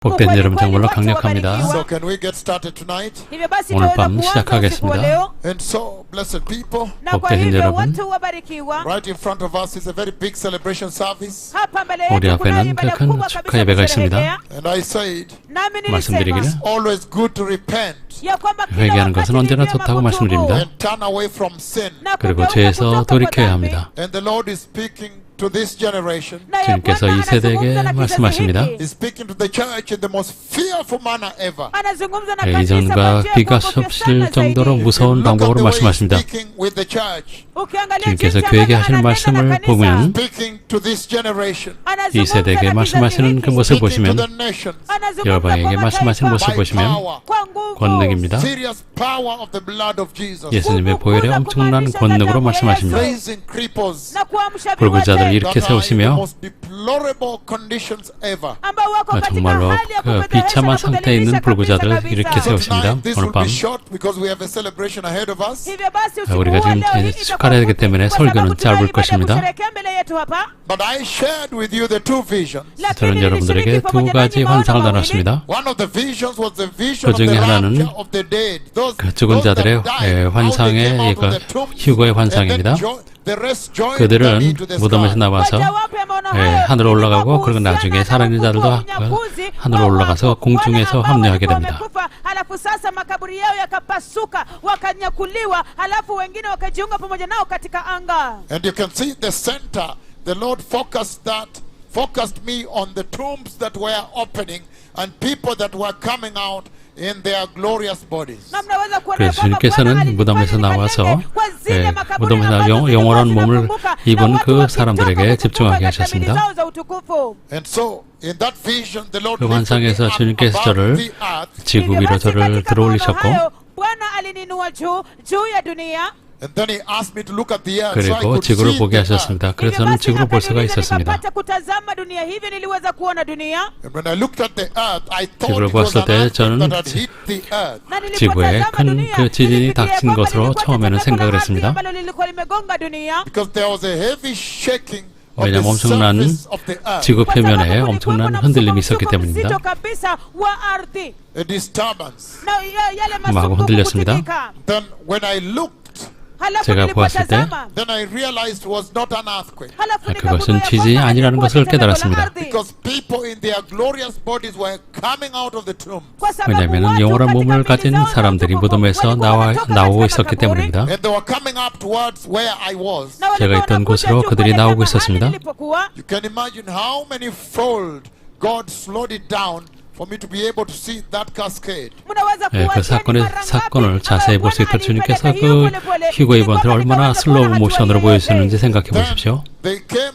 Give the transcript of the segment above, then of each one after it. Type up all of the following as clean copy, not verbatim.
복된 여러분 정말로 강력합니다. So can we get started tonight? Hivyo basi 오늘 tunaweza 밤 kuanza 시작하겠습니다. usiku wa leo. And so, blessed people, Na kwa 복되신 hivyo 여러분, watu wabarikiwa. right in front of us is a very big celebration service. Hapa mbele 우리 yetu kuna 앞에는 ibada 큰 kubwa 축하 kabisa 예배가 kusherehekea. And I said, Nami 말씀드리기를 nilisema always good to repent ya kwamba kila 회개하는 wakati 것은 언제나 ni vyema 좋다고 kutubu 말씀드립니다. and turn away from sin. na 그리고 kugeuka 죄에서 kutoka kwa 돌이켜야 dhambi. 합니다. And the Lord is speaking to this generation. Na ya 주님께서 Bwana 이 세대에게 anazungumza na kizazi 말씀하십니다. hiki. He's speaking to the church in the most fearful manner ever. Anazungumza na kanisa kwa 이전과 njia 비가 kubwa 섭실 sana 정도로 zaidi. 무서운 Look at 방법으로 the way he's 말씀하십니다. speaking with the church, Ukiangalia 주님께서 jinsi 그에게 ambavyo 하시는 ananena na 말씀을 kanisa, 보면 speaking to this generation, anazungumza 이 세대에게 na 말씀하시는 kizazi 그 hiki. 모습을 speaking to 보시면 the nations Anazungumza 여러분에게 kwa 말씀하시는 mataifa. 모습을 by 보시면 power, kwa nguvu. 권능입니다. serious power of the blood of Jesus, 예수님의 보혈의 엄청난 권능으로 말씀하십니다. raising cripples Na kuamsha 불구자들을 viwete 이렇게 that are in the 세우시며 most deplorable conditions ever. ambao wako katika 정말로 hali ya 그 kupedhesha 비참한 na 상태에 있는 kudhalilisha 불구자들을 kabisa. 이렇게 So 세우십니다. tonight this 오늘 will 밤 be short because we have a celebration ahead of us. Hivyo basi usiku 우리가 huu 지금 leo hii 축하를 해야 되기 때문에 itakuwa 설교는 kwa sababu 짧을 tuna ibada 것입니다. kusherehekea mbele yetu hapa. But I shared with you the two visions. 저는 여러분들에게 두 가지 환상을 나눴습니다. One of the visions was the vision of 그 중에 the 하나는 rapture of the dead. 그 죽은 자들의 환상의 이거 휴거의 환상입니다. 그들은 무덤에서 나와서 하늘로 올라가고 그리고 나중에 살아있는 자들도 하늘로 올라가서 공중에서 합류하게 됩니다. halafu sasa makaburi yao yakapasuka wakanyakuliwa halafu wengine wakajiunga pamoja nao katika anga. And you can see the center. The Lord focused me on the tombs that were opening and people that were coming out in their glorious bodies. Na mnaweza kuona 그래서 kwamba 주님께서는 Bwana 무덤에서 alifanya 나와서 nipende kwa zile makaburi 무덤에서 ambazo 영원한 zilikuwa 몸을 zinafunguka 입은 na watu 그 wakitoka 사람들에게 kufufuka 집중하게 katika 하셨습니다. miili zao za utukufu. And so in that vision the Lord 그 lifted me 환상에서 up 주님께서 above 저를 the earth. 지구 Hivyo 위로 basi 저를 katika 들어올리셨고 maono hayo, Bwana alininua juu ya dunia. And then he asked me to look at the earth so I 그리고 could 지구를 see 보게 the earth. 하셨습니다. Hivyo 그래서 저는 basi 지구를 볼 수가 akaniuliza 있었습니다. nikapata kutazama dunia, hivyo niliweza kuona dunia. And when I looked at the earth, I thought 지구를 it was 봤을 an 때 earthquake 저는 that had hit the earth. Na 지구에 nilipotazama 큰 dunia, 그 지진이 nilifikiria 닥친 kwamba 것으로 lilikuwa 처음에는 tetemeko 생각을 la ardhi 했습니다. ambalo lilikuwa limegonga dunia. Because there was a heavy shaking of the 왜냐하면 엄청난 surface of the earth. 지구 Kwa sababu 표면에 kulikuwa 엄청난 na 흔들림이 msukumo 있었기 때문입니다. mzito kabisa wa ardhi. A disturbance. Na yale 하고 masumbuko 흔들렸습니다. kutikika. Then when I looked, Halafu 제가 보았을 때 nilipotazama, then I realized it was not an earthquake. halafu 그것은 nikagundua 지진이 kwamba 아니라는 lilikuwa 것을 tetemeko la 깨달았습니다. ardhi. Because people in their glorious bodies were coming out of the tomb. Kwa sababu 왜냐하면 watu 영원한 katika 몸을 miili 가진 zao na 사람들이 utukufu 무덤에서 walikuwa wanatoka 나오고 katika 있었기 makaburi, 때문입니다. And they were coming up towards where I was. na walikuwa 제가 있던 wanakuja 곳으로 juu 그들이 kuelekea 나오고 mahali 있었습니다. nilipokuwa. You can imagine how many fold God slowed it down for me to be able to see that cascade. Mnaweza 그 kuwazia ni mara 사건을 ngapi 자세히 볼 수 ambayo 있도록 주님께서 Bwana alipeleka hiyo 그 polepole, 휴거 ili 이벤트를 kwamba 얼마나 nikaweza 슬로우 kuona 모션으로 hatua 보여주는지 생각해 Then 보십시오. they came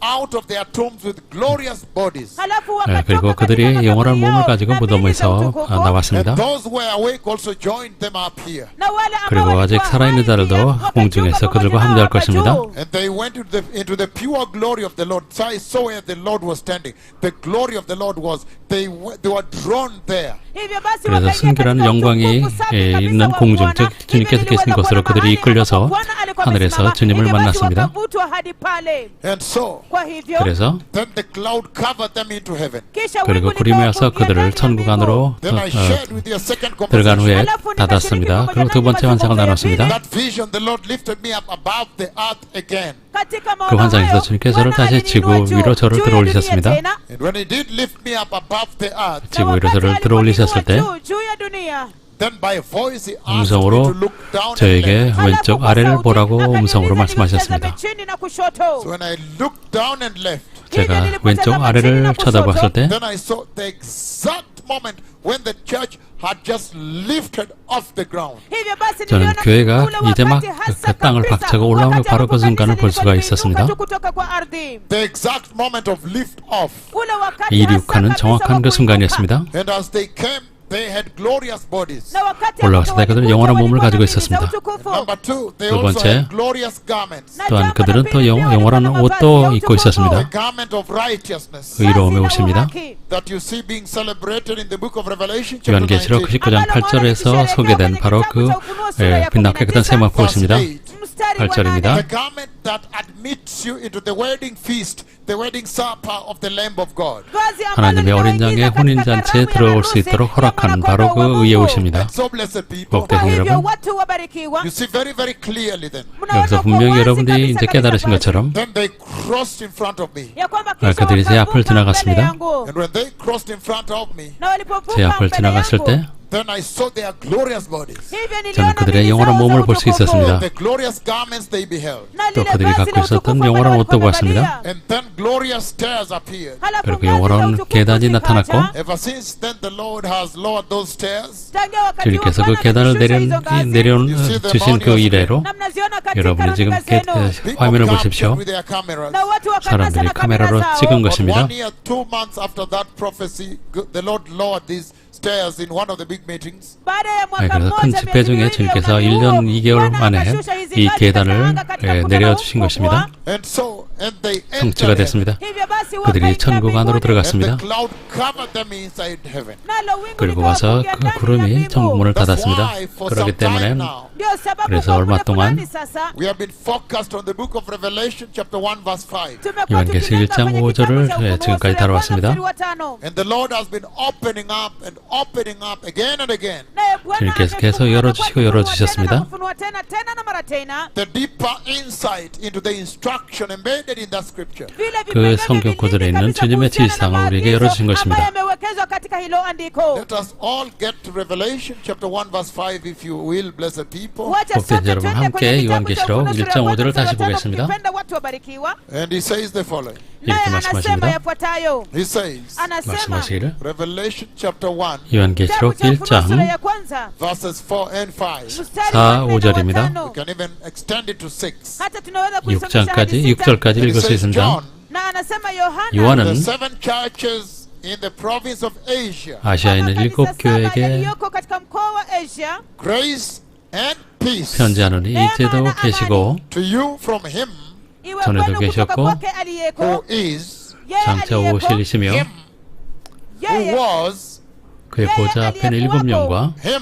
out of their tombs with glorious bodies. halafu wakatoka 그리고 katika 그들이 makaburi 영원한 몸을 yao 가지고 na miili za 무덤에서 utukufu. 나왔습니다. And those who were awake also joined them up here. Na wale ambao 그리고 아직 walikuwa 살아있는 hai 자들도 pia wakajiunga 공중에서 pamoja 그들과 nao 함께할 hapa 것입니다. juu. And they went into the pure glory of the Lord. So I saw where the Lord was standing. The glory of the Lord was, they were drawn there. Hivyo basi 그래서 wakaingia 순결한 katika 영광이 utukufu 사fi kabisa 있는 wa 공중, Bwana. 즉 주님께서 Hivi 계신 niliweza 곳으로 kuona 그들이 mahali 이끌려서 ambapo Bwana alikuwa 하늘에서 amesimama. 주님을 Hivyo basi 만났습니다. wakavutwa hadi pale. And so, Kwa hivyo 그래서 then the cloud covered them into heaven. kisha 그리고 wingu 구름이 와서 likawafungia 그들을 ndani ya 천국 mbingu. 안으로 Then I shared with you a second 들어간 conversation. 후에 닫았습니다. 그리고 두 번째 환상을 나눴습니다. That vision, the Lord lifted me up above the earth again. katika 그 maono 환상에서 hayo, 주님께서 저를 Bwana 다시 지구 alininua 위로 저를 juu ya 들어올리셨습니다. dunia tena. And when He did lift me up above the earth, 지구 위로 Na 저를 wakati 들어올리셨을 때 aliponinua juu ya dunia, then by voice He asked me to 음성으로 look down and 저에게 left. 왼쪽 halafu 아래를 kwa sauti 보라고 akaniuliza 음성으로 nitazame 말씀하셨습니다. chini na kushoto. So when I looked down and left, 제가 왼쪽 아래를 쳐다봤을 때 then I saw the exact moment when the church had just lifted off the ground. hivyo basi 저는 niliona 교회가 ule 이제 막 wakati hasa 그 땅을 kabisa, 박차고 올라오는 wakati 바로 그 ambapo 순간을 볼 kanisa 수가 lilikuwa 있었습니다. limeinuka kutoka kwa ardhi. The exact moment of lift off. ule wakati 이륙하는 hasa kabisa 정확한 wa 그 kuinuka. 순간이었습니다. And as they came, they had glorious bodies. Na wakati 올라왔을 때 그들은 영원한 몸을 가지고 있었습니다. Number two, they 두 also 번째, had glorious garments. 또한 그들은 또 영원한 옷도 입고 있었습니다. The garment of righteousness 의로움의 옷입니다. that you see being celebrated in the book of Revelation chapter 요한계시록 19. 19장 8절에서 소개된 바로 그 빛나게 깨끗한 세마포 옷입니다. mstari wa 8절입니다. The garment that admits you into the wedding feast, the wedding supper of the Lamb of God. vazi ambalo 하나님의 어린 양의 linaingiza 혼인 katika 잔치에 karamu ya 들어올 수 harusi 있도록 ya 허락한 mwana-kondoo 바로 wa 그 Mungu. 의의 옷입니다. And so blessed people, 복되신 Kwa hivyo 여러분, watu wabarikiwa. you see very, very clearly then. Mnaona 여기서 kwa 분명히 wazi 여러분들이 kabisa 이제 깨달으신 kabisa 것처럼 Then they crossed in front of me. ya kwamba kisha 그들이 제 앞을 wakavuka 지나갔습니다. mbele yangu. And when they crossed in front of me, Na walipovuka 제 앞을 mbele 지나갔을 yangu, 때 then I saw their glorious bodies. hivyo 저는 niliona 그들의 miili 영원한 zao za 몸을 볼 수 utukufu. 있었습니다. The glorious garments they beheld. Na 또 lile 그들이 vazi 갖고 la 있었던 utukufu 영원한 ambalo 옷도 walikuwa 보았습니다. wamevalia. And then glorious stairs appeared. Halafu 그리고 ngazi za 영원한 utukufu 계단이 zikaja. 나타났고 Ever since then, the Lord has lowered those stairs. tangia wakati huo 주님께서 그 Bwana 계단을 ameshusha hizo ngazi. 주신 그 이래로 Na mnaziona katika 여러분이 지금 runinga zenu. People 화면을 captured 보십시오. with their cameras. Na watu wakanasa 사람들이 na kamera 카메라로 zao. 찍은 But 것입니다. 1 year, 2 months after that prophecy, the Lord lowered these stairs in one of the big meetings. 바ada ya mwaka 그래서 큰 mmoja, 집회 중에 miezi 주님께서 miwili ya 1년 unabii 2개월 huo, 만에 Bwana akashusha hizi 이 ngazi 계단을 katika anga katika mkutano 내려주신 mkubwa. 것입니다. And they 성취가 entered heaven. 됐습니다. Hivyo basi 그들이 wakaingia 천국 안으로 mbinguni. And 들어갔습니다. the cloud covered them inside heaven. Nalo wingu 그리고 와서 likawafungia 그 ndani ya 구름이 mbingu. 천국 문을 That's 닫았습니다. why for 그렇기 some time 때문에 now, Ndio sababu 그래서 kwa 얼마 muda 동안 fulani sasa we have been focused on the book of Revelation chapter 1 verse 5. tumekuwa 요한계시록 tukilenga 1장 kwenye 5절을 kitabu cha Ufunuo 지금까지 sura ya 다뤄왔습니다. kwanza mstari wa 5. And the Lord has been opening up and opening up again and again. Naye Bwana 주님께서 계속 amefunua 열어주시고 na 열어주셨습니다. kufunua tena tena na mara tena. The deeper insight into the instruction embedded in that scripture. Vile 그 vipengele 성경 구절에 vilivyo 있는 kabisa 주님의 kuhusiana na 지시상을 우리에게 maagizo 열어주신 것입니다. ambayo yamewekezwa katika hilo andiko. Let us all get to Revelation chapter 1 verse 5 if you will, blessed people. Wacha 복된 sote 여러분 twende 함께 kwenye kitabu cha 요한계시록 Ufunuo sura ya 1장 5절을 kwanza 다시 mstari wa 5, 보겠습니다. mkipenda watu wabarikiwa. And he says the following. Naye 이렇게 anasema 말씀하십니다. yafuatayo. He says, Anasema 말씀하시기를 Revelation chapter 1 요한계시록 kitabu cha Ufunuo sura 1장 ya kwanza verses 4 and 5. mstari 4, wa 4 na 5절입니다. wa We 5. can even extend it to 6. Hata tunaweza kuisongesha 6장까지 hadi 6절. 6절까지 And it 읽을 수 says, 있습니다. John, Na anasema Yohana the 요한은 7 churches in the province of Asia, 아시아에 있는 kama 7 kanisa saba 교회에게 yaliyoko katika mkoa wa Asia grace and peace 편지하노니 이제도 계시고 to you from him iwe 전에도 kwenu kutoka 계셨고, kwake aliyeko who is, yeye 장차 aliyeko 오실이시며 him who yeye was, 그의 보좌 앞에는 7명과 him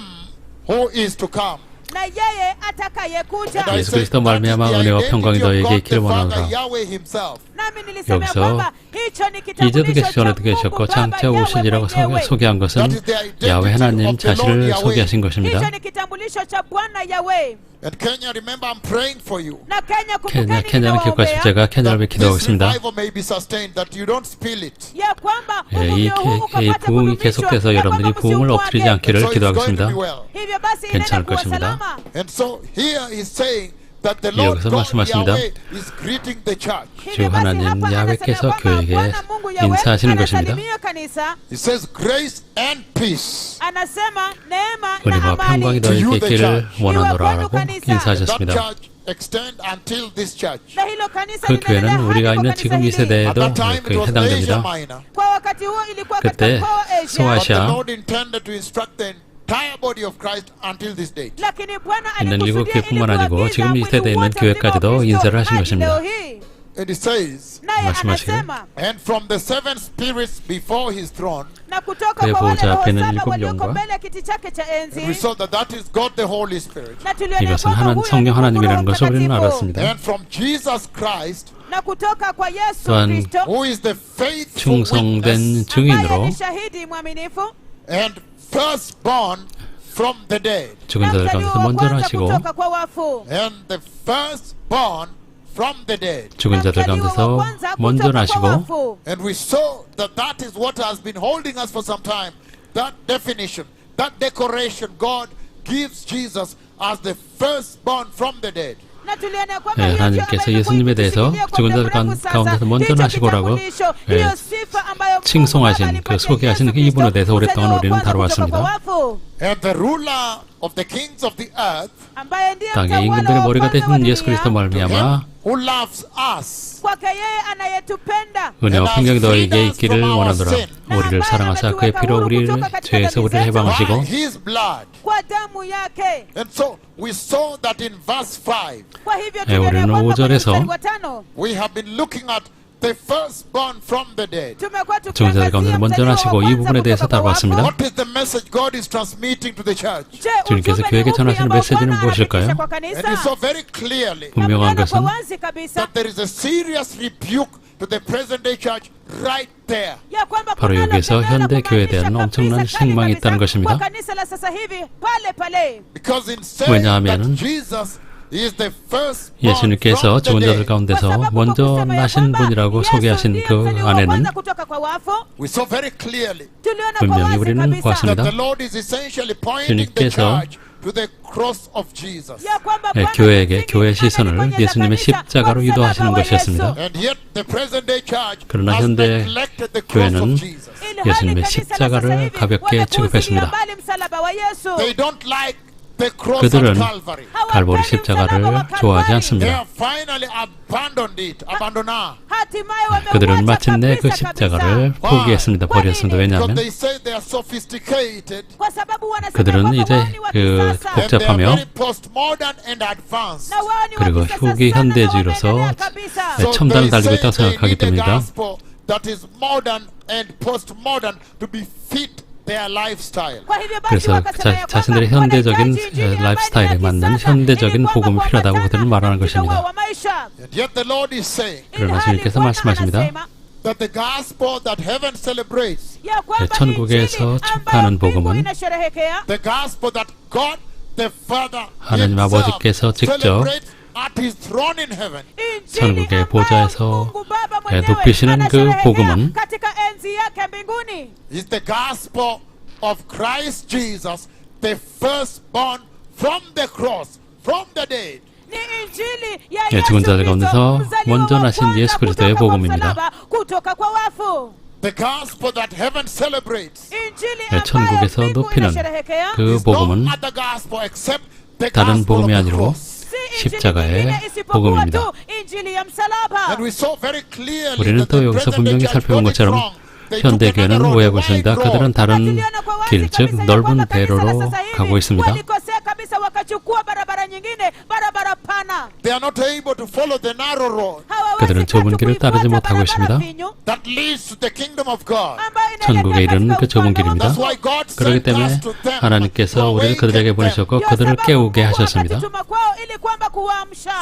who is to come. na yeye atakayekuja. And I 예수 said, 그리스도 that is 말미암아 the 은혜와 identity 평강이 of 너에게 God 있기를 the Father, 원하노라. Yahweh himself. nami nilisema 여기서 kwamba hicho ni 이제도 kitambulisho 계시고 cha 계셨고 Mungu Baba 장차 오시리라고 Yahweh 소개한 것은 That is the identity 야훼 하나님 of the Lord 자신을 Yahweh. 소개하신 hicho 것입니다. ni kitambulisho cha Bwana Yahweh. And Kenya, remember, I'm praying for you. Na Kenya, kumbukeni 케냐는 기억하시고 ninawaombea 제가 케냐를 위해 That 기도하고 this 있습니다. revival may be sustained, that you don't spill it. ya kwamba 예, 이 uvuvio huu 이 ukapata 부흥이 kudumishwa, 계속돼서 ya 여러분들이 kwamba 부흥을 msiukwage. 엎드리지 So 않기를 it's 기도하고 going to 있습니다. be well. Hivyo basi 괜찮을 inaenda kuwa 것입니다. salama. And so here he's saying that the Lord 여기서 God 말씀하십니다. Yahweh is greeting the church. Hivyo 주 basi 하나님 hapa 야훼께서 anasema kwamba 교회에게 Bwana Mungu Yahweh 인사하시는 것입니다. anasalimia kanisa. He says grace and peace. Anasema neema na 은혜와 평강이 amani. 너에게 있기를 원하노라라고 That 인사하셨습니다. church extend until this church. Na hilo kanisa 그 linaendelea 교회는 hadi 우리가 kwa 있는 kanisa 지금 이 hili. At 세대에도 that time it 그 was Asia 해당됩니다. Minor. Kwa wakati huo ilikuwa katika 그때 mkoa wa Asia. 소아시아 But the Lord intended to instruct the entire body of Christ until this date. lakini Bwana 있는 일곱 alikusudia 교회뿐만 아니고 ili 지금 이 kuagiza 세대에 있는 mwili wote 교회까지도 mzima wa 인사를 Kristo 하신 hadi 것입니다. leo hii. And he says, Naye 말씀하시길. anasema and from the 7 spirits before his throne, na kutoka 그의 kwa wale 보좌 roho 앞에는 saba 7 walioko 영과 mbele ya kiti chake cha and we enzi, saw that that is God the Holy Spirit. na tuliona 이것은 kwamba 하나님 huyo ni 성령 Mungu 하나님이라는 Roho 것을 우리는 Mtakatifu. 알았습니다. And from Jesus Christ, Na kutoka kwa Yesu 또한 Kristo who is the faithful 충성된 witness ambaye 증인으로 ni shahidi mwaminifu and firstborn from the dead, 죽은 na 자들 mzaliwa 가운데서 wa 먼저 kwanza 나시고 kutoka kwa wafu, and the firstborn from the dead. 죽은 na 자들 mzaliwa wa 가운데서 kwanza 먼저 kutoka kwa 나시고 wafu. And we saw that that is what has been holding us for some time. That definition, that decoration, God gives Jesus as the firstborn from the dead. Na tuliona kwamba 예, hiyo 하나님께서 ndio 예수님에 대해서 imekuwa 죽은 자들 ikishikilia kwa 가운데서 muda 먼저 mrefu sasa. 나시고라고 Hicho kitambulisho, 예, hiyo sifa ambayo Mungu 칭송하신 Baba 그 alipatia 소개하신 Yesu 그 이분에 Kristo, 대해서 오랫동안 mzaliwa wa 우리는 kwanza kutoka kwa 다뤄왔습니다. wafu, And the ruler of the kings of the earth, ambaye ndiye 땅의 mtawala 임금들의 wa 머리가 kwanza wa 되신 예수 그리스도 dunia, 말미암아 who loves us kwake yeye anayetupenda 은혜와 평강이 너에게 있기를 원하노라. 우리를 사랑하사 그의 피로 우리를 죄에서 우리를 해방하시고 by his blood. kwa damu yake. And so we saw that in verse 5. Kwa hivyo 우리는 tuliona kwamba kwenye 5절에서 mstari wa 5 We have been looking at the firstborn from the dead. tumekuwa 죽은 자들 가운데서 먼저 나시고 이 부분에 대해서 다뤄봤습니다. What is the message God is transmitting to the church? 주님께서 교회에게 전하시는 메시지는 무엇일까요? And you saw very clearly 분명한 것은 that there is a serious rebuke to the present day church right there. 바로 여기에서 현대 교회에 대한 엄청난 책망이 있다는 것입니다. Because in saying 왜냐하면은 that Jesus is the firstborn 예수님께서 from the 죽은 자들 dead, 가운데서 먼저 나신 분이라고 소개하신 그 안에는 we saw very clearly 분명히 우리는 that 보았습니다. the Lord is essentially pointing the 주님께서 church to the cross of Jesus. 교회에게 교회의 시선을 예수님의 십자가로 유도하시는 것이었습니다. And yet the present day church 그러나 has 현대 neglected the cross 교회는 of Jesus. 예수님의 십자가를 가볍게 취급했습니다. They don't like the cross 그들은 of Calvary. 갈보리 십자가를 좋아하지 They 않습니다. have finally abandoned it, abandoned. 그들은 마침내 그 십자가를 포기했습니다. 버렸습니다. Because 왜냐하면 they say they are sophisticated 그들은 이제 그 and they are 복잡하며 very postmodern and advanced. 그리고 후기 현대주의로서 So 첨단을 they 달리고 say 있다고 they 생각하기 need a 때문입니다. gospel that is modern and postmodern to be fit their lifestyle. 그래서 자신들의 현대적인 라이프스타일에 맞는 현대적인 복음이 필요하다고 그들은 말하는 것입니다. And yet the Lord is saying 그러나 주님께서 말씀하십니다. that the gospel that heaven celebrates, 천국에서 축하하는 복음은 the gospel that God the Father 하나님 himself 아버지께서 직접 celebrates at his throne in heaven, 천국의 보좌에서 높이시는 그 복음은 is the gospel of Christ Jesus, the firstborn from the cross, from the dead. 죽은 자들 가운데서 먼저 나신 예수 그리스도의 복음입니다. The gospel that heaven celebrates, 천국에서 높이는 그 복음은 no other gospel except the 다른 gospel of 복음이 the 아니고 cross. 십자가의 복음입니다. And we saw very clearly 우리는 that 또 the 여기서 present 분명히 day church 살펴본 got it 것처럼 wrong. They took 현대교회는 another road, 오해하고 a 있습니다. wide road. 그들은 다른 길, 즉 넓은 대로로 가고 있습니다. They are not able to follow the narrow road 그들은 좁은 길을 따르지 못하고 있습니다. that leads to the kingdom of God. 천국에 이르는 그 좁은 길입니다. That's why God 그렇기 sent 때문에 us to them 하나님께서 to 우리를 그들에게 awaken them, 보내셨고 그들을 깨우게 하셨습니다.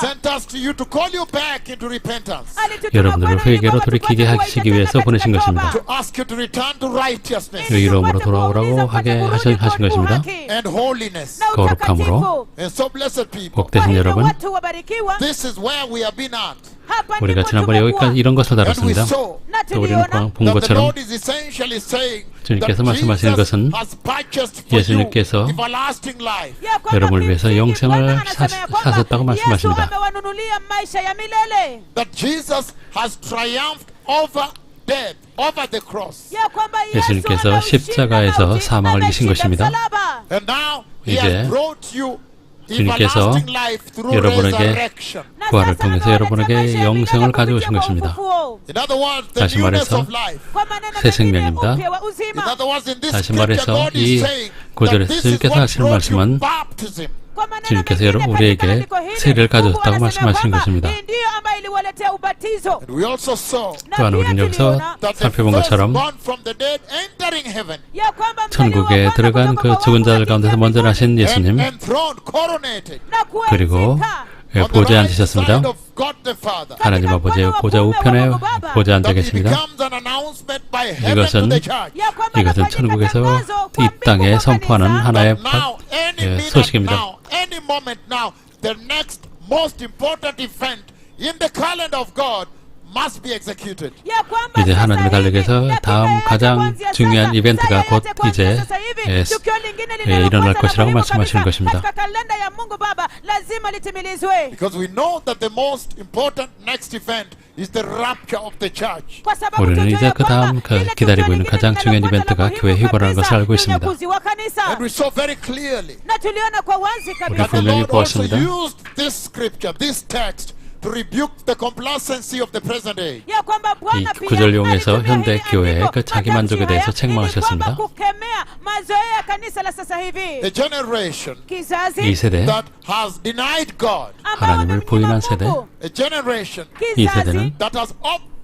sent us to you to call you back into repentance, 여러분들을 회개로 돌이키게 하시기 위해서 보내신 것입니다. to ask you to return to righteousness 의로움으로 돌아오라고 하게 하신 것입니다. and holiness. 거룩함으로. And so blessed people, 복되신 여러분, this is where we have been at. 우리가 지난번에 여기까지 이런 것을 And we 다뤘습니다. saw 또 우리는 본 that the 것처럼 Lord is essentially saying 주님께서 that 말씀하시는 Jesus 것은 has purchased for you 예수님께서 everlasting life. 여러분을 위해서 영생을 사셨다고 말씀하십니다. That Jesus has triumphed over death, over the cross. 예수님께서 십자가에서 사망을 이기신 것입니다. And now He 이제 has brought you 주님께서 everlasting life through 여러분에게 resurrection. 부활을 통해서 여러분에게 영생을 가져오신 것입니다. In other words, the 다시 newness 말해서 of life. 새 생명입니다. In other words, in this 다시 scripture, 말해서 God is 이 saying 구절에서 that this is 주님께서 what 하시는 brought you 말씀은 baptism. 주님께서 여러분 우리에게 세례를 가져왔다고 말씀하시는 것입니다. And we also saw 또한 우리는 여기서 that the 살펴본 것처럼 firstborn from the dead entering heaven 천국에 들어간 그 죽은 자들 가운데서 먼저 나신 예수님, and enthroned, coronated 그리고 on the 보좌에 right 앉으셨습니다. side of God the Father. 하나님 아버지의 보좌 우편에 보좌에 앉아 That it 계십니다. becomes an announcement by heaven to 이것은 the church. 이것은 천국에서 이 땅에 선포하는 하나의 That now, any minute 소식입니다. now, any moment now, the next most important event in the calendar of God must be executed. 이제 하나님의 달력에서 다음 가장 중요한 이벤트가 곧 이제 일어날 것이라고 말씀하시는 것입니다. Because we know that the most important next event is the rapture of the church. 우리는 이제 그 다음 기다리고 있는 가장 중요한 이벤트가 교회 휴거라는 것을 알고 있습니다. And we saw very clearly 우리 that the 분명히 Lord also 보았습니다. used this scripture, this text, to rebuke the complacency of the present day. 이 구절 이용해서 현대 교회의 그 자기 만족에 대해서 책망하셨습니다. A generation 이 세대, that has denied God. 하나님을 부인한 세대, A generation 이 세대는 that has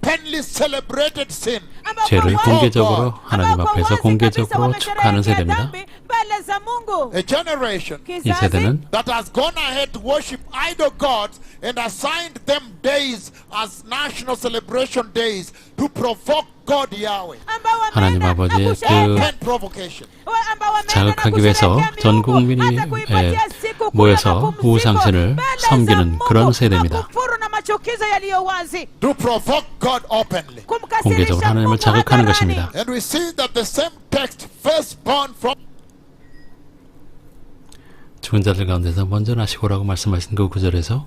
openly celebrated sin. 죄를 ambao 공개적으로 하나님 ambao kwa 앞에서 wazi 공개적으로 kabisa 축하하는 wamesherehekea 세대입니다. dhambi mbele za Mungu. A generation 이 Kizazi 세대는 that has gone ahead to worship idol gods and assigned them days as national celebration days to provoke God Yahweh. ambao 하나님 wameenda 아버지의 na 그 kusherehekea Open provocation. ambao wameenda 자극하기 na 위해서 kusherehekea 전 miungu, 국민이 hata kuipatia siku kula 모여서 na pumziko 우상신을 mbele za 섬기는 Mungu, 그런 세대입니다. makufuru na machukizo yaliyo wazi, To provoke God openly. 공개적으로 kumkasirisha 하나님을 Mungu 자극하는 hadharani. 것입니다. And we see that the same text, firstborn from 죽은 자들 가운데서 먼저 나시고라고 말씀하신 그 구절에서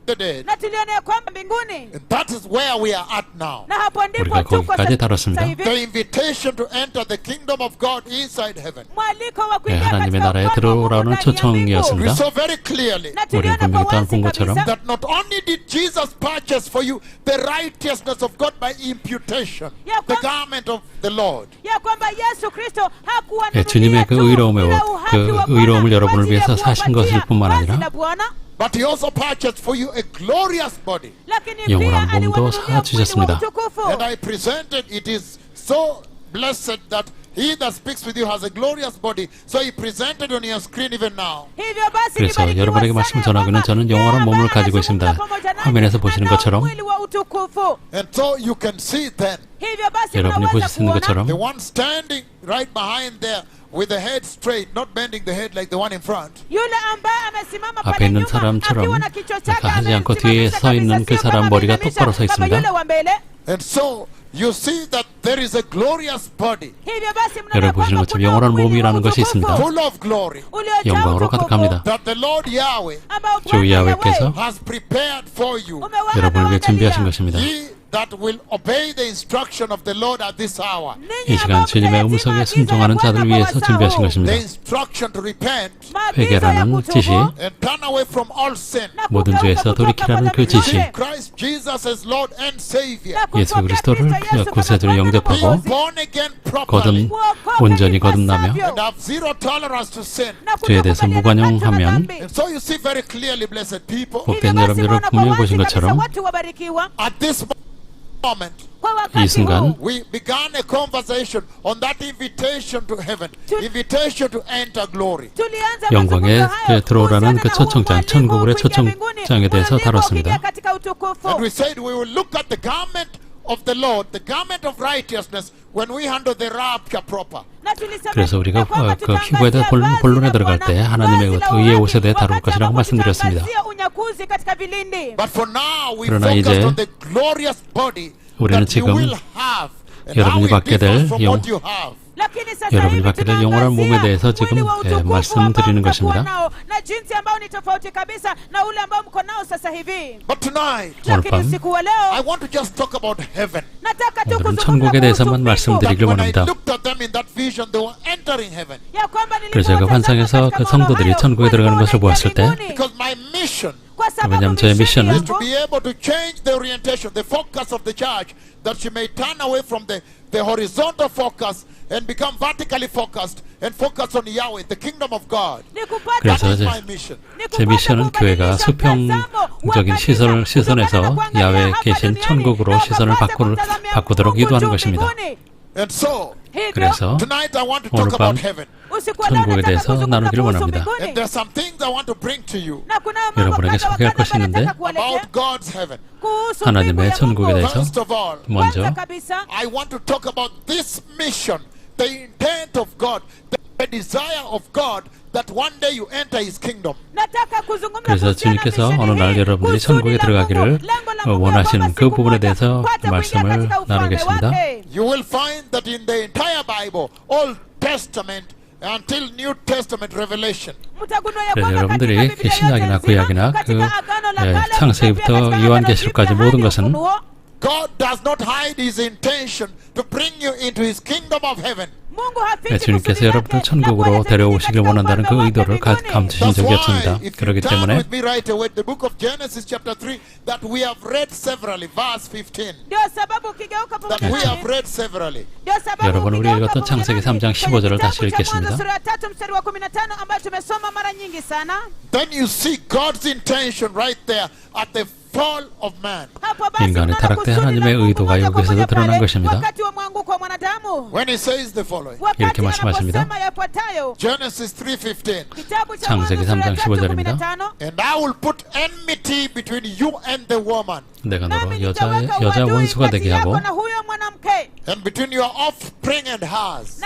the dead. Na tuliona ya kwamba mbinguni, And that is where we are at now. na hapo ndipo 우리가 tuko 거기까지 달았습니다. sasa hivi. The invitation to enter the kingdom of God inside heaven. Mwaliko wa kuingia 하나님의 katika 나라에 ufalme wa Mungu 들어오라는 ndani ya 초청이었습니다. We mbingu. saw very clearly Na 우리는 tuliona 분명히 kwa 또한 wazi 본 것처럼 kabisa that not only did Jesus purchase for you the righteousness of God by imputation, Ya the kwamba- garment of the Lord, ya kwamba Yesu Kristo hakuwa 예, 주님의 그 의로움을 여러분을 위해서 사신 것일 뿐만 아니라 but he also purchased for you a glorious body. 영원한 몸도 사 주셨습니다. And I presented, it is so blessed that he that speaks with you has a glorious body. So he presented on your screen even now. 그래서 여러분에게 말씀 전하기는 저는 영원한 몸을 가지고 있습니다. 화면에서 보시는 것처럼 And so you can see then 여러분이 보실 수 있는 것처럼 the one standing right behind there with the head straight, not bending the head like the one in front. 앞에 있는 사람처럼 하지 않고 뒤에 서 있는 그 사람 머리가 똑바로 서 있습니다. And so you see that there is a glorious body 여러분 보시는 것처럼 영원한 몸이라는 것이 있습니다. full of glory 영광으로 가득합니다. that the Lord Yahweh 주 야훼께서 has prepared for you. 여러분을 위해 준비하신 것입니다. Ye that will obey the instruction of the Lord at this hour. 이 시간 주님의 음성에 순종하는 자들 위해서 준비하신 것입니다. The instruction to repent 회개라는 지시, and turn away from all sin. 모든 죄에서 돌이키라는 그 지시, Christ Jesus as Lord and Savior. 예수 그리스도를 구세주로 영접하고 Being born again properly 온전히 거듭나며 and have zero tolerance to sin. 죄에 대해서 무관용하면 And so you see very clearly, blessed people, 복된 여러분들을 분명히 보신 것처럼 at this moment 이 순간 we began a conversation on that invitation to heaven, invitation to enter glory. 영광에 들어오라는 그 초청장, 천국의 초청장에 대해서 다뤘습니다. And we said we will look at the garment of the Lord, the garment of righteousness, when we handle the rapture proper. 그래서 우리가 그 휴거에 대해 본론에 들어갈 때 하나님의 의의 옷에 대해 다룰 것이라고 말씀드렸습니다. But for now we 그러나 focus 이제 on the glorious body 우리는 that you 지금 will have and 여러분이 how it 받게 될 differs from what you have. 여러분이 받게 될 영원한 몸에 대해서 지금 말씀드리는 것입니다. But tonight 오늘 밤 I want to just talk about heaven. 오늘은 천국에 대해서만 말씀드리길 When I 원합니다. looked at them in that vision, they were entering heaven. 그래서 제가 환상에서 그 성도들이 천국에 들어가는 것을 보았을 때 Because my mission 왜냐하면 저의 미션은 is to be able to change the orientation, the focus of the church, that she may turn away from the horizontal focus and become vertically focused and focus on Yahweh, the kingdom of God. That 그래서 is my mission. 제 미션은 교회가 수평적인 시선에서 야훼에 계신 천국으로 시선을 바꾸도록 유도하는 것입니다. And so 그래서 tonight I want to 오늘 talk 밤 about heaven. 천국에 대해서 나누기를 원합니다. And there's some things I want to bring to you 여러분에게 소개할 것이 있는데 about God's heaven. 하나님의 천국에 대해서 First of all, 먼저 I want to talk about this mission, the intent of God, the desire of God, that one day you enter His kingdom. 그래서 주님께서 어느 날 여러분들이 천국에 들어가기를 원하시는 그 부분에 대해서 말씀을 나누겠습니다. You will find that in the entire Bible, Old Testament until New Testament Revelation, 그래서 여러분들이 그 신약이나 구약이나 그 창세기부터 요한계시록까지 모든 것은 God does not hide his intention to bring you into his kingdom of heaven. 주님께서 여러분을 천국으로 데려오시길 원한다는 그 의도를 감추신 적이 없습니다. If you 그렇기 turn 때문에 with me right away, the book of Genesis chapter 3 that we have read severally, verse 15. That we have read severally. 여러분, 우리 읽었던 창세기 3장 15절을 다시 읽겠습니다. Then you see God's intention right there at the fall of man. 인간의 타락 때 하나님의 의도가 여기서도 드러난 것입니다. When he says the following. 이렇게 말씀하십니다. Genesis 3:15. 창세기 3장 15절입니다. And I will put enmity between you and the woman, 내가 너로 여자 원수가 되게 하고 and between your offspring and hers.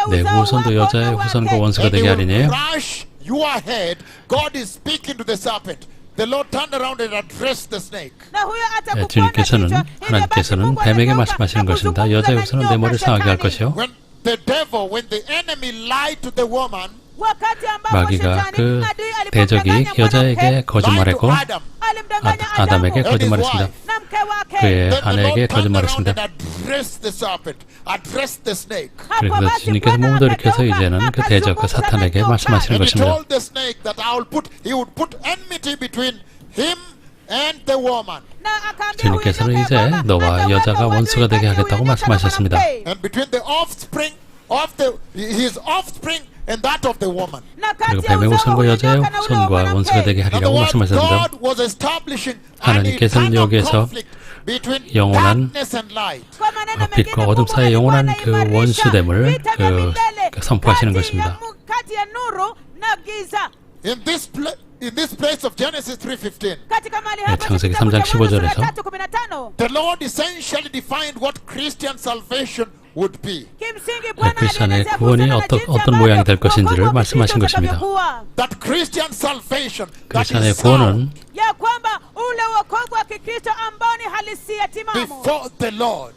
내 후손도 여자의 후손과 원수가 And they 되게 will 하리니 crush your head. God is speaking to the serpent. The Lord turned around and addressed the snake. 주님께서는 하나님께서는 뱀에게 말씀하시는 것입니다. 여자의 후손은 내 머리를 상하게 할 것이요. When the enemy lied to the woman, 마귀가 그 대적이 여자에게 거짓말했고 아담에게 거짓말했습니다. 그의 아내에게 거짓말했습니다. 그래서 주님께서 몸을 돌이켜서 이제는 그 대적, 그 사탄에게 말씀하시는 것입니다. 주님께서는 이제 너와 여자가 원수가 되게 하겠다고 말씀하셨습니다. 그리고 뱀의 후손과 여자의 후손과 원수가 되게 하리라고 말씀하셨습니다. 하나님께서는 여기에서 영원한 빛과 어둠 사이의 영원한 그 원수됨을 선포하시는 것입니다. In this place of Genesis 3:15, 창세기 3장 15절에서 the Lord essentially defined what Christian salvation would be. 크리스천의 구원이 어떤 모양이 될 것인지를 말씀하신 것입니다. That Christian salvation, that 크리스천의 is sound 구원은 before the Lord.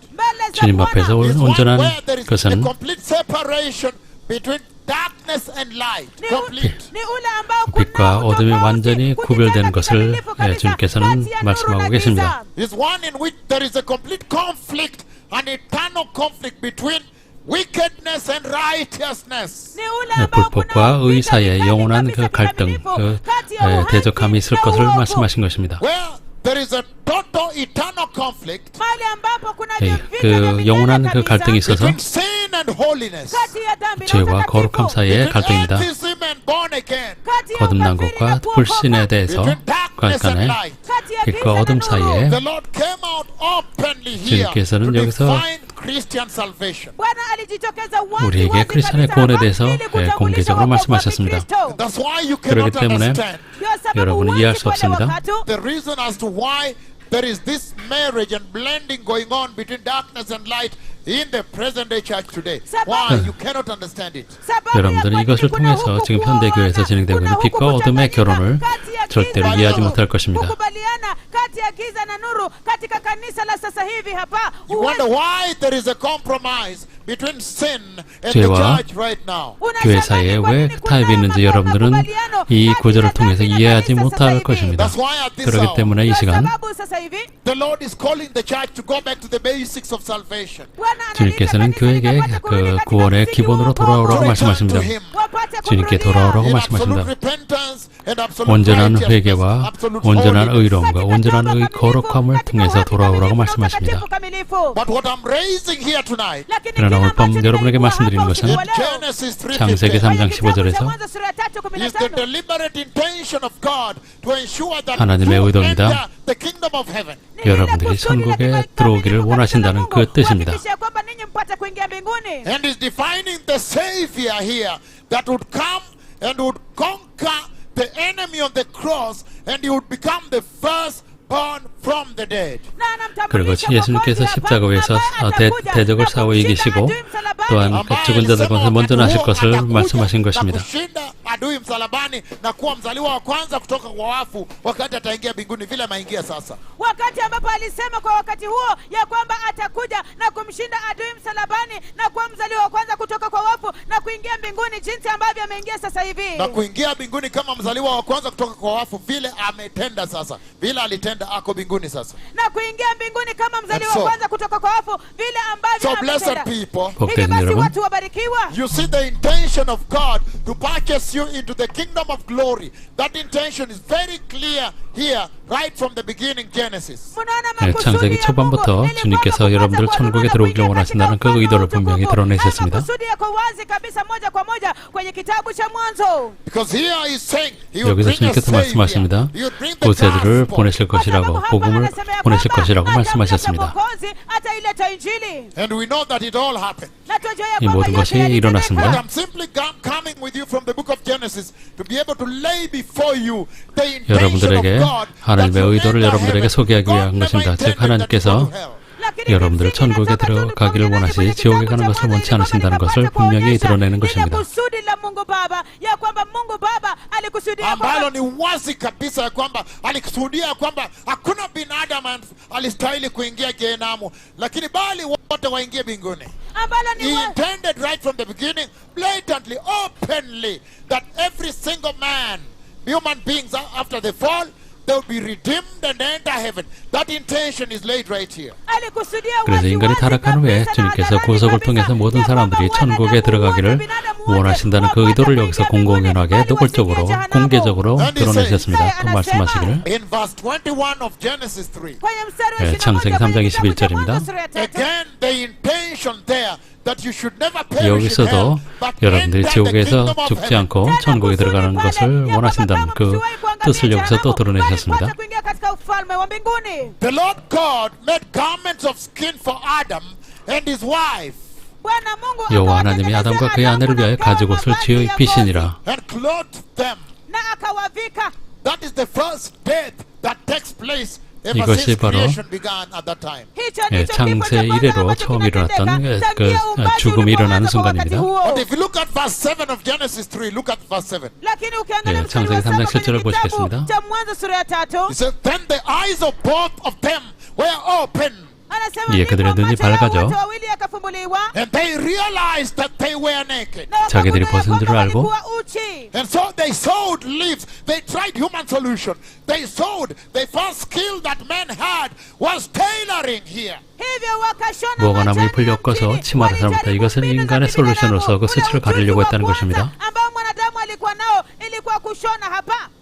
주님 앞에서 Is one 온전한 where there is a 것은 complete separation between darkness and light. Complete. 빛과 어둠이 완전히 구별되는 것을 주님께서는 말씀하고 계십니다. Is one in which there is a complete conflict, an eternal conflict between wickedness and righteousness. 불법과 의 사이에 영원한 그 갈등, 그 대적함이 있을 것을 말씀하신 것입니다. Where there is a total eternal conflict 그 영원한 그 갈등이 있어서 between sin and holiness. 죄와 거룩함 사이의 갈등입니다. Atheism and born again. 거듭난 것과 불신에 대해서 간간에 빛과 어둠 사이에 The Lord came out openly here to 주님께서는 여기서 define Christian salvation. 우리에게 크리스천의 구원에 대해서 공개적으로 말씀하셨습니다. That's why you cannot 그렇기 때문에 understand 여러분은 이해할 수 없습니다. the reason as to why there is this marriage and blending going on between darkness and light in the present day church today. Why you cannot understand it? 여러분들은 이것을 통해서 지금 현대교회에서 진행되고 있는 빛과 어둠의 결혼을 절대로 이해하지 못할 것입니다. You wonder why there is a compromise between sin and the 죄와 church right now. 교회 사이에 왜 타협이 있는지 여러분들은 이 구절을 통해서 이해하지 못할 것입니다. That's why at this 그렇기 hour, 때문에 이 시간 the Lord is calling the church to go back to the basics of salvation. 주님께서는 교회에게 그 구원의 기본으로 돌아오라고 말씀하십니다. 주님께 돌아오라고 말씀하십니다. 온전한 회개와 온전한 의로움과 온전한 의 거룩함을 통해서 돌아오라고 말씀하십니다. 그러나 오늘 밤 여러분에게 말씀드리는 것은 창세기 3장 15절에서 하나님의 의도입니다. 여러분들이 천국에 들어오기를 원하신다는 그 뜻입니다. And is defining the Savior here that would come and would conquer the enemy on the cross, and he would become the firstborn from the dead. 그리고 예수님께서 십자가에서 대적을 싸워 이기시고 또한 죽은 자들 가운데 먼저 나실 것을 말씀하신 것입니다. wakati ambapo alisema kwa wakati huo ya kwamba atakuja na kumshinda adui msalabani na kuwa mzaliwa wa kwanza kutoka kwa wafu na kuingia mbinguni jinsi ambavyo ameingia sasa hivi. Na kuingia mbinguni kama mzaliwa wa kwanza kutoka kwa wafu, vile ametenda sasa, vile alitenda, ako mbinguni sasa. Na kuingia mbinguni kama mzaliwa wa kwanza kutoka kwa wafu, vile ambavyo So blessed ametenda. people, Hivyo basi watu wabarikiwa. you see the intention of God to purchase you into the kingdom of glory. That intention is very clear here, right from the beginning, Genesis. 창세기 초반부터 주님께서 여러분들 천국에 들어오기를 원하신다는 그 의도를 분명히 드러내셨습니다. 여기서 주님께서 말씀하십니다. 구세주를 보내실 것이라고, 복음을 보내실 것이라고 말씀하셨습니다. And we know that it all happened. 이 모든 것이 But 일어났습니다. I'm simply coming with you from the book of Genesis to be able to lay before you the intention of 여러분들에게 God 하나님의 의도를 여러분들에게 소개하기 위한 것입니다. 즉 하나님께서 여러분들을 천국에 들어가기를 원하시 지옥에 가는 것을 원치 않으신다는 것을 분명히 드러내는 것입니다. ambalo ni wazi kabisa ya kwamba alikusudia kwamba hakuna binadamu alistahili kuingia Gehenamu, lakini bali wote waingie mbinguni. He intended right from the beginning, blatantly, openly, that every single man, human beings after the fall, they will be redeemed and enter heaven. That intention is laid right here. 그래서 인간이 타락한 후에 주님께서 구속을 통해서 모든 사람들이 천국에 들어가기를 원하신다는 그 의도를 여기서 공공연하게 노골적으로 공개적으로 드러내셨습니다. 또 말씀하시기를 In verse 21 of Genesis 3. 창세기 3장 21절입니다. Again, the intention there that you should never perish in 여기서도 hell, but 여러분들이 enter the 지옥에서 kingdom of 죽지 heaven. 않고 천국에 들어가는 것을 원하신다는 그 뜻을 여기서 또 드러내셨습니다. The Lord God made garments of skin for Adam and his wife 여호와 하나님이 아담과 그의 아내를 위하여 가죽옷을 지어 입히시니라. and clothed them. That is the first death that takes place ever 이것이 since 바로 creation began at that time. 창세 이래로 처음 일어났던 그 죽음이 일어나는 순간입니다. But if you look at verse 7 of Genesis 3, look at verse 7. 창세기 3장 7절을 보시겠습니다. It says, then the eyes of both of them were opened, 예, 그들의 눈이 밝아져 and they realized that they were naked. 자기들이 벗은 줄 알고 And so they sewed leaves. They tried human solution. They sewed. The first skill that man had was tailoring here. 무화과 나무에 풀 엮어서 치마를 삼았다. 이것은 인간의 솔루션으로서 그 수치를 가리려고 했다는 것입니다.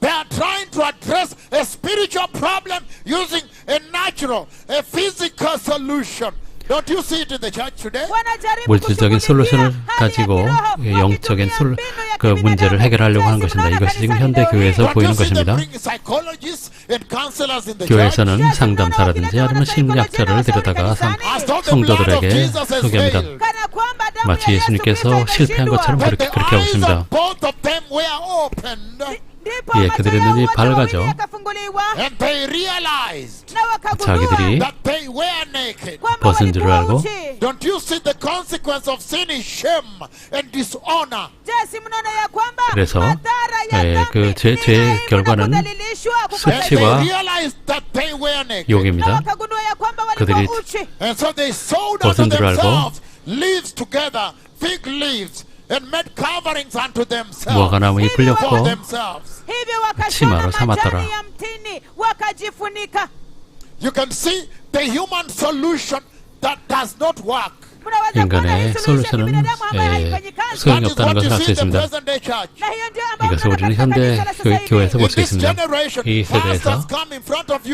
They are trying to address a spiritual problem using a natural, a physical solution. Don't you see it in the church today? 물질적인 솔루션을 가지고 영적인 그 문제를 해결하려고 하는 것입니다. 이것이 지금 현대 교회에서 보이는 것입니다. 교회에서는 상담사라든지 아니면 심리학자를 데려다가 성도들에게 소개합니다. 마치 예수님께서 실패한 것처럼 그렇게 하고 있습니다. 예, 그들의 눈이 밝아져 자기들이 벗은 줄을 알고 Don't you see the consequence of sin is shame and dishonor? 그래서 그 죄의 결과는 수치와 욕입니다. 그들이 벗은 줄 알고 leaves together, fig leaves, and made coverings unto themselves. 무화과 나무 잎을 엮고 for themselves. 치마로 삼았더라. You can see the human solution that does not work. 인간의 솔루션은 소용이 없다는 것을 알 수 있습니다. 이것을 우리는 현대 교회에서 볼 수 있습니다. 이 세대에서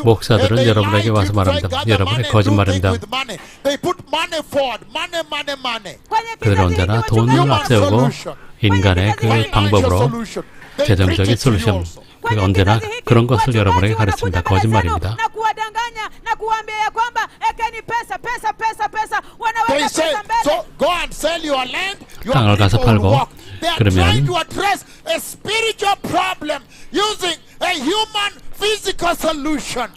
목사들은 여러분에게 와서 말합니다. 여러분의 거짓말입니다. 그들은 언제나 돈을 앞세우고 인간의 그 방법으로 재정적인 솔루션, 언제나 그런 것을 여러분에게 가르칩니다. 거짓말입니다. 땅을 가서 팔고 그러면 physical solution.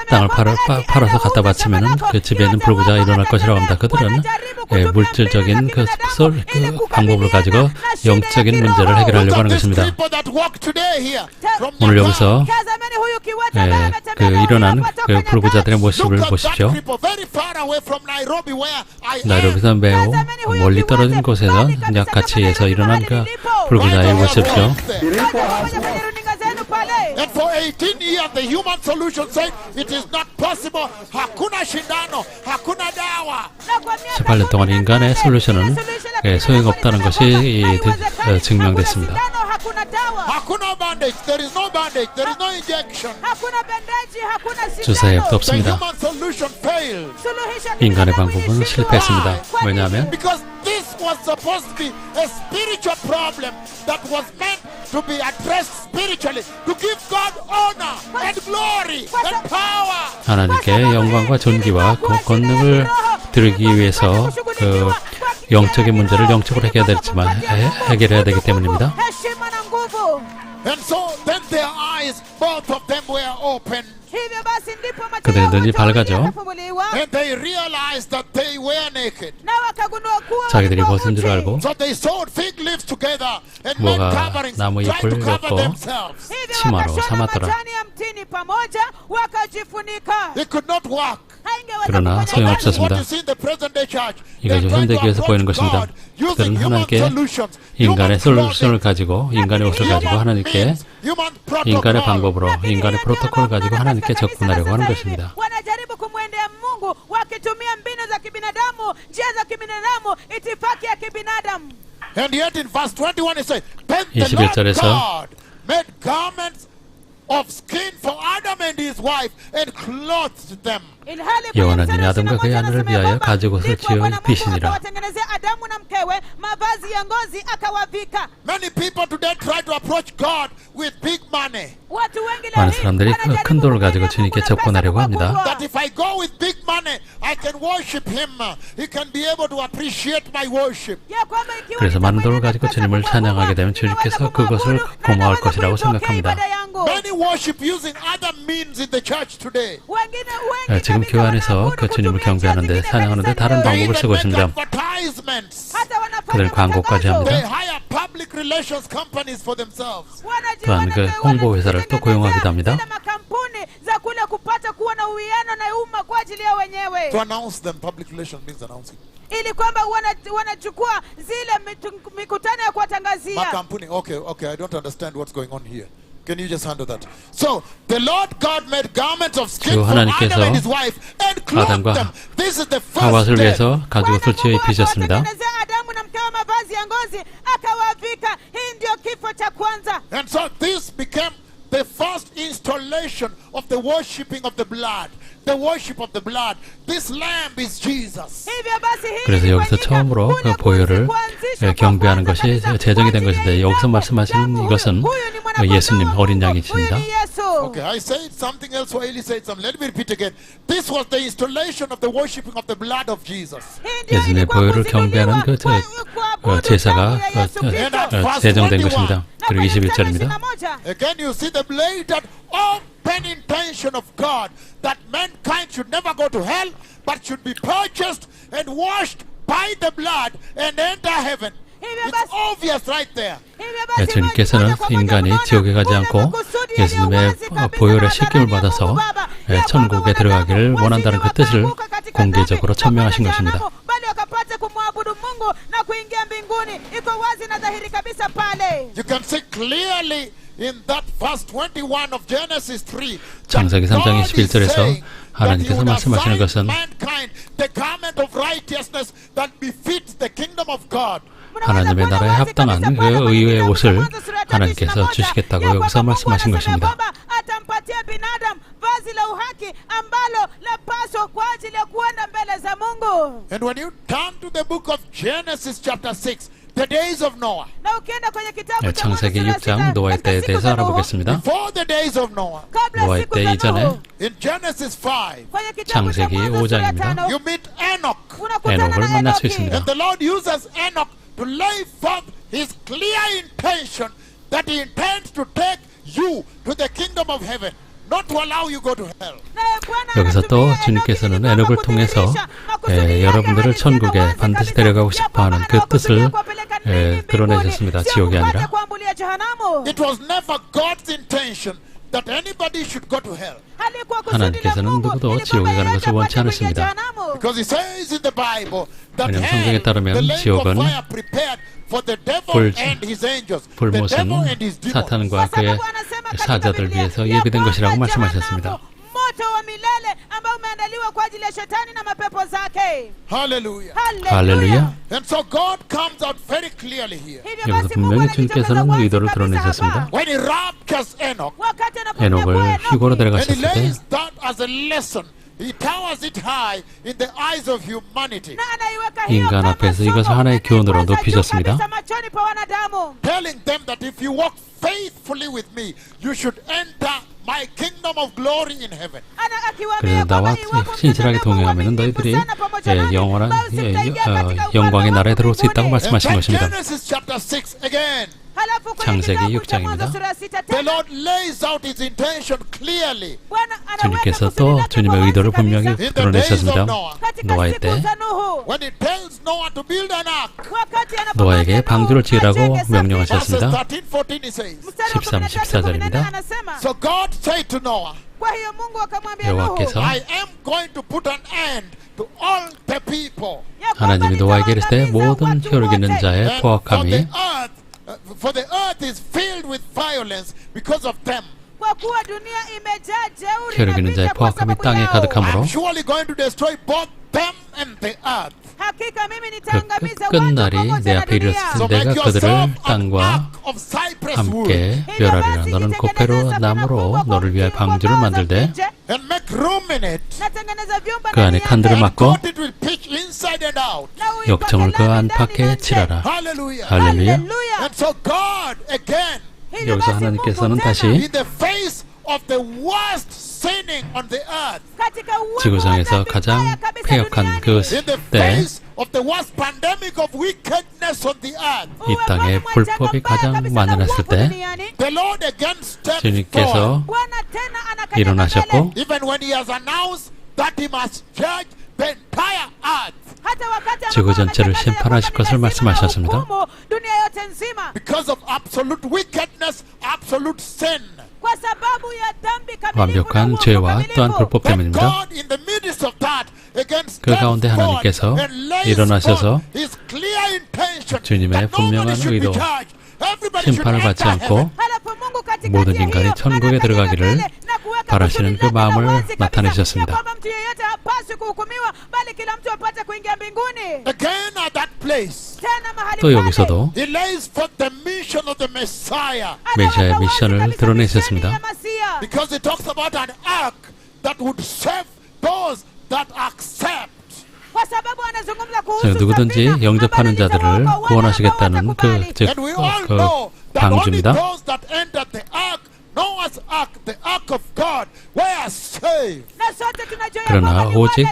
땅을 팔아서 갖다 바치면은 그 집에 있는 불구자가 일어날 것이라고 합니다. 그들은 물질적인 그 방법을 가지고 영적인 문제를 해결하려고 하는 것입니다. 오늘 여기서 그 일어난 그 불구자들의 모습을 보십시오. 나이로비에서 매우 멀리 떨어진 곳에서 약가치에서 일어난 그 불구자의 모습이죠. And for 18 years, the human solution said it is not possible. Hakuna shindano, hakuna dawa. 18년 동안 인간의 솔루션은 소용없다는 것이 증명됐습니다. Hakuna bandage, there is no bandage, there is no injection. 주사액도 없습니다. The human solution failed. 인간의 방법은 실패했습니다. 왜냐하면 Because this was supposed to be a spiritual problem that was meant to be addressed spiritually, to give God honor and glory and power. 하나님께 영광과 존귀와 권능을 드리기 위해서 그 영적인 문제를 영적으로 해결해야 되기 때문입니다. And so then their eyes, both of them were opened. 그들의 눈이 밝아져 And they realized that they were naked. 자기들이 벗은 줄 알고 So they sewed fig leaves together and made 뭐가 coverings, 나무 tried 잎을 to cover 엮고 themselves. 치마로 삼았더라. They could not walk. 그러나 소용없었습니다. What you see in the present day church, 이것이 they're trying to 현대교회에서 보이는 approach 것입니다. God using 그들은 human 하나님께 solutions, 인간의 human 솔루션을 clothing, 가지고 인간의 옷을 가지고 하나님께 means, human 인간의 protocol. 방법으로 인간의 프로토콜을 가지고 하나님께 접근하려고 하는 것입니다. wanajaribu kumwendea Mungu wakitumia mbinu za kibinadamu, njia za kibinadamu, itifaki ya kibinadamu. And yet in verse 21 it says, then the Lord 21절에서 God made garments of skin for Adam and his wife and clothed them. 여호와 하나님이 아담과 그의 아내를 위하여 가죽옷을 지어 입히시니라. Many people today try to approach God with big money. 많은 사람들이 큰 돈을 가지고 주님께 접근하려고 합니다. That if I go with big money, I can worship Him. He can be able to appreciate my worship. 그래서 많은 돈을 가지고 주님을 찬양하게 되면 주님께서 그것을 고마워할 것이라고 생각합니다. Many worship using other means in the church today. 지금 교회 안에서 그 주님을 경배하는데 찬양하는데 다른 방법을 쓰고 있습니다. Advertisements. 그들 광고까지 They 합니다. hire public relations companies for themselves. 또한 그 홍보 회사를 또 고용하기도 합니다. To announce them, public relations means announcing. ili kwamba wanachukua zile mikutano ya kuwatangazia. Makampuni. Okay, I don't understand what's going on here. Can you just handle that? So the Lord God made garments of skin for Adam and his wife and clothed them. This is the first 하와를 step. 위해서 가죽옷을 지어 입히셨습니다. Adamu na mkewe mavazi ya ngozi akawavika. Hii ndio kifo cha kwanza. And so this became the first installation of the worshipping of the blood. The worship of the blood. This lamb is Jesus. 그래서 여기서 처음으로 그 보혈을 경배하는 것이 제정이 된 것인데 여기서 말씀하시는 이것은 예수님 어린 양이십니다. Okay, I said something else while he said something. Let me repeat again. This was the installation of the worshipping of the blood of Jesus. 예수님의 보혈을 경배하는 그 제사가 제정된 것입니다. 그리고 21절입니다. Again, you see the blatant open intention of God that mankind should never go to hell, but should be purchased and washed by the blood and enter heaven. It's obvious right there. 주님께서는 인간이 지옥에 가지 않고 예수님의 보혈의 씻김을 받아서 천국에 들어가기를 원한다는 그 뜻을 공개적으로 천명하신 것입니다. You can see clearly in that verse 21 of Genesis 3. 창세기 3장 21절에서 하나님께서 말씀하시는 것은 the garment of righteousness that befits the kingdom of God. 하나님의 나라에 합당한 그 의의 옷을 하나님께서 주시겠다고 여기서 말씀하신 것입니다. And when you turn to the book of Genesis chapter 6, the days of Noah. 창세기 6장 노아의 때에 대해서 알아보겠습니다. Before the days of Noah. 노아의 때 이전에 In Genesis 5, 창세기 5장입니다. you meet Enoch. 에녹을 만날 수 있습니다. And the Lord uses Enoch to lay forth his clear intention that he intends to take you to the kingdom of heaven. not to allow you go to hell. 여기서 또 주님께서는 에녹을 통해서 여러분들을 천국에 반드시 데려가고 싶어하는 그 뜻을 드러내셨습니다. 지옥이 아니라. It was never God's intention that anybody should go to hell. 하나님께서는 누구도 지옥에 가는 것을 원치 않으십니다. Because it says in the Bible that 왜냐하면 hell, 성경에 따르면 the lake of 지옥은 fire prepared for the devil and his angels. The 불못은 devil and his demons. 사탄과 그의 사자들 위해서 예비된 것이라고 말씀하셨습니다. 모to wa milele ambao umeandaliwa kwa ajili ya shetani na mapepo zake. Hallelujah. 할렐루야. And so God comes out very clearly here. 여기서 분명히 주님께서는 의도를 드러내셨습니다. When he raptures Enoch, 에녹을 휴거로 and he 데려갔었을 때 lays that as a lesson, he towers it high in the eyes of humanity, 인간 앞에서 이것을 하나의 교훈으로 높이셨습니다. telling them that if you walk faithfully with me, you should enter my kingdom of glory in heaven. 그래서 나와 신실하게 동행하면 너희들이 영원한 영광의 나라에 들어올 수 있다고 And 말씀하신 then 것입니다. Genesis chapter 6 again. 창세기 6장입니다. The Lord lays out his intention clearly. 주님께서 또 주님의 의도를 분명히 In the days 드러내셨습니다. of Noah, 노아의 때 when he tells Noah to build an ark, 노아에게 방주를 지으라고 verses 명령하셨습니다. 13, 14 he says. 13, 14절입니다. So God said to Noah, 여호와께서 I am going to put an end to all the people. 하나님이 노아에게 이르시되 모든 혈육 있는 자의 And 포악함이 for the earth is filled with violence because of them. 혈육 있는 자의 포악함이 땅에 가득하므로 I'm surely going to destroy both them and the earth. 그 끝날이 내 앞에 이르렀을 때 내가 그들을 땅과 함께 멸하리라. 너는 고페로 나무로 너를 위하여 방주를 만들되 And make room in it. 그 안에 칸들을 And 막고 coat it with pitch inside and out. 역청을 그 안팎에 칠하라. Hallelujah. 할렐루야. And so God again, 여기서 하나님께서는 다시 in the face of the worst sinning on the earth, 지구상에서 가장 폐역한 그 in the 때 face of the worst pandemic of wickedness on the earth, 이 땅에 불법이 가장 만연했을 때 the Lord again steps 주님께서 forward, 일어나셨고 even when he has announced that he must judge the entire earth. 지구 전체를 심판하실 것을 말씀하셨습니다. Because of absolute wickedness, absolute sin. 완벽한 죄와 또한 불법 But 때문입니다. God in the midst of that again 그 가운데 steps 하나님께서 forward and lays 일어나셔서 forth his clear intention 주님의 that nobody 분명한 should be 의도, judged. Everybody should 심판을 받지 enter 않고 heaven. 모든 인간이 천국에 들어가기를 바라시는 그 마음을 나타내셨습니다. Again at that place, 또 여기서도 he lays forth the mission of the Messiah, 메시아의 미션을 드러내셨습니다. because he talks about an ark that would save those that accept. 누구든지 영접하는 자들을 구원하시겠다는 And we all know that only 방주입니다. those that entered the ark, Noah's ark, the ark of God, were saved. 그러나 오직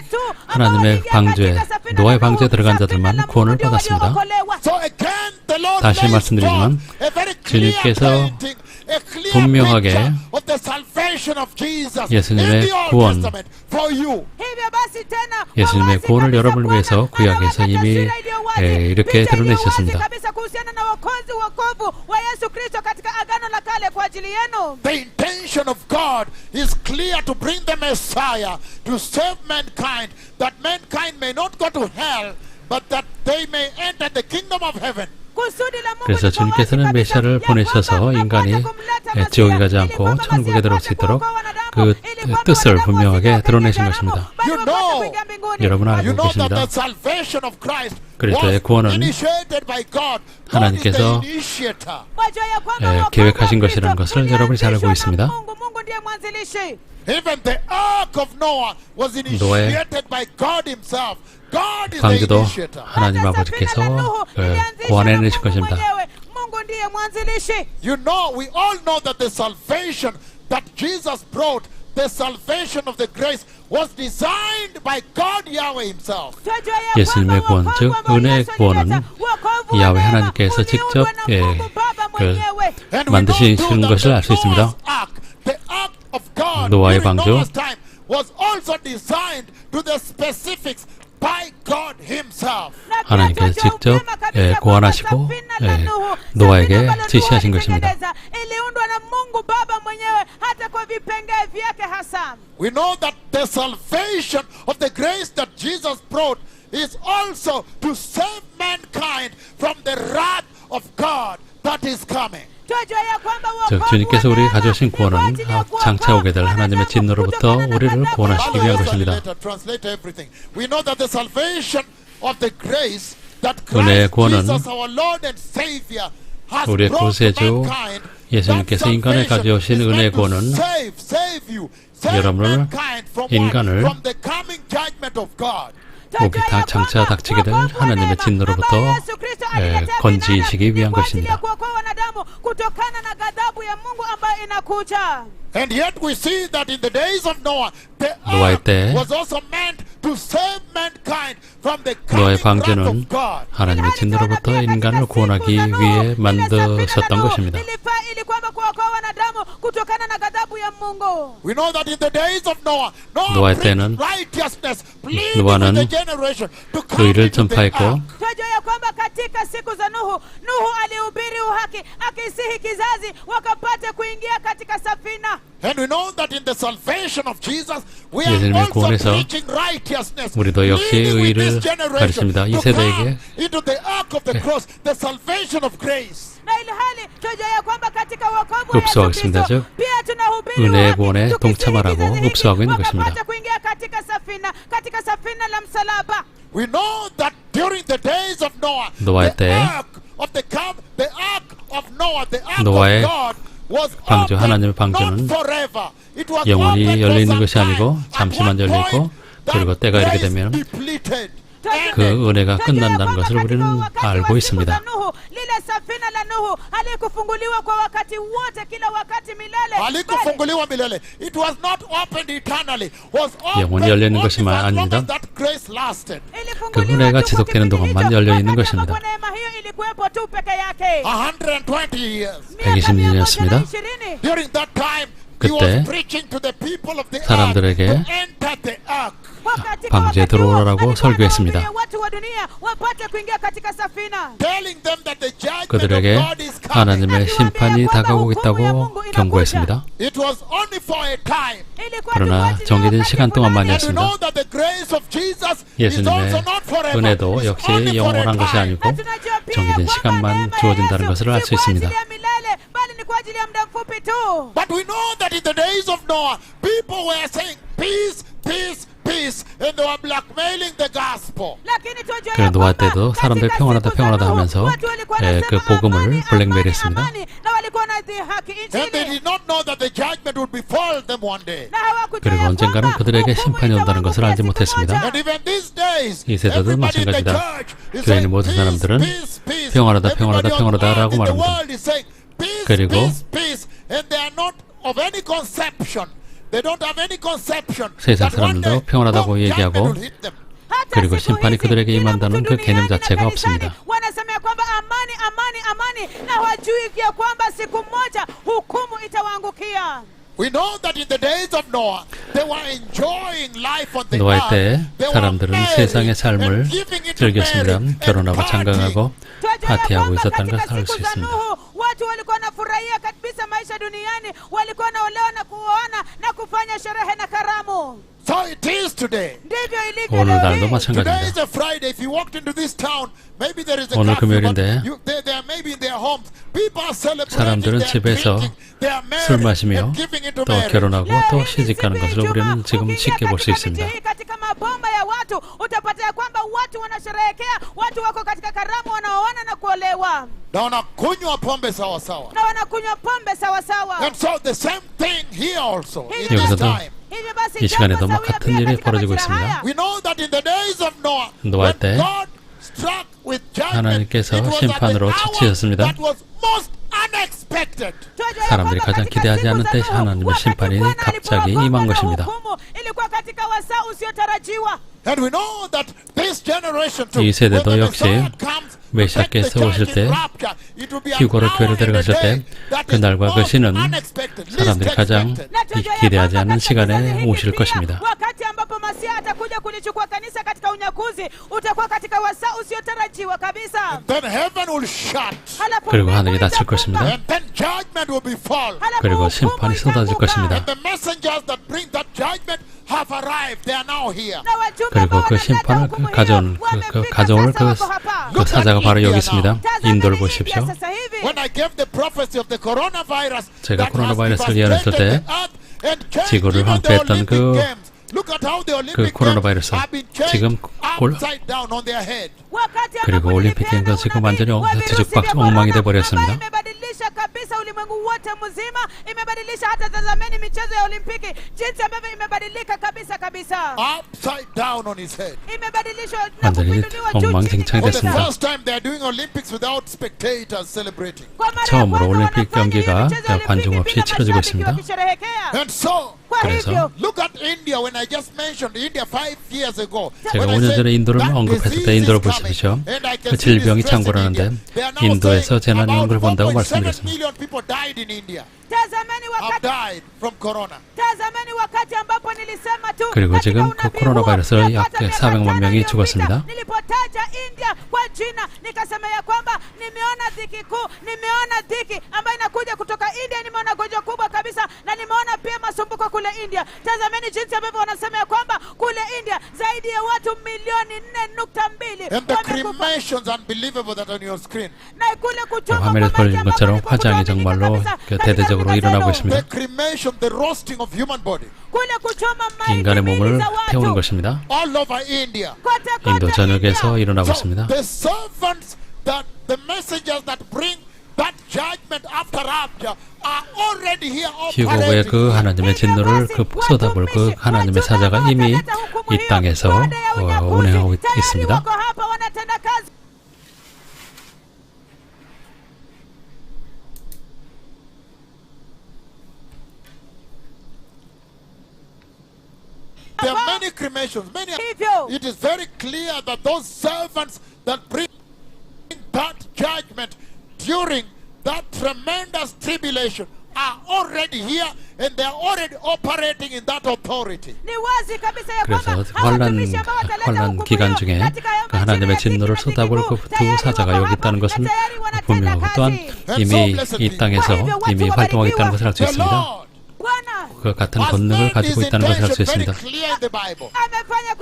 하나님의 방주에 노아의 방주에 들어간 자들만 구원을 받았습니다. So again, the Lord 다시 lays 말씀드리지만 forth a very clear 주님께서 painting, a clear 분명하게 picture of the salvation of Jesus 예수님의 in the Old 구원, Testament for you. 예수님의 구원을 여러분을 위해서 구약에서 이미 이렇게 드러내셨습니다. The intention of God is clear to bring the Messiah to save mankind, that mankind may not go to hell, but that they may enter the kingdom of heaven. 그래서 주님께서는 메시아를 보내셔서 인간이 지옥에 가지 않고 천국에 들어올 수 있도록 그 뜻을 분명하게 드러내신 것입니다. 여러분 You 알고 know that 계십니다. the salvation of Christ 그리스도의 was 구원은 initiated by God. God is the 하나님께서 initiator. 계획하신 것이라는 것을 여러분이 잘 알고 있습니다. Even the ark of Noah was initiated by God himself. God is the 방주도 initiator. 하나님 아버지께서 구원해내실 것입니다. You know, we all know that the salvation that Jesus brought, the salvation of the grace, was designed by God Yahweh himself. 예수님의 구원, 즉 은혜의 구원은 야훼 하나님께서 직접 And we know 만드시는 too that 것을 the 알 수 있습니다. Noah's ark, the ark of God, 노아의 during 방주 Noah's time was also designed to the specifics by God himself. 하나님께서 직접 고안하시고 노아에게 지시하신 것입니다. iliundwa na Mungu Baba mwenyewe hata kwa vipengee vyake hasa. We know that the salvation of the grace that Jesus brought is also to save mankind from the wrath of God that is coming. 주님께서 우리 가져오신 구원은 장차 오게 될 하나님의 진노로부터 우리를 구원하시기 위한 것입니다. We know that the salvation of the grace that 은혜의 Christ 구원은 Jesus our Lord and Savior has 우리의 brought to 구세주 mankind. 예수님께서 인간에 가져오신 은혜의 구원은 여러분을 인간을 오기 장차 닥치게 될 하나님의 진노로부터 건지시기 위한 것입니다. And yet we see that in the days of Noah, the 노아의 ark 때 was also meant to save mankind from the 노아의 coming wrath 방주는 of God. 하나님의 진노로부터 인간을 구원하기 위해 만드셨던 것입니다. We know that in the days of Noah, Noah 노아의 preached 때는 righteousness, pleading 노아는 with the generation to come 의를 into the 전파했고 ark. Tunajua kwamba katika siku za Nuhu alihubiri uhaki akisihi kizazi wakapate kuingia katika safina. And we know that in the salvation of Jesus, we 예수님의 are also 구원에서 preaching righteousness, 우리도 역시 leading with 의를 this generation 가르칩니다. 이 to 세대에게 come into the ark of the cross, the salvation of grace. Na ilhali tunajua kwamba katika wokovu wa 흡수하고 Yesu 있습니다. Kristo 즉 pia tunahubiri 은혜의 uhaki, 구원에 tukisihi 동참하라고 kizazi hiki 흡수하고 있는 것입니다. wakapate kuingia katika safina la msalaba. We know that during the days of Noah, 노아의 the 때 ark of Noah, the ark 노아의 of God was 방주, open, 하나님의 방주는 not forever. It was 영원히 open 열려 for 있는 some 것이 time. 아니고 At 잠시만 one 열려 있고 point, 그리고 that 때가 이르게 grace 되면 depleted. 그 은혜가 끝난다는 것을 우리는 알고 있습니다. Lile safina la Nuhu halikufunguliwa kwa wakati wote, kila wakati milele. halikufunguliwa milele. It was not opened eternally. Was 영원히 opened 열려 있는 only 것이만 for as long 아닙니다. as that grace lasted. 그 은혜가 지속되는 동안만 열려 있는 것입니다. neema hiyo ilikuwepo tu peke yake. 120 years. 120년이었습니다. During that time, he 그때 was preaching to the people of the earth 사람들에게 to enter the ark. 방주에 들어오라고 설교했습니다. Telling them that the judgment 그들에게 of God is coming. 하나님의 심판이 다가오고 있다고 경고했습니다. It was only for a time. 그러나 정해진 시간 And we 동안만이었습니다. know that the grace of Jesus is 예수님의 also not forever. 은혜도 It's 역시 only for a 영원한 것이 time. 아니고 정해진 시간만 주어진다는 것을 알 수 있습니다. But we know that in the days of Noah, people were saying peace, peace, peace, and they were blackmailing the gospel. 그 노아 때도 사람들 평안하다 평안하다 하면서 그 복음을 블랙메일했습니다. And they did not know that the judgment would befall them one day. 그리고 언젠가는 그들에게 심판이 온다는 것을 알지 못했습니다. And even these days, 이 세대도 everybody in the 마찬가지다. church is 교회 saying 모든 peace, 사람들은 peace, peace. 평안하다, 평안하다, Everybody on 평안하다라고 earth in the 말합니다. world is saying peace, 그리고 peace, peace, and they are not of any conception. They don't have any conception 세상 that one day 사람들도 평안하다고 God 얘기하고 judgment will hit them. 그리고 심판이 그들에게 임한다는 그 개념 자체가 없습니다. wanasema kwamba amani amani amani, na hawajui ya kwamba siku moja hukumu itawaangukia. We know that in the days of Noah, they were enjoying life on the 노아의 earth. 때 They were 사람들은 married 세상의 삶을 and giving into 즐겼습니다. marriage 결혼하고 and 장가가고 partying. 파티하고 있었다는 것을 알 수 있습니다. Watu walikuwa wanafurahia kabisa maisha duniani, walikuwa wanaolewa na kuoana na kufanya sherehe na karamu. So it is today. Ndivyo ilivyo 오늘날도 leo hii. Today is 마찬가지입니다. a Friday. If you walked into this town, maybe there is a 오늘 curfew, but 금요일인데 they are maybe in their homes. People are celebrating, 사람들은 they are 집에서 drinking, they are married 술 마시며 and giving into 또 marriage. 결혼하고 Leo 또 hii 시집가는 siku ya 것을 우리는 Ijumaa, 지금 ukiingia 쉽게 볼 수 katika 있습니다. miji hii, katika mabomba ya watu utapata ya kwamba watu wanasherehekea, watu wako katika karamu, wanaoana na kuolewa Na wanakunywa pombe sawa sawa. na wanakunywa pombe sawa sawa. And so the same thing here also in Hivyo this 여기서도 time. hivyo basi 이 시간에도 jambo 막 sawia 같은 pia 일이 katika 벌어지고 majira 있습니다. haya. We know that in the days of Noah, 노아 when 때 God struck with judgment, 하나님께서 it was at the 심판으로 hour 처치하셨습니다. that was most unexpected. 사람들이 가장 기대하지 않은 때 하나님의 심판이 갑자기 임한 것입니다. ilikuwa katika wasaa usiotarajiwa. And we know that this generation too, 이 세대도 when the 역시 Messiah comes, 메시아께서 오실 때 휴거로 교회로 데려가실 때 그날과 그 시는 사람들이 가장 기대하지 않는 시간에 오실 것입니다. wakati ambapo Masia atakuja kulichukua kanisa katika unyakuzi utakuwa katika wasaa usiotarajiwa kabisa. Then heaven will shut. 그리고 하늘이 닫힐 것입니다. And then judgment will befall. 그리고 심판이 쏟아질 것입니다. And the messengers that bring that judgment have arrived. They are now here. 그리고 그 심판을 가져올 그 사자가 바로 여기 있습니다. 인도를 보십시오. When I gave the prophecy of the coronavirus, 제가 코로나 바이러스를 예언했을 때 지구를 황폐했던 그 코로나 바이러스 지금 그리고 올림픽 게임도 지금 완전히 뒤죽박죽 엉망이 돼 버렸습니다. imebadilisha kabisa ulimwengu wote mzima, imebadilisha hata tazameni michezo ya Olimpiki jinsi ambavyo imebadilika kabisa kabisa. Upside down on his head. Imebadilishwa na 완전히 kupinduliwa juu chini. 엉망진창이 For the 됐습니다. first time they are doing Olympics without spectators celebrating. Kwa mara ya 처음으로 kwanza 올림픽 wanafanya 경기가 hii michezo ya 관중 Olimpiki 없이 bila 치러지고 mashabiki 있습니다. wakisherehekea. And so, Kwa 그래서 hivyo look at India. When I just mentioned India 5 years ago, 제가 when I 5년 said 전에 인도를 that 언급했을 때 disease 인도를 is coming, 보십시오. and I can 그 see 질병이 distress in 창궐하는데 India, they are now 인도에서 saying 재난 about 연구를 본다고 4.7 말씀드렸습니다. million people died in India. tazameni Have wakati died from corona. tazameni wakati ambapo nilisema tu 그리고 katika 지금 그 unabii 코로나 huo, 바이러스로 약 yapata miaka 400만 tano 명이 iliyopita, 죽었습니다. nilipotaja India kwa jina nikasema ya kwamba nimeona dhiki kuu, nimeona dhiki ambayo inakuja kutoka India, nimeona gonjwa kubwa kabisa na nimeona pia masumbuko kule India. Tazameni jinsi ambavyo wanasema ya kwamba kule India zaidi ya watu milioni 4.2 And the wamekufa. cremations unbelievable that on your screen. Na kule kuchoma 화면에 kwa maji 보여진 ambapo 것처럼 ni 화장이 kutoka 정말로 kabisa, 그 katika 대대적으로 katika 일어나고 zeno. 있습니다. The cremation, the roasting of human body kule kuchoma maiti 인간의 miili 몸을 za watu. 태우는 것입니다. all over India. Kote kote 인도 전역에서 India. 일어나고 So 있습니다. the servants that the messengers that bring that judgment after rapture are already here 휴거부의 operating. 그 하나님의 진노를 그 쏟아볼 그 하나님의 사자가 이미 이 땅에서 운행하고 있습니다. wako hapa wanatenda kazi. There are many cremations, many. Hivyo. It is very clear that those servants that bring that judgment during that tremendous tribulation are already here and they are already operating in that authority. Ni wazi kabisa ya 그래서 kwamba hawa watumishi ambao wataleta 환란 hukumu 기간 hiyo 중에 katika 그 하나님의 진노를 쏟아볼 그 두 사자가 여기 있다는 것을 분명하고 또한 이미 이 땅에서 이미 활동하고 있다는 것을 알 수 The 있습니다. Lord 그 같은 has 권능을 made 가지고 his 있다는 것을 알 수 intention very 있습니다. clear in the Bible.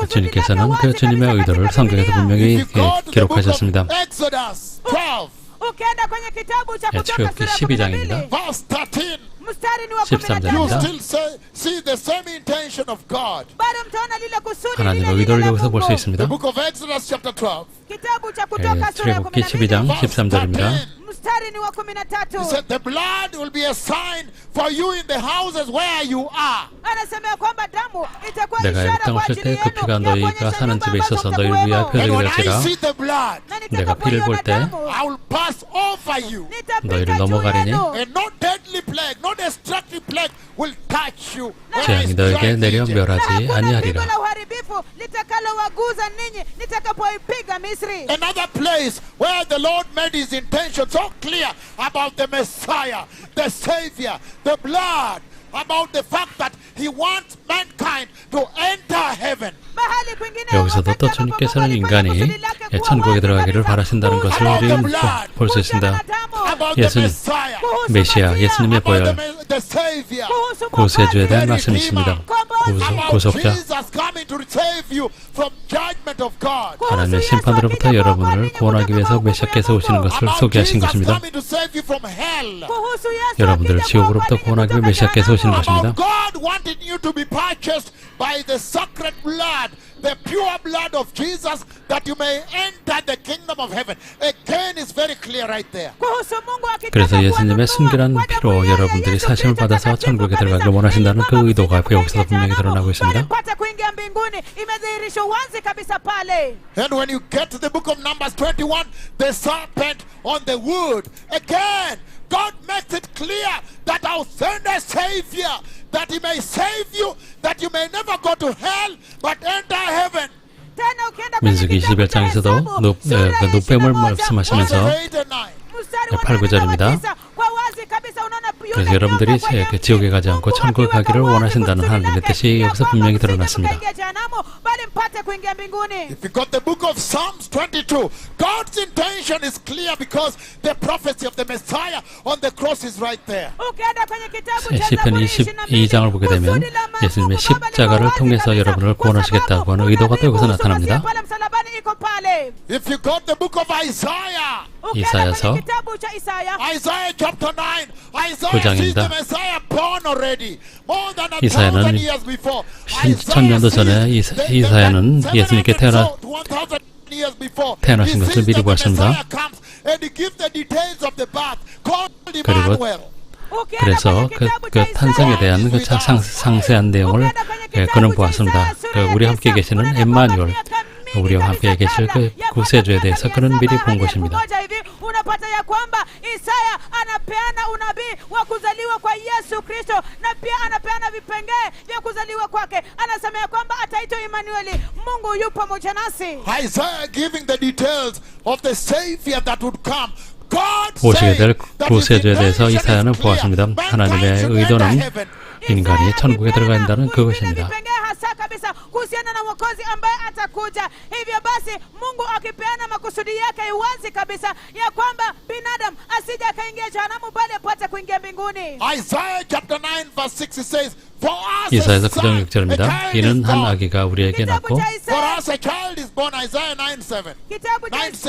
주님께서는 그 주님의 의도를 성경에서 분명히 If you go to the book 기록하셨습니다. of Exodus 12, ukienda kwenye kitabu cha Kutoka 출애굽기 sura ya 12 12장입니다. verse 13, mstari ni wa 13 you 13 still see the same intention of God. bado mtaona lile kusudi 하나님의 lile 의도를 la 여기서 볼 수 Mungu. 있습니다. The book of Exodus chapter 12, kitabu cha Kutoka sura ya 출애굽기 12장 12 13절입니다. mstari ni wa he 13 said, the blood will be a sign for you in the houses where you are. anasema ya kwamba damu itakuwa 내가 이 ishara 땅 kwa 오실 ajili 때 그 yenu 피가 ya 너희가 kuonyesha 사는 nyumba 집에 ambazo 있어서 너희를 mtakuwemo. 위하여 And 표적이 when I 될지라 see the blood, Na 내가 피를 볼 nitakapoiona 때 damu, I will pass over you. nitapita 너희를 juu 넘어가리니 yenu. And no deadly plague, no destructive plague will touch you. when I 재앙이 너에게 strike 내려 Egypt. Na 멸하지 hakuna pigo 아니하리라. la uharibifu litakalowaguza ninyi nitakapoipiga Misri. Another place where the Lord made his intention so clear about the Messiah, the Savior, the blood, about the fact that he wants mankind to enter heaven. mahali kwingine 여기서도 wakati 또 ambapo 주님께서는 Mungu 인간이 alifanya kusudi lake kuwa 천국에 wazi 들어가기를 kabisa, 바라신다는 것을 kuhusiana 우리는 na damu, 볼 수 kuhusiana 있습니다. na damu, About the 예수님, Messiah, kuhusu 메시아, Masia, 예수님의 about 보혈, the Savior, kuhusu 구세주에 대한 Redeemer, 말씀이 있습니다. about 구속자, Jesus coming to save you from judgment of God. 하나님의 심판으로부터 여러분을 구원하기 위해서 메시아께서 오시는 것을 About 소개하신 Jesus 것입니다. coming to save you from hell. kuhusu Yesu 여러분들을 akija 지옥으로부터 kuokoa 구원하기 ninyi 위해 메시아께서 오시는 kutoka 것입니다. About God wanting you to be purchased by the sacred blood, the pure blood of Jesus, that you may enter the kingdom of heaven. Again, it's very clear right there. kuhusu Mungu akitaka 그래서 예수님의 kuwanunua 순결한 kwa 피로 damu ya 여러분들이 Yesu 사심을 Kristo 받아서 takatifu 천국에 들어가기를 kabisa, 원하신다는 ili 그 kwamba 의도가 msije 여기서 분명히 kuingia 드러나고 jehanamu, 있습니다. bali mpate kuingia mbinguni. Imedhihirishwa wazi kabisa pale. And when you get to the book of Numbers 21, the serpent on the wood, again, God makes it clear that I'll send a Savior, that He may save you, that you may never go to hell, but enter heaven. tena ukienda kwenye 민수기 kitabu cha 21장에서도 Hesabu, sura ya 노뱀을 21, 말씀하시면서 verses 8 and 9. mstari wa 8, 9 절입니다. 9, kwa wazi kabisa unaona yule 그래서 여러분들이 nyoka kwenye 그 지옥에 가지 않고 Mungu 천국에 akiweka 가기를 wazi 원하신다는 kusudi 하나님의 lake, 뜻이 ya 여기서 kwamba 분명히 msije 드러났습니다. mkaingia jehanamu, bali mpate kuingia mbinguni. If you got the book of Psalms 22, God's intention is clear because the prophecy of the Messiah on the cross is right there. ukienda kwenye kitabu cha 시편 Zaburi 22장을 보게 되면 kusudi la Mungu 예수님의 Baba liko 십자가를 wazi 통해서 kabisa, 여러분을 kwa 구원하시겠다고 하는 sababu 의도가 또 여기서 kuhusu 나타납니다. Masihi pale msalabani iko pale. If you got the book of Isaiah, Ukienda 이사야서 kwenye kitabu cha Isaya, Isaiah chapter 9, Isaiah 구장입니다. sees the Messiah born already. More than a 이사야는 1,000 years before. 천년도 전에 이사야는 예수님께 태어나신 것을 미리 보았습니다. 그리고 ukienda 그래서 kwenye 그 kitabu cha 탄생에 Isaya, 대한 그 상세한 내용을 그는 보았습니다. 그 우리 함께 계시는 엠마누엘, 우리와 함께 계실 그 구세주에 대해서 그는 미리 본 것입니다. unapata ya kwamba Isaya anapeana unabii wa kuzaliwa kwa Yesu Kristo, na pia anapeana vipengee vya kuzaliwa kwake. Anasema ya kwamba ataitwa Emmanuel, Mungu yu pamoja nasi. Isaiah giving the details of the Savior that would come. 오시게 될 구세주에 대해서 이사야는 보았습니다. 하나님의 의도는 인간이 천국에 들어가야 한다는 그것입니다. hasa kabisa kuhusiana na mwokozi ambaye atakuja. Hivyo basi Mungu akipeana makusudi yake wazi kabisa ya kwamba binadamu asije akaingia jehanamu bali apate kuingia mbinguni. Isaiah chapter 9 verse 6 it says, for us 이사야서 a 9장 6절입니다. 이는 한 아기가 우리에게 낳고 for us a child is born. Isaiah 9:7.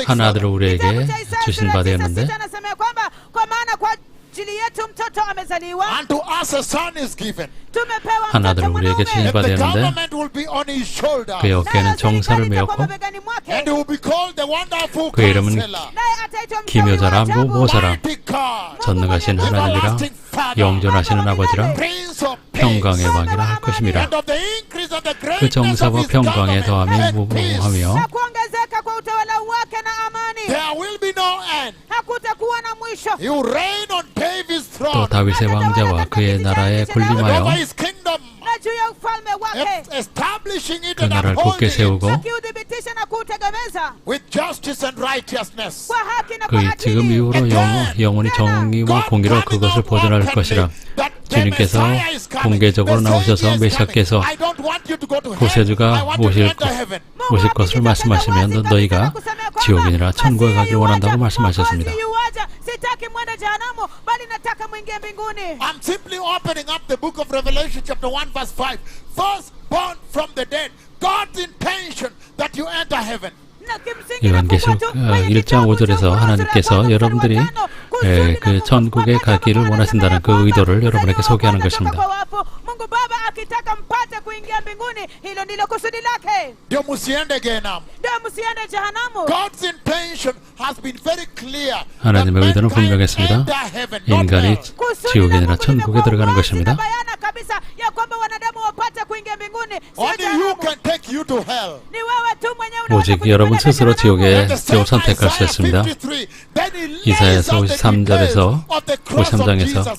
한 아들을 우리에게 주신 바 되었는데 anasema kwamba kwa maana kwa ajili yetu mtoto amezaliwa, Unto us a son is given. tumepewa 한 아들을 mtoto 우리에게 mwanaume, 주신 바 The 되었는데 government will be on his shoulder. 그의 어깨에는 정사를 serikali itakuwa 메었고 mabegani mwake, And he will be called the wonderful 그의 이름은 counselor, naye ataitwa mshauri 기묘자라 wa ajabu, 모사라 mighty God, 전능하신 하나님이라 everlasting Father, 영존하시는 아버지라 Prince of Peace. 평강의 왕이라 할 것임이라. And of the increase of the 그 greatness of 정사와 his 평강의 government 더함이 and peace. 무궁하며 na kuongezeka kwa utawala wake na amani, There will be no end. hakutakuwa na mwisho. He will reign on David's 또 throne 다윗의 왕자와 그의 나라에 and 군림하여 over his kingdom, Na juu ya ufalme wake, establishing it 그 and 나라를 굳게 upholding it 세우고 akiudhibitisha na kuutegemeza with justice and righteousness. kwa haki na 그 kwa 지금 adili. 이후로 영원히 정의와 공의로 그것을 보존할 것이라. 주님께서 공개적으로 나오셔서 메시아께서 구세주가 오실 것을 말씀하시면 너희가 지옥이나 천국에 가기를 원한다고 말씀하셨습니다. Sitaki mwende jehanamu bali nataka mwingie mbinguni. I'm simply opening up the book of Revelation chapter 1 verse 5. First born from the dead. God's intention that you enter heaven. 요한계시록 1장 5절에서 하나님께서 여러분들이 그 천국에 가기를 원하신다는 그 의도를 여러분에게 소개하는 것입니다. Mungu Baba akitaka mpate kuingia mbinguni, hilo ndilo kusudi lake. Ndio musiende jehanamu. Ndio msiende jehanamu. God's intention has been very clear. 하나님의 의도는 분명했습니다. 인간이 지옥이 아니라 천국에 들어가는 것입니다. bayana kabisa ya kwamba wanadamu wapate kuingia mbinguni. Only you can take you to hell. Ni wewe tu mwenyewe 오직 여러분 스스로 지옥을 선택할 수 있습니다. 이사야서 53절에서 53장에서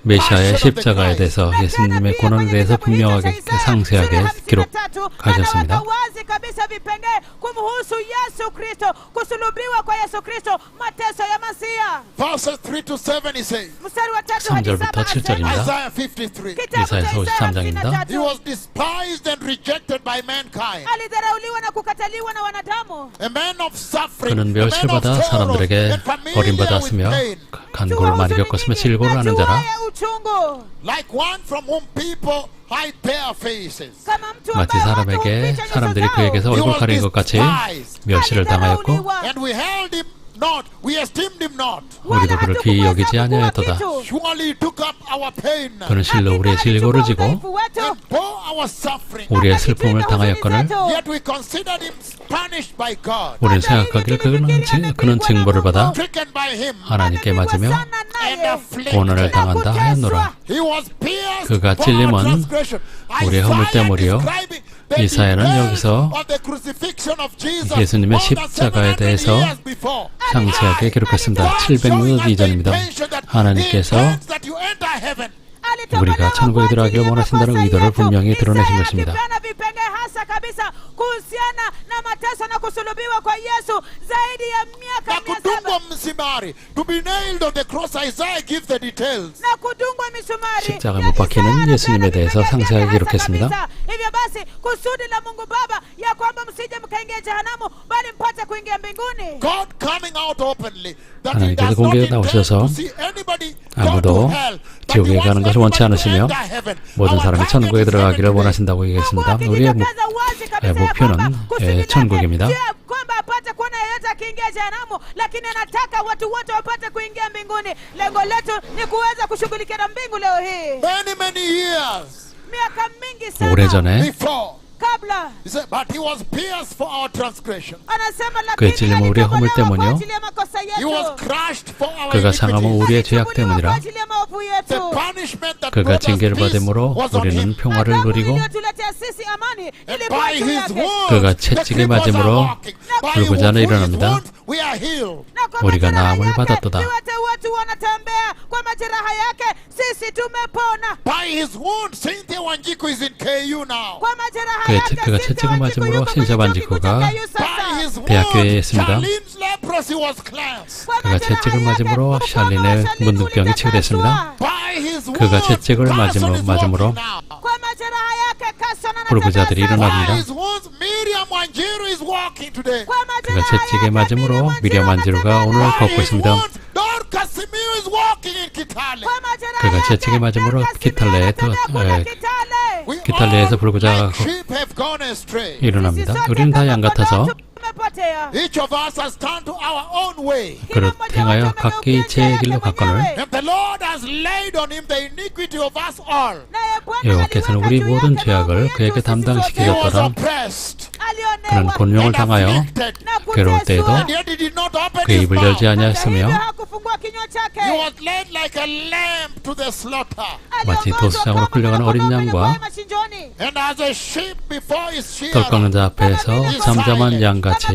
메시아의 십자가에 대해서 예수님의 고난에 대해서 분명하게 상세하게 기록하셨습니다. wazi kabisa vipengee kumhusu Yesu Kristo, kusulubiwa kwa Yesu Kristo, mateso ya Masia. Verses 3 to 7 he says. Mstari wa 3 hadi 7 3절부터 7절입니다. Isaiah 53. 이사야서 53장입니다. He was despised and rejected by mankind. alidharauliwa na kukataliwa na wanadamu. A man of suffering, 그는 a man of 멸시받아 sorrows, 사람들에게 and familiar with 버림받았으며 pain. 간고를 많이 겪었으며 질고를 하는 자라. uchungu. Like one from whom people hide their faces. Kama mtu 마치 ambaye watu 사람에게 huficha nyuso 사람들이 zao. 그에게서 얼굴 가리는 것 같이 멸시를 당하였고 And we held him not, we esteemed him not. 우리도 그를 귀히 여기지 아니하였도다. Surely he took up our pain 그는 실로 우리의 질고를 지고 and bore our suffering. 우리의 슬픔을 당하였거늘 Yet we considered him punished by God, 우리는 생각하기를 그는 징벌을 받아 stricken by him, 하나님께 맞으며 and afflicted. 고난을 당한다 하였노라. He was pierced 그가 for our 찔림은 transgression. 우리의 허물 때문이요. 이사야는 여기서 예수님의 십자가에 대해서 상세하게 기록했습니다. 700년 이전입니다. 하나님께서 우리가 천국에 들어가기를 원하신다는 의도를 분명히 드러내신 것입니다. Akipeana vipengee hasa kabisa kuhusiana na mateso na kusulubiwa kwa Yesu zaidi ya miaka Na 700. kudungwa msumari, to be nailed on the cross. Isaiah gives the details. Na kudungwa misumari. 십자가에 못 박히는 예수님에 대해서 상세하게 기록했습니다. Hivyo basi kusudi la Mungu Baba ya kwamba msije mkaingia jehanamu bali mpate kuingia mbinguni. God coming out openly that he 하나님께서 does not 공개에 intend 나오셔서 to see anybody go 아무도 to hell, but he 지옥에 wants 가는 것을 원치 everybody to 않으시며 enter heaven. 모든 Our 사람이 target 천국에 is 들어가기를 heaven today. 원하신다고 얘기했습니다. 우리의 목표는 천국입니다. kwamba apate kuona yeyote akiingia jehanamu, lakini anataka watu wote wapate kuingia mbinguni. Lengo letu ni kuweza kushughulikia na mbingu leo hii. Many years Miaka mingi sana 오래전에 before, kabla, he said, but he was pierced for our transgression. anasema 그의 lakini 찔림은 우리의 허물 alitobolewa kwa 때문이요. ajili ya makosa He was yetu, crushed for our 그가 상함은 iniquities. 우리의 죄악 alichubuliwa kwa 때문이라. ajili ya maovu The yetu. punishment that 그가 brought us 징계를 peace 받음으로 was on 우리는 him. 평화를 Adhabu 누리고 iliyotuletea sisi amani And ilikuwa by juu his yake. wounds, 그가 the 채찍을 cripples are 맞음으로 walking. By 불구자는 his 일어납니다. wounds, we are healed. Na kwa 우리가 majeraha 나음을 yake, 받았도다. viwete wetu wanatembea. Kwa majeraha yake sisi tumepona. By his wounds, Cynthia Wanjiku is in KU now. Kwa majeraha 그의 yake 그가 Cynthia 채찍을 Wanjiku 맞음으로 yuko kwenye 신세 chuo kikuu cha 반지구가 KU sasa. By his 대학교에 wounds, 있습니다. Charlene's leprosy was cleansed. Kwa 그가 majeraha 채찍을 yake, 맞음으로 ukoma wa 샬린의 Charlene 문둥병이 ulitakaswa. 치유됐습니다. By his 그가 wounds, 채찍을 Carson is 맞음으로 walking now. Kwa majeraha yake Carson anatembea 불구자들이 sasa. 일어납니다. By his wounds, Miriam Wanjiru is walking today. Kwa 그가 majeraha 채찍에 yake, 맞음으로 Miriam 미리암 안지루가 anatembea 오늘 leo. By 걷고 his 있습니다. wounds, Dorcas Simiyu is walking in Kitale. Kwa majeraha 그가 yake, 채찍에 맞음으로 Dorcas 기탈레에 anatembea kule 에, Kitale. We 기탈레에서 all 불구자가 like sheep have gone astray. 일어납니다. Sisi sote 우리는 다 kama 양 같아서 kondoo tumepotea. Each of us has turned to our own way. 그릇 행하여 각기 제 길로 갔거늘 And the Lord has laid on him the iniquity of us all. 여호와께서는 우리 모든 죄악을 그에게 He was 담당시키셨더라. oppressed 그는 곤욕을 and 당하여 afflicted. 괴로울 때에도 And yet he did not open 그의 his 입을 mouth. 열지 아니하였으며 He was led like a lamb to the slaughter. 마치 도수장으로 끌려가는 어린 양과 And as a sheep before his 돌 shearer. 깎는 자 앞에서 잠잠한 양같이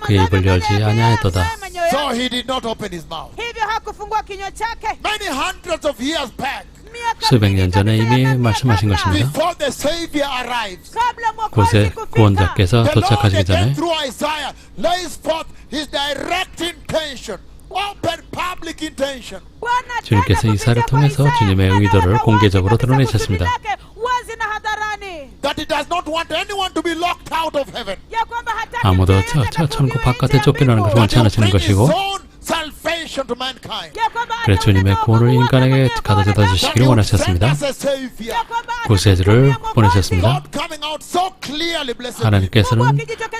그의 입을 열지 아니하였도다. So he did not open his mouth. hivyo hakufungua kinywa chake. Many hundreds of years back, Miaka 수백 mingi 년 전에 kabisa 이미 ya 말씀하신 kabla. 것입니다. before the Savior arrives, Kabla Mwokozi 곳에 kufika, 구원자께서 the Lord 도착하시기 again 전에 through Isaiah lays forth his direct intention, open public intention. Bwana 주님께서 tena 이사를 kupitia 통해서 kwa Isaya 주님의 의도를 anaeleza 공개적으로 wazi kabisa 드러내셨습니다. kusudi lake wazi na hadharani. That he does not want anyone to be locked out of heaven. Ya kwamba hataki 아무도 mtu yeyote 천국 kufungiwa 바깥에 nje ya 쫓겨나는 것을 mbingu. 원치 That he will 않으시는 bring his 것이고 own salvation to mankind. Ya kwamba 그래서 주님의 atauleta 구원을 wokovu 인간에게 wake 가져다 kwa 주시기를 That he will send 원하셨습니다. us a Savior. Ya kwamba 구세주를 atakutumia 보내셨습니다. God coming out so clearly, blessed be. 하나님께서는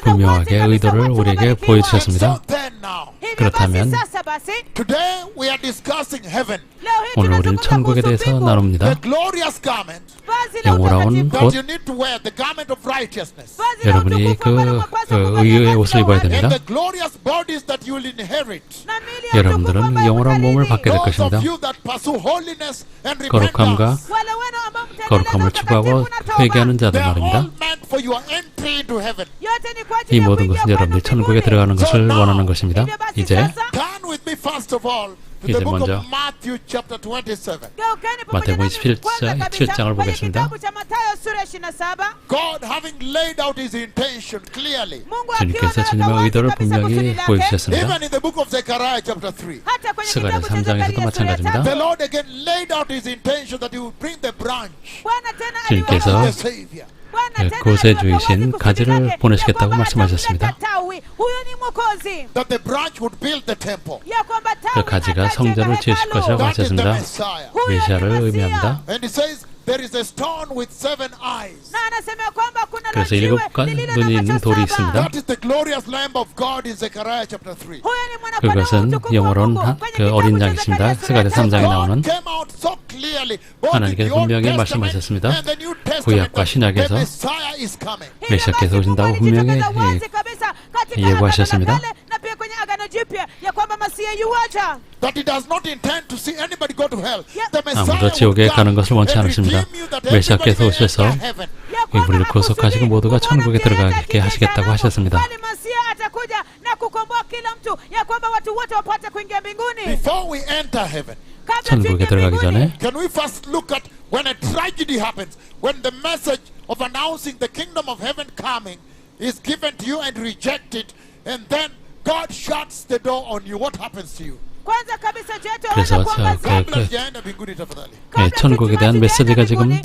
분명하게 의도를 우리에게 보여주셨습니다. So then now, Hivyo 그렇다면 basi sasa basi today we are discussing heaven, leo hii 오늘 우리는 tunazungumza 천국에 kuhusu 대해서 mbingu. 나눕니다. the glorious garment Vazi la 영원한 utakatifu. that 옷, you need to wear, the garment of righteousness, Vazi la 여러분이 utukufu ambalo mwapaswa kuvalia 의의 vazi 옷을 la 입어야 uhaki. 됩니다. and the glorious bodies that you will inherit. Na miili ya 여러분들은 utukufu ambayo 영원한 몸을 mtalini. 받게 될 Those 것입니다. of you that pursue holiness and 거룩함과 repentance, Wale wenu ambao mtaendelea 거룩함을 na 추구하고 utakatifu na toba. 회개하는 자들 they are 말입니다. all meant for your entry into heaven. yote ni kwa ajili 이 ya 모든 kuingia 것은 kwenu 여러분들이 천국에 mbinguni. 들어가는 것을 So now, 원하는 것입니다. Hivyo basi 이제 sasa, Turn with me first of all to 이제 the book 먼저 of Matthew chapter 27. geukeni pamoja 마태복음 nami 27 kwanza kabisa 27장을 kwenye 보겠습니다. kitabu cha Mathayo sura 27. God having laid out his intention clearly, Mungu 주님께서 akiwa 주님의 ameweka 의도를 wazi kabisa kusudi 분명히 lake. 보여주셨습니다. even in the book of Zechariah chapter 3, Hata kwenye 스가랴 kitabu cha 3장에서도 Zekaria sura ya 마찬가지입니다. 3. the Lord again laid out his intention that he would bring the branch, Bwana tena 주님께서 aliweka the Savior. Bwana 예, tena 곳에 aliweka 주이신 wazi kusudi 가지를 lake, 보내시겠다고 ya kwamba 말씀하셨습니다. atamleta tawi. Huyo ni Mwokozi. That the branch would build the temple. Ya kwamba tawi 그 가지가 atajenga 성전을 지으실 hekalu. 것이라고 That is the 하셨습니다. Messiah. Huyo ni 메시아를 Mesia. 의미합니다. And he says there is a stone with 7 eyes. Na anasema kwamba kuna 그래서 jiwe 일곱 lililo na 눈이 있는 macho 돌이 saba. 있습니다. That is the glorious Lamb of God in Zechariah chapter 3. huyo ni mwanakondoo 그것은 mtukufu wa 영어로는 Mungu. 하- Kwenye 그 kitabu 어린 cha 양이십니다. Zekaria sura ya 스가랴 3장에 tatu. 나오는 God came out so clearly, both in 하나님께서 the Old 분명히 Testament 말씀하셨습니다. and the New Testament, 구약과 that 신약에서 the Messiah is coming. Hivyo 메시아께서 basi 오신다고 Mungu 분명히 alijitokeza wazi kabisa katika 예고하셨습니다. Agano la Kale na pia kwenye Agano Jipya ya kwamba Masia yuaja. That he does not intend to see anybody go to hell. Yeah. The Messiah 아무도 would 지옥에 come 가는 것을 원치 and 않으십니다. redeem you, that everybody 메시아께서 may 오셔서 enter heaven. Ya kwamba 우리를 구속하시고 hakusudi 모두가 kumwona 천국에 mtu yeyote 들어가게 akiingia 하시겠다고 jehanamu, 하셨습니다. bali Masia atakuja na kukomboa kila mtu ya kwamba watu wote wapate kuingia mbinguni. Before we enter heaven, 천국에 들어가기 전에 Can we first look at when a tragedy happens, when the message of announcing the kingdom of heaven coming is given to you and rejected, and then God shuts the door on you? What happens to you? kwanza kabisa je, 그래서 kabla hujaenda mbinguni tafadhali. 천국에 대한 메시지가 지금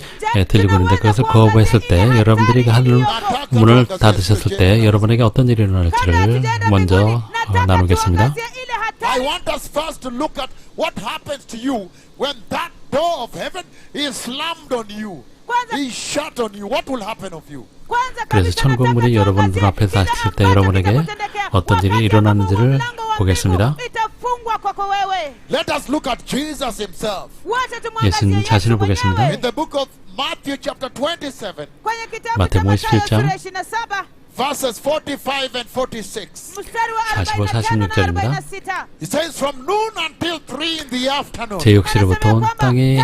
들리고 있는데 그것을 거부했을 때 여러분들이 하늘 문을 닫으셨을 때 여러분에게 어떤 일이 일어날지를 먼저 나누겠습니다. I want us first to look at what happens to you when that door of heaven is slammed on you, is shut on you. What will happen of you? 그래서 천국 문이 여러분 눈앞에 닫혔을 때 여러분에게 어떤 일이 일어나는지를 보겠습니다. Let us look at Jesus himself. 예수님 자신을 보겠습니다. In the book of Matthew chapter 27, 마태복음 27장 verses 45 and 46. 45, 46절입니다. It says from noon until 3 in the afternoon, 제6시로부터 온 땅에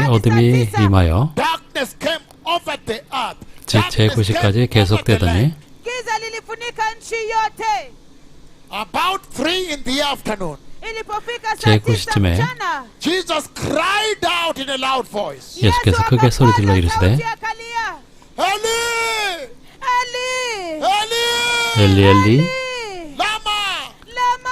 어둠이 임하여 darkness came over the earth. 제9시까지 계속되더니 giza lilifunika nchi yote. About 3 in the afternoon, Ilipofika saa 제9 tisa 시쯤에 mchana, Jesus cried out in a loud voice, 예수께서 크게 소리질러 이르시되 sauti akalia, Eli, Eli, Eli, 엘리 엘리 lama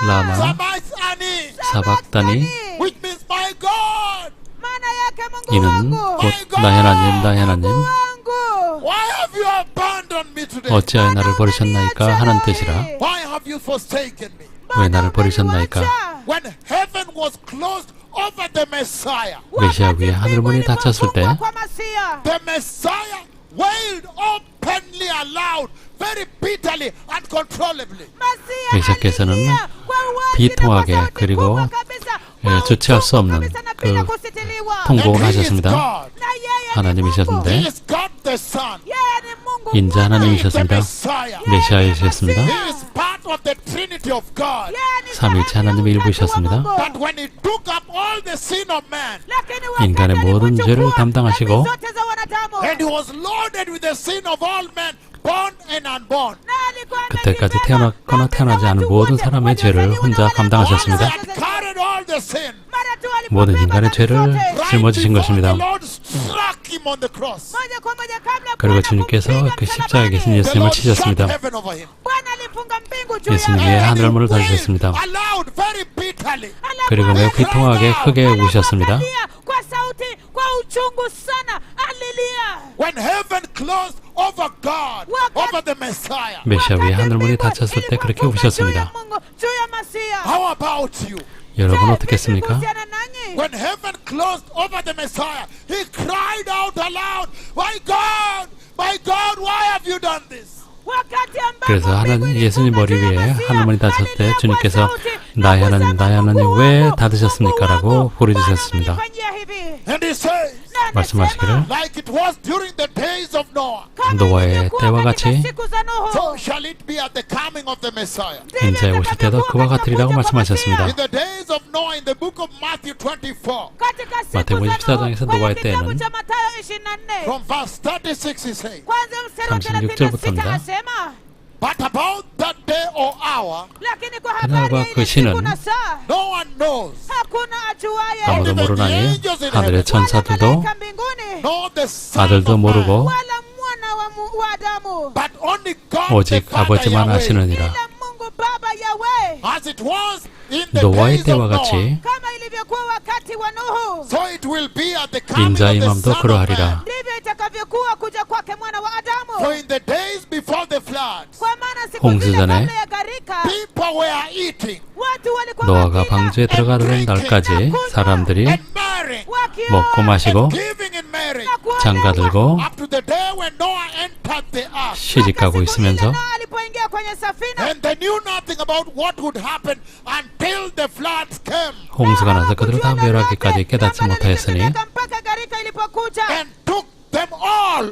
라마 sabachthani, 사박다니 which means my God, maana yake Mungu 이는 wangu, 곧 나의 하나님 나의 하나님 wangu, why have you abandoned me today? 어찌하여 나를 버리셨나이까 하는 뜻이라. Why have you forsaken me? 왜 나를 버리셨나이까. When heaven was closed over the Messiah, 메시아 위에 하늘문이 닫혔을 때 kwa Masia, the Messiah wailed openly aloud, very bitterly, uncontrollably. Masia 메시아께서는 alilia kwa wazi 비통하게 na kwa sauti 그리고 kubwa kabisa, 예, kwa 주체할 수 uchungu 없는 kabisa na 그 bila kusitiliwa. 통곡을 And he is 하셨습니다. God. Na yeye ni 하나님이셨는데 Mungu. He is God the Son. Yeye ni Mungu 인자 Mwana. He is the 하나님이셨습니다. Messiah. 메시아이셨습니다. He is part of the Trinity of God. Yeye ni 삼위일체 sehemu ya 하나님의 utatu wa 일부이셨습니다. Mungu. But when he took up all the sin of man, Lakini wakati 인간의 모든 alipochukua 죄를 담당하시고 dhambi zote za wanadamu, and he was loaded with the sin of all men, born and unborn. na alikuwa 그때까지 amejibeba 태어났거나 dhambi za 태어나지 않은 watu 모든 wote, 사람의 죄를 waliozaliwa 혼자 na wale 감당하셨습니다. ambao He had carried all the sin. mara tu alipobeba 모든 인간의 dhambi 죄를 zote, Right 짊어지신 before 것입니다. the Lord struck him on the cross, moja kwa moja kabla 그리고 Bwana 주님께서 kumpiga 그 십자가에 계신 msalabani, the 예수님을 Lord shut 치셨습니다. heaven over him. Bwana alifunga mbingu juu 예수님 yake. 위에 And he 하늘문을 wailed 닫으셨습니다. aloud, very bitterly. 그리고 매우 비통하게 크게 우셨습니다. Alilia kwa sauti, kwa uchungu sana, alilia. When heaven closed over God, over the Messiah. 메시아 위에 Wakati 하늘문이 mbingu 닫혔을 때 그렇게 ilipofunga juu 우셨습니다. ya Mungu, juu ya Masia. How about you? 여러분 Je, 어떻겠습니까? kuhusiana nanyi? When heaven closed over the Messiah, he cried out aloud, my God, why have you done this? wakati ambapo 그래서 하나님 mbingu 예수님 ilifunga 머리 juu ya 위에 Masia, 하늘문이 닫혔을 때 alilia kwa 주님께서 sauti 나의 na 하나님 kusema, 나의 하나님 "Mungu 왜 wangu, 닫으셨습니까라고 Mungu wangu, 부르짖었습니다. Bwana amenifanyia hivi." And he says, Na 말씀하시기를 anasema, like it was during the days of Noah, kama 노아의 ilivyokuwa 때와 katika 같이 siku za Nuhu, so shall it be at the coming of the Messiah. ndivyo 인자에 오실 때도 itakavyokuwa 그와 katika 같으리라고 kuja kwa 말씀하셨습니다. Masia. In the days of Noah, in the book of Matthew 24, Katika siku 마태복음 za 24장에서 Nuhu, 노아의 kwenye kitabu 때에는 cha Mathayo 24, from verse 36, he says, kwanza mstari wa 36 36 절부터입니다. asema, but about that day or hour, lakini kwa 그날과 habari ya 그 ile siku 시는 na saa, no one knows, hakuna ajuaye, 아무도 모르나니 하늘의 wala 천사들도 malaika mbinguni, nor the Son 아들도 of Man, 모르고 wala mwana wa Adamu, but only God the 오직 Father 아버지만 Yahweh. 아시느니라. ila Mungu Baba Yahweh, As it was in the 노아의 days of 때와 Noah, 같이 kama ilivyokuwa wakati wa Nuhu, so it will be at the coming of 인자의 the 맘도 Son of 그러하리라. Man. ndivyo itakavyokuwa kuja kwake mwana wa For Adamu. in the days before the flood, Kwa maana siku 홍수 zile 전에 kabla ya gharika, people were eating watu walikuwa 노아가 wakila, 방주에 들어가는 날까지 사람들이 and marrying, wakioa, 먹고 마시고 giving in marriage, na kuolewa. 장가 들고 up to the day when Noah entered the ark. 시집가고 Siku 있으면서 ile Noa alipoingia kwenye safina, And they knew nothing about what would happen until the floods came 홍수가 나서 그들은 다 hawakujua 멸하기까지 lolote 깨닫지 ambalo 못하였으니 lilitendeka mpaka gharika ilipokuja, and took them all,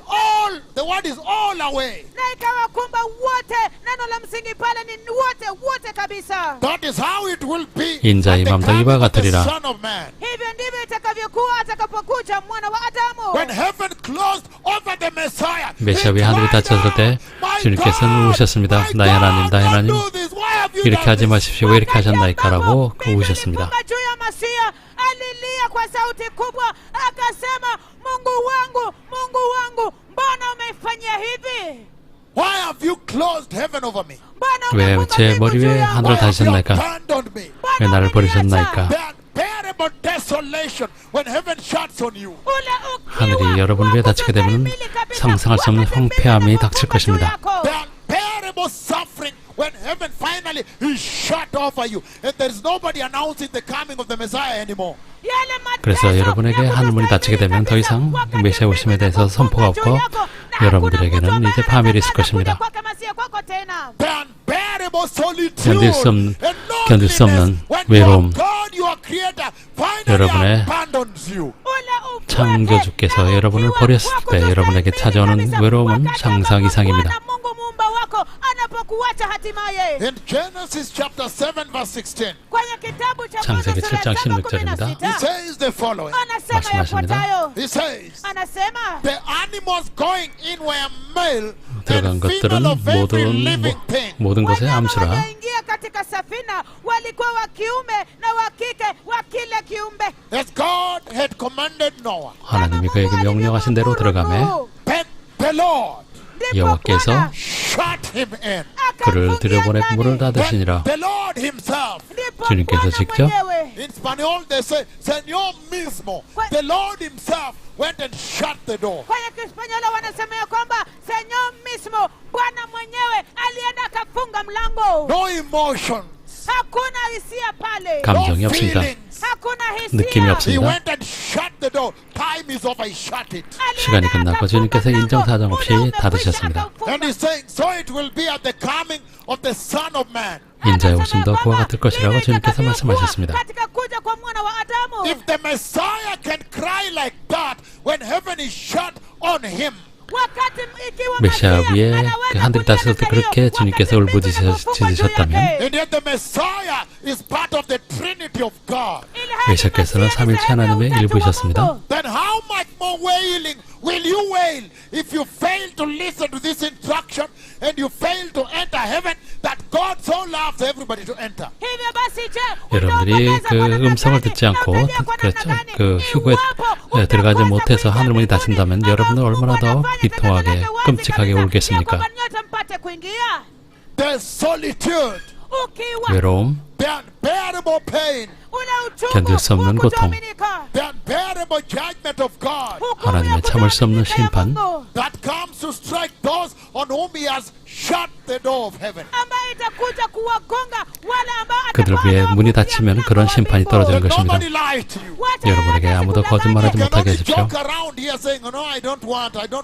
the word is all away. na ikawakumba wote. Neno la msingi pale ni wote kabisa. That is how it will be 인자의 at the 맘도 coming 이와 of the 같으리라. Son of Man. Hivyo ndivyo itakavyokuwa atakapokuja mwana wa Adamu. When heaven closed over the Messiah, 메시아 he 위에 하늘이 cried 닫혔을 때 out, "My 주님께서는 God, 우셨습니다. my 나의 하나님, God, 나의 하나님, don't do this. Why have you 이렇게 done 하지 this?" 마십시오. 왜 이렇게 하셨나이까라고 Mbingu 우셨습니다. ilifunga juu ya Masia, alilia kwa sauti kubwa akasema, Mungu wangu, Mungu wangu, mbona umeifanyia hivi? Why have you closed heaven over me? Mbona 왜 umefunga 제 mbingu 머리 juu 위에 yangu? 하늘을 Why have you 다셨나이까? abandoned me? 왜 나를 버리셨나이까? The unbearable desolation when heaven shuts on you. 하늘이 여러분 위에 닫히게 되면 상상할 수 없는 황폐함이 닥칠 것입니다. The unbearable suffering when heaven finally is shut over you and there is nobody announcing the coming of the Messiah anymore. 그래서 여러분에게 하늘문이 닫히게 되면 더 이상 메시아 오심에 대해서 선포가 없고 여러분들에게는 이제 파멸이 있을 것입니다. The unbearable solitude 견딜 수 없는 when 외로움. God, your creator, finally 여러분의 abandons you. 창조주께서 여러분을 버렸을 때 여러분에게 찾아오는 외로움은 상상 이상입니다. In Genesis chapter 7 verse 16, 창세기 7장 16절입니다. he says the following. 말씀하십니다. He says, anasema the animals going in were male 들어간 and 것들은 female of every living 모든, thing. 모든 것의 암수라 walioingia katika safina walikuwa wa kiume na wa kike wa kila kiumbe. As God had commanded Noah. 하나님이 그에게 명령하신 대로 들어가매 But the Lord 여호와께서 shut him in. 그를 들여보내고 문을 닫으시니라. The Lord himself. 주님께서 직접 In Spanish they say, Señor mismo. The Lord himself went and shut the door. Kwenye Kispanyola wanasema ya kwamba Señor mismo, Bwana mwenyewe alienda akafunga mlango. No emotions. Hakuna hisia pale. 감정이 No 없습니다. feelings. Hakuna 느낌이 hisia. 없습니다. He went and shut the door. Time is over. He shut it. 시간이 끝나고 주님께서 인정사정 없이 닫으셨습니다. And he's saying, so it will be at the coming of the Son of Man. 인자의 오심도 그와 같을 것이라고 주님께서 말씀하셨습니다. katika kuja kwa mwana wa Adamu. If the Messiah can cry like that when heaven is shut on him, wakati ikiwa 메시아 Masia 위에 anaweza 그 하늘이 kuja 닫혔을 때 namna hiyo, 그렇게 wakati 주님께서 mbingu zimefungwa juu 울부짖으셨다면 yake. and yet the Messiah is part of the Trinity of God, Ili hali 메시아께서는 Masia ni 삼일체 sehemu ya 하나님의 utatu wa 일부이셨습니다. Mungu. then how much more wailing will you wail if you fail to listen to this instruction and you fail to enter heaven that God so loves everybody to enter? Hivyo basi je, 여러분들이 utaongeza 그 kwa namna 음성을 gani? 듣지 않고 Na utalia kwa 그렇죠. namna gani? 그 휴거에 Iwapo 들어가지 utakosa 못해서 kuingia 하늘문이 mbinguni, 닫힌다면 ambapo 여러분은 Mungu 얼마나 더 anafanya 비통하게 tena zake wazi 끔찍하게 kabisa, 울겠습니까? ya kwamba nyote mpate kuingia. The solitude, Ukiwa 외로움, the unbearable pain, ule uchungu, 견딜 수 없는 고통, kutoaminika, the unbearable judgment of God hukumu 하나님의 ya 참을 수 없는 kutoaminika ya 심판, Mungu, that comes to strike those on whom He has shut the door of heaven. ambayo itakuja kuwagonga wale ambao 그들 atakuwa 위에 문이 amewafungia 닫히면 mlango 그런 wa 심판이 mbingu. 떨어지는 Let 것입니다. nobody lie to you. Wacha 여러분에게 yeyote 아무도 asikudanganye. 거짓말하지 You 못하게 cannot 해주십시오. joke around here saying, no, I don't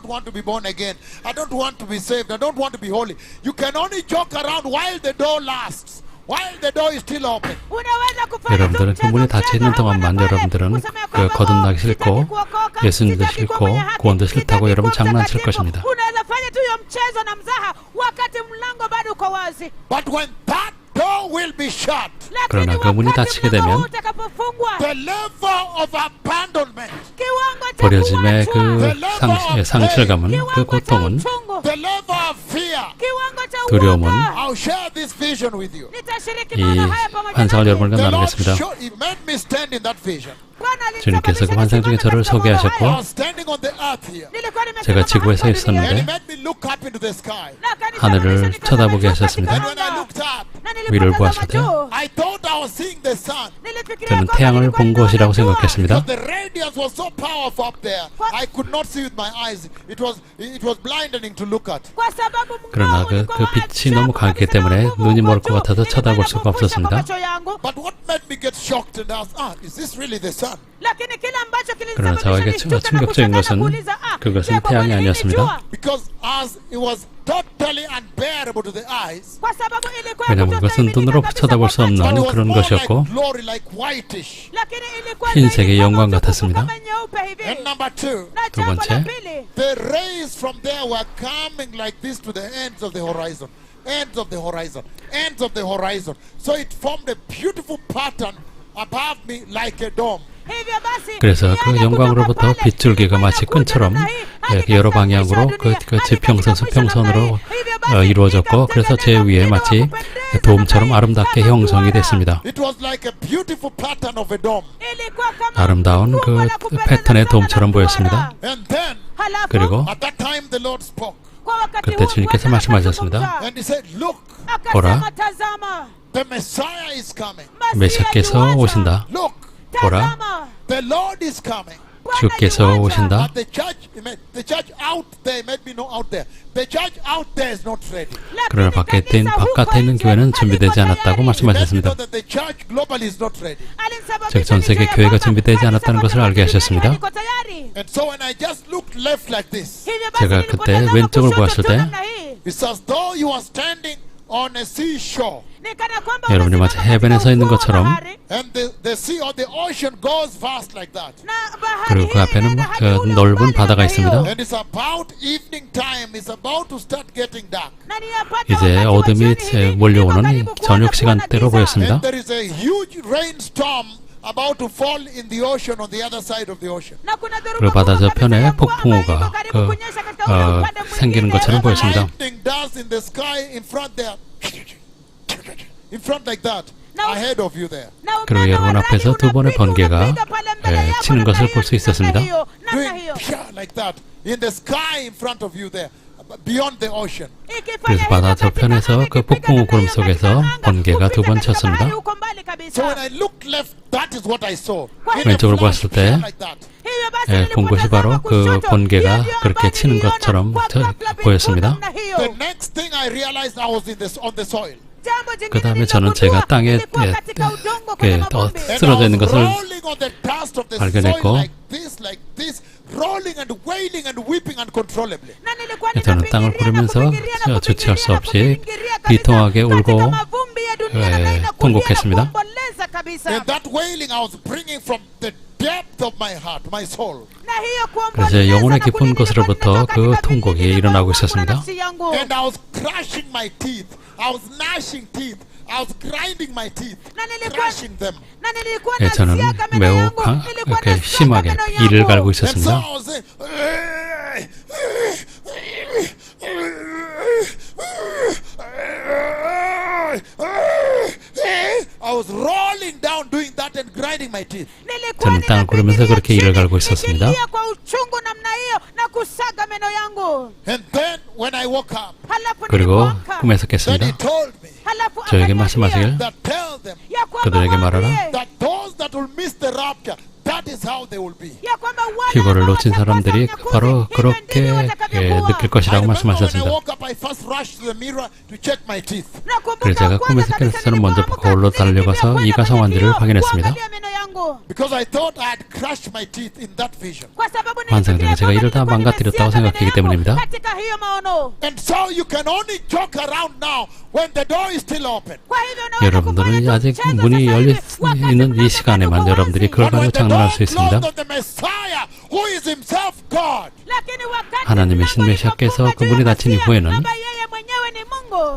want to be born again. I don't want to be saved. I don't want to be holy. You can only joke around while the door lasts, while the door is still open. unaweza kufanya 여러분들은 그 문이 닫혀 있는 동안만 여러분들은 그 거듭나기 싫고 예수님도 싫고 구원도 싫다고 여러분 장난칠 것입니다. unaweza fanya tu hiyo mchezo na mzaha wakati mlango bado uko wazi. But when that door will be shut, 그러나 그 문이 닫히게 되면 utakapofungwa, the level of abandonment, kiwango cha 버려짐의 kuachwa, 그 상실감은 그 kiwango cha 고통은 uchungu, the level of fear. kiwango cha 두려움은 uoga. I'll share this vision with you. Nitashiriki 이 maono haya pamoja 환상을 nanyi. 여러분과 The Lord 나누겠습니다. He made me stand in that vision. Bwana alinisababisha 주님께서 그 환상 중에 저를 nisimame katika 소개하셨고 maono I haya. was standing on the earth here, Nilikuwa nimesimama 제가 지구에서 hapa 있었는데 and He duniani. made me look up into the sky. Na akanisababisha 하늘을 nitazame 쳐다보게 juu 하셨습니다. And katika when I anga. looked up, Na 위를 nilipotazama 보았을 때 juu, I thought I was seeing the sun. nilifikiria 저는 kwamba 태양을 nilikuwa 본 것이라고 ninaona jua. 생각했습니다. Because the radiance was so powerful up there, I could not see with my eyes. It was blinding to look at. Kwa sababu mng'ao 그러나 ulikuwa 그 wa 빛이 ajabu 너무 강했기 kabisa na 때문에 nguvu 눈이 uko 멀 것 juu. 같아서 쳐다볼 수가 Nilipenda kufusha 없었습니다. kwa macho yangu. But what made me get shocked and ask, is this really the sun? Lakini kile ambacho 그러나 저에게 kilinisababisha nishtuke na 충격적인 kushangaa na 것은 kuuliza, 그것은 je, kwa 태양이 kweli hili 아니었습니다. jua? Because as it was totally unbearable to the eyes, Kwa sababu ilikuwa 왜냐하면 그것은 눈으로 kabisa 쳐다볼 수 kwa macho. but 없는 it was 그런 more 것이었고 like glory, like whitish. Lakini ilikuwa 흰색의 zaidi 영광 kama 같았습니다. kama nyeupe hivi. And number two, Na 두 jambo la 번째, pili, the rays from there were coming like this to the ends of the horizon. Ends of the horizon. Ends of the horizon. So it formed a beautiful pattern above me like a dome. 그래서 그 영광으로부터 빗줄기가 마치 끈처럼 여러 방향으로 그 지평선, 수평선으로 이루어졌고, 그래서 제 위에 마치 돔처럼 아름답게 형성이 됐습니다. It was like a beautiful pattern of a dome. 아름다운 그 패턴의 돔처럼 보였습니다. And then, 그리고 at that time, the Lord spoke. 그때 주님께서 말씀하셨습니다. And He said, Look, 보라, the Messiah is coming. 메시아께서 오신다. Look, 보라, the Lord is coming. 주께서 오신다. But the church out there, maybe not out there. The church out there is not ready. 그러나 바깥에 있는 교회는 준비되지 않았다고 말씀하셨습니다. Let me know that the church globally is not ready. 즉 전 세계 교회가 준비되지 않았다는 것을 알게 하셨습니다. And so when I just looked left like this, 제가 그때 왼쪽을 보았을 때 it's as though you are standing on a seashore. 여러분이 마치 해변에 서 있는 것처럼, And the sea or the ocean goes vast like that. 그리고 그 앞에는 그 넓은 바다가 있습니다. And it's about evening time. It's about to start getting dark. 이제 어둠이 몰려오는 저녁 시간대로 보였습니다. And there is a huge rainstorm about to fall in the ocean on the other side of the ocean. 그리고 바다 저편에 폭풍우가 생기는 것처럼 보였습니다. Lightning does in the sky in front there. In front like that. Ahead of you there. 그리고 여러분 앞에서 두 번의 번개가 치는 것을 볼 수 있었습니다. Doing like that. In the sky in front of you there. Beyond the ocean. 그래서 바다 저편에서 그 폭풍우 구름 속에서 번개가 두 번 쳤습니다. So when I looked left, that is what I saw. 왼쪽으로 봤을 때 본 것이 바로 그 번개가 그렇게 치는 것처럼 보였습니다. The next thing I realized I was on the soil. 그 다음에 저는 제가 땅에 쓰러져 있는 것을 rolling on the dust of the 발견했고, soil like this, rolling and wailing and weeping uncontrollably. 저는 땅을 부르면서 주체할 수 없이 비통하게 울고 통곡했습니다. And that wailing I was bringing from the depth of my heart, my soul. 그래서 영혼의 깊은 곳으로부터 그 통곡이 일어나고 있었습니다. And I was crushing my teeth. I was gnashing teeth. I was grinding my teeth, crushing them. 저는 매우 이렇게 심하게 이를 갈고 And so 있었습니다. I was saying, I was rolling down doing that and grinding my teeth. 저는 땅을 구르면서 그렇게 이를 갈고 있었습니다. And then when I woke up, 그리고 꿈에서 then 깼습니다. He told me 저에게 말씀하시길, that tell them 그들에게 말하라, that those that will miss the rapture, that is how they will be. 휴거를 놓친 사람들이 바로 그렇게 느낄 것이라고 I remember when I 말씀하셨습니다. woke up, I first rushed to the mirror to check my teeth. 그래서 제가 꿈에서 깨서 저는 먼저 거울로 달려가서 이가 성한지를 확인했습니다. Because I thought I had crushed my teeth in that vision. 환상 중에 제가 이를 다 망가뜨렸다고 생각했기 때문입니다. And so you can only joke around now when the door is still open. 여러분들은 아직 문이 열려 있는 이 시간에만 여러분들이 그걸 But 가지고 when the 장난할 Lord 수 있습니다. called on the Messiah, who is himself God, 하나님이신 메시아께서 그 문이 닫힌 이후에는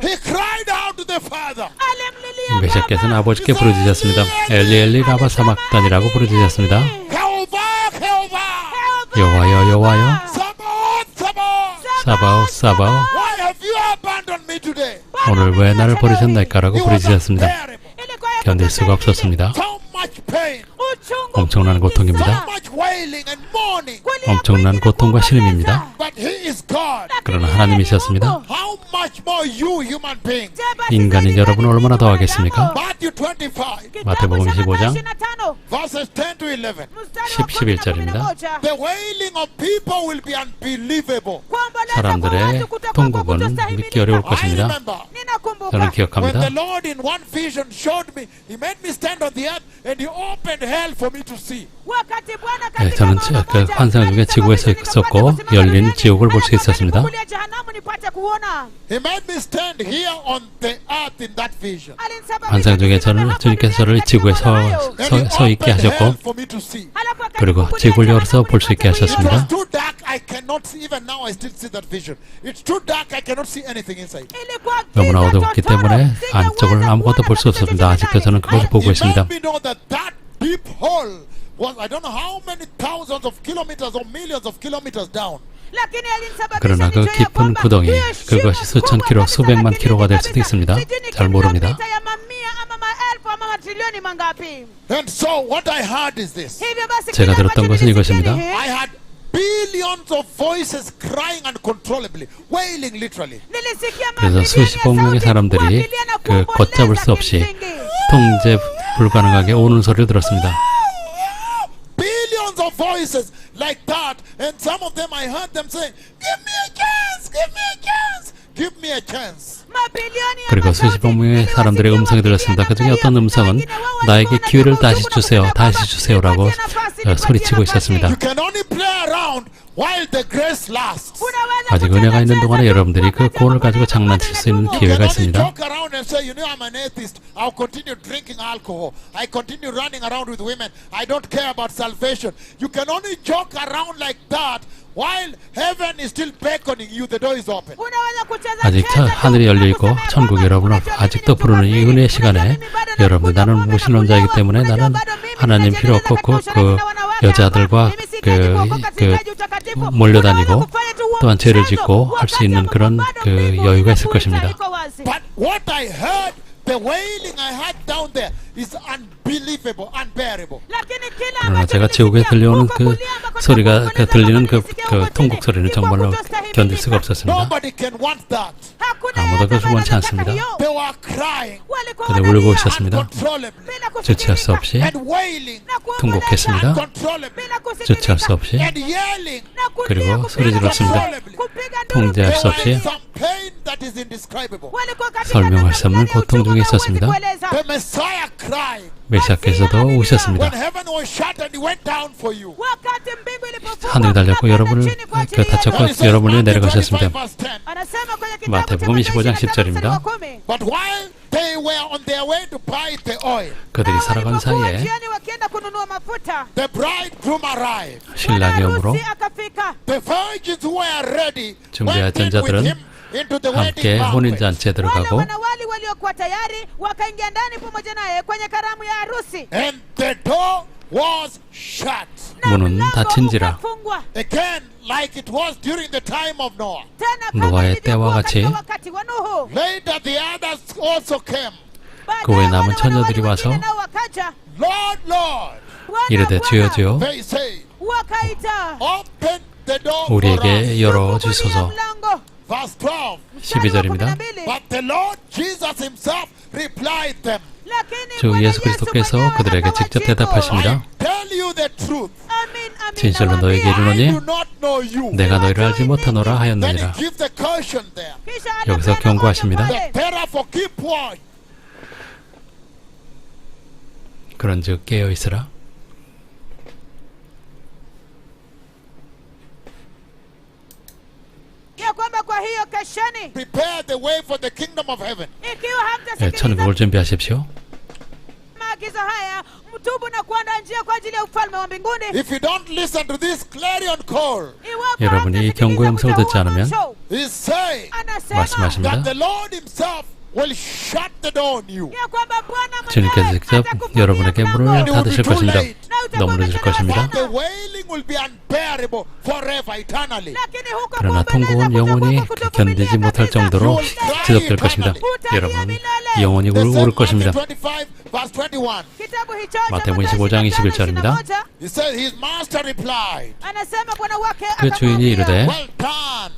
he cried out to the Father. 메시아께서는 아버지께 부르짖었습니다. 엘리 엘리 라바 사막단이라고 부르짖었습니다. Jehovah, Jehovah, 여호와여 여호와여, Sabaoth, Sabaoth, 사바오 사바오, why have you abandoned me today? 오늘 왜 나를 버리셨나이까라고 It was 부르짖었습니다. unbearable. 견딜 수가 없었습니다. So much pain, 엄청난 so 고통입니다. much wailing and mourning. 엄청난 고통과 신음입니다. But he is God. 그러나 하나님이셨습니다. How much more you human beings? 인간인 여러분 얼마나 더 하겠습니까? Matthew 25, 마태복음 15장 verses 10 to 11. 11절입니다. The wailing of people will be unbelievable. 사람들의 통곡은 믿기 어려울 I 것입니다. remember 저는 when 기억합니다. the Lord in one vision showed me, He made me stand on the earth and He opened hell for me to see. 저는 그 환상 중에 지구에 서 있었고 열린 지옥을 볼 수 있었습니다. He made me stand here on the earth in that vision. 환상 중에 주님께서 저를 지구에 서 있게 Opened hell 하셨고, for me to see. 그리고 지구를 열어서 볼 수 있게 It was 하셨습니다. too dark. I cannot see. Even now, I still see that vision. It's too dark. I cannot see anything inside. 너무나 어둡기 때문에 안쪽을 아무것도 볼 수 없습니다. 아직도 저는 그것을 보고 He 있습니다. made me know that that deep hole was, I don't know how many thousands of kilometers or millions of kilometers down. lakini alinisababisha 그러나 그 nijue ya 깊은 kwamba 구덩이, hiyo shimo 그것이 수천 kubwa 킬로, kabisa 수백만 kabisa 킬로가 될 수도 kabisa. 있습니다. Sijui ni 잘 모릅니다. kilomita ya mamia ama maelfu ama matrilioni mangapi. And so what I heard is this. Hivyo basi 제가 kile 들었던 ambacho 것은 nilisikia 이것입니다. ni hii. I had billions of voices crying uncontrollably, wailing literally. Nilisikia 그래서 mamilioni 수십억 ya 명의 sauti 사람들이 kuapilia na 그 걷잡을 수 kuomboleza 없이 kimsingi. 통제 불가능하게 오는 소리를 들었습니다. Billions of voices like that, and some of them I heard them saying, "Give me a chance, give me a chance, give me a chance." 마빌리언이 그리고 아마 수십억 명의 사람들의 음성이 들렸습니다. 그 중에 어떤 음성은 나에게 기회를 다시 주세요, 다시 주세요라고 소리치고 있었습니다. You can only play around while the grace lasts. 아직 은혜가 있는 동안에 여러분들이 그 구원을 가지고 장난칠 수 있는 You 기회가 can only 있습니다. joke around and say, you know, I'm an atheist. I'll continue drinking alcohol. I continue running around with women. I don't care about salvation. You can only joke around like that while heaven is still beckoning you. The door is open. 아직 하늘이 열려 있고 천국 여러분을 아직도 부르는 이 은혜의 시간에 여러분들 나는 무신론자이기 때문에 나는 하나님 필요 없고 그 여자들과 몰려다니고 또한 죄를 짓고 할 수 있는 그런 그 여유가 있을 것입니다. But what I heard, the wailing I had down there is unbelievable, unbearable. 그러나 제가 지옥에 들려오는 그 소리가 들리는 그 통곡 소리는 정말로 견딜 수가 없었습니다. Nobody can want that. 아무도 그것을 원치 않습니다. They were crying 그들 울고 있었습니다. uncontrollably 주체할 수 없이 and wailing 통곡했습니다. uncontrollably 주체할 수 없이 and yelling. 그리고 소리 질렀습니다. 통제할 수 없이 Some pain that is indescribable. 설명할 수 없는 고통 중에 있었습니다. The Messiah cried 메시아께서도 우셨습니다. when heaven was shut and he went down for you. 하늘이 달렸고 여러분을 다쳤고 여러분을 내려가셨습니다. 마태복음 25장 10절입니다. But while they were on their way to buy the oil, 그들이 살아간 사이에 the bridegroom arrived. 신랑이 오므로 The virgins who were ready 준비한 went in with 전자들은 him into the 함께 wedding banquet. 혼인잔치에 들어가고 wanawali waliokuwa tayari wakaingia ndani pamoja naye kwenye karamu ya harusi. And the door was shut. 문은 닫힌지라. Again, like it was during the time of Noah. 노아의 때와 같이 Later the others also came. 그 후에 남은 처녀들이 와서 Lord, Lord, 이르되 주여 주여 they say, wakaita open the door for us. 우리에게 열어주소서. Verse 12. 12절입니다. But the Lord Jesus himself replied them, 주 예수 그리스도께서 그들에게 직접 대답하십니다. tell you the truth. 진실로 너에게 I 이르노니 do not know you. 내가 너희를 알지 못하노라 Then he 하였느니라. gives the caution there. 여기서 경고하십니다. Therefore keep watch. 그런즉 깨어 있으라. ya kwamba kwa hiyo kesheni Prepare the way for the kingdom of heaven. ikiwa hamtasikiliza 천국을 준비하십시오. maagizo haya mtubu na kuandaa njia kwa ajili ya ufalme wa mbinguni. If you don't listen to this clarion call, Iwapo 여러분이 이 hamtasikiliza 경고의 음성을 wito 듣지 huu 않으면 mwisho, he's saying anasema 말씀하십니다. that the Lord himself will shut the door on you. ya kwamba Bwana 주님께서 mwenyewe 직접 atakufungia 여러분에게 mlango. 문을 And it will be 닫으실 too 것입니다. late. 너무 늦을 것입니다. The wailing will be unbearable forever, eternally. Lakini huko 그러나 kuombeleza 통곡은 영원히 kutakuwa 견디지 kuvumilia 못할 kabisa. 정도로 지속될 것입니다. 여러분 영원히 울을 것입니다. Matthew 25, verse 21. Kitabu hicho cha 마태복음 Mathayo 25장 25, 21절입니다. 21, He said, his master replied, anasema bwana wake 그 주인이 이르되 well done,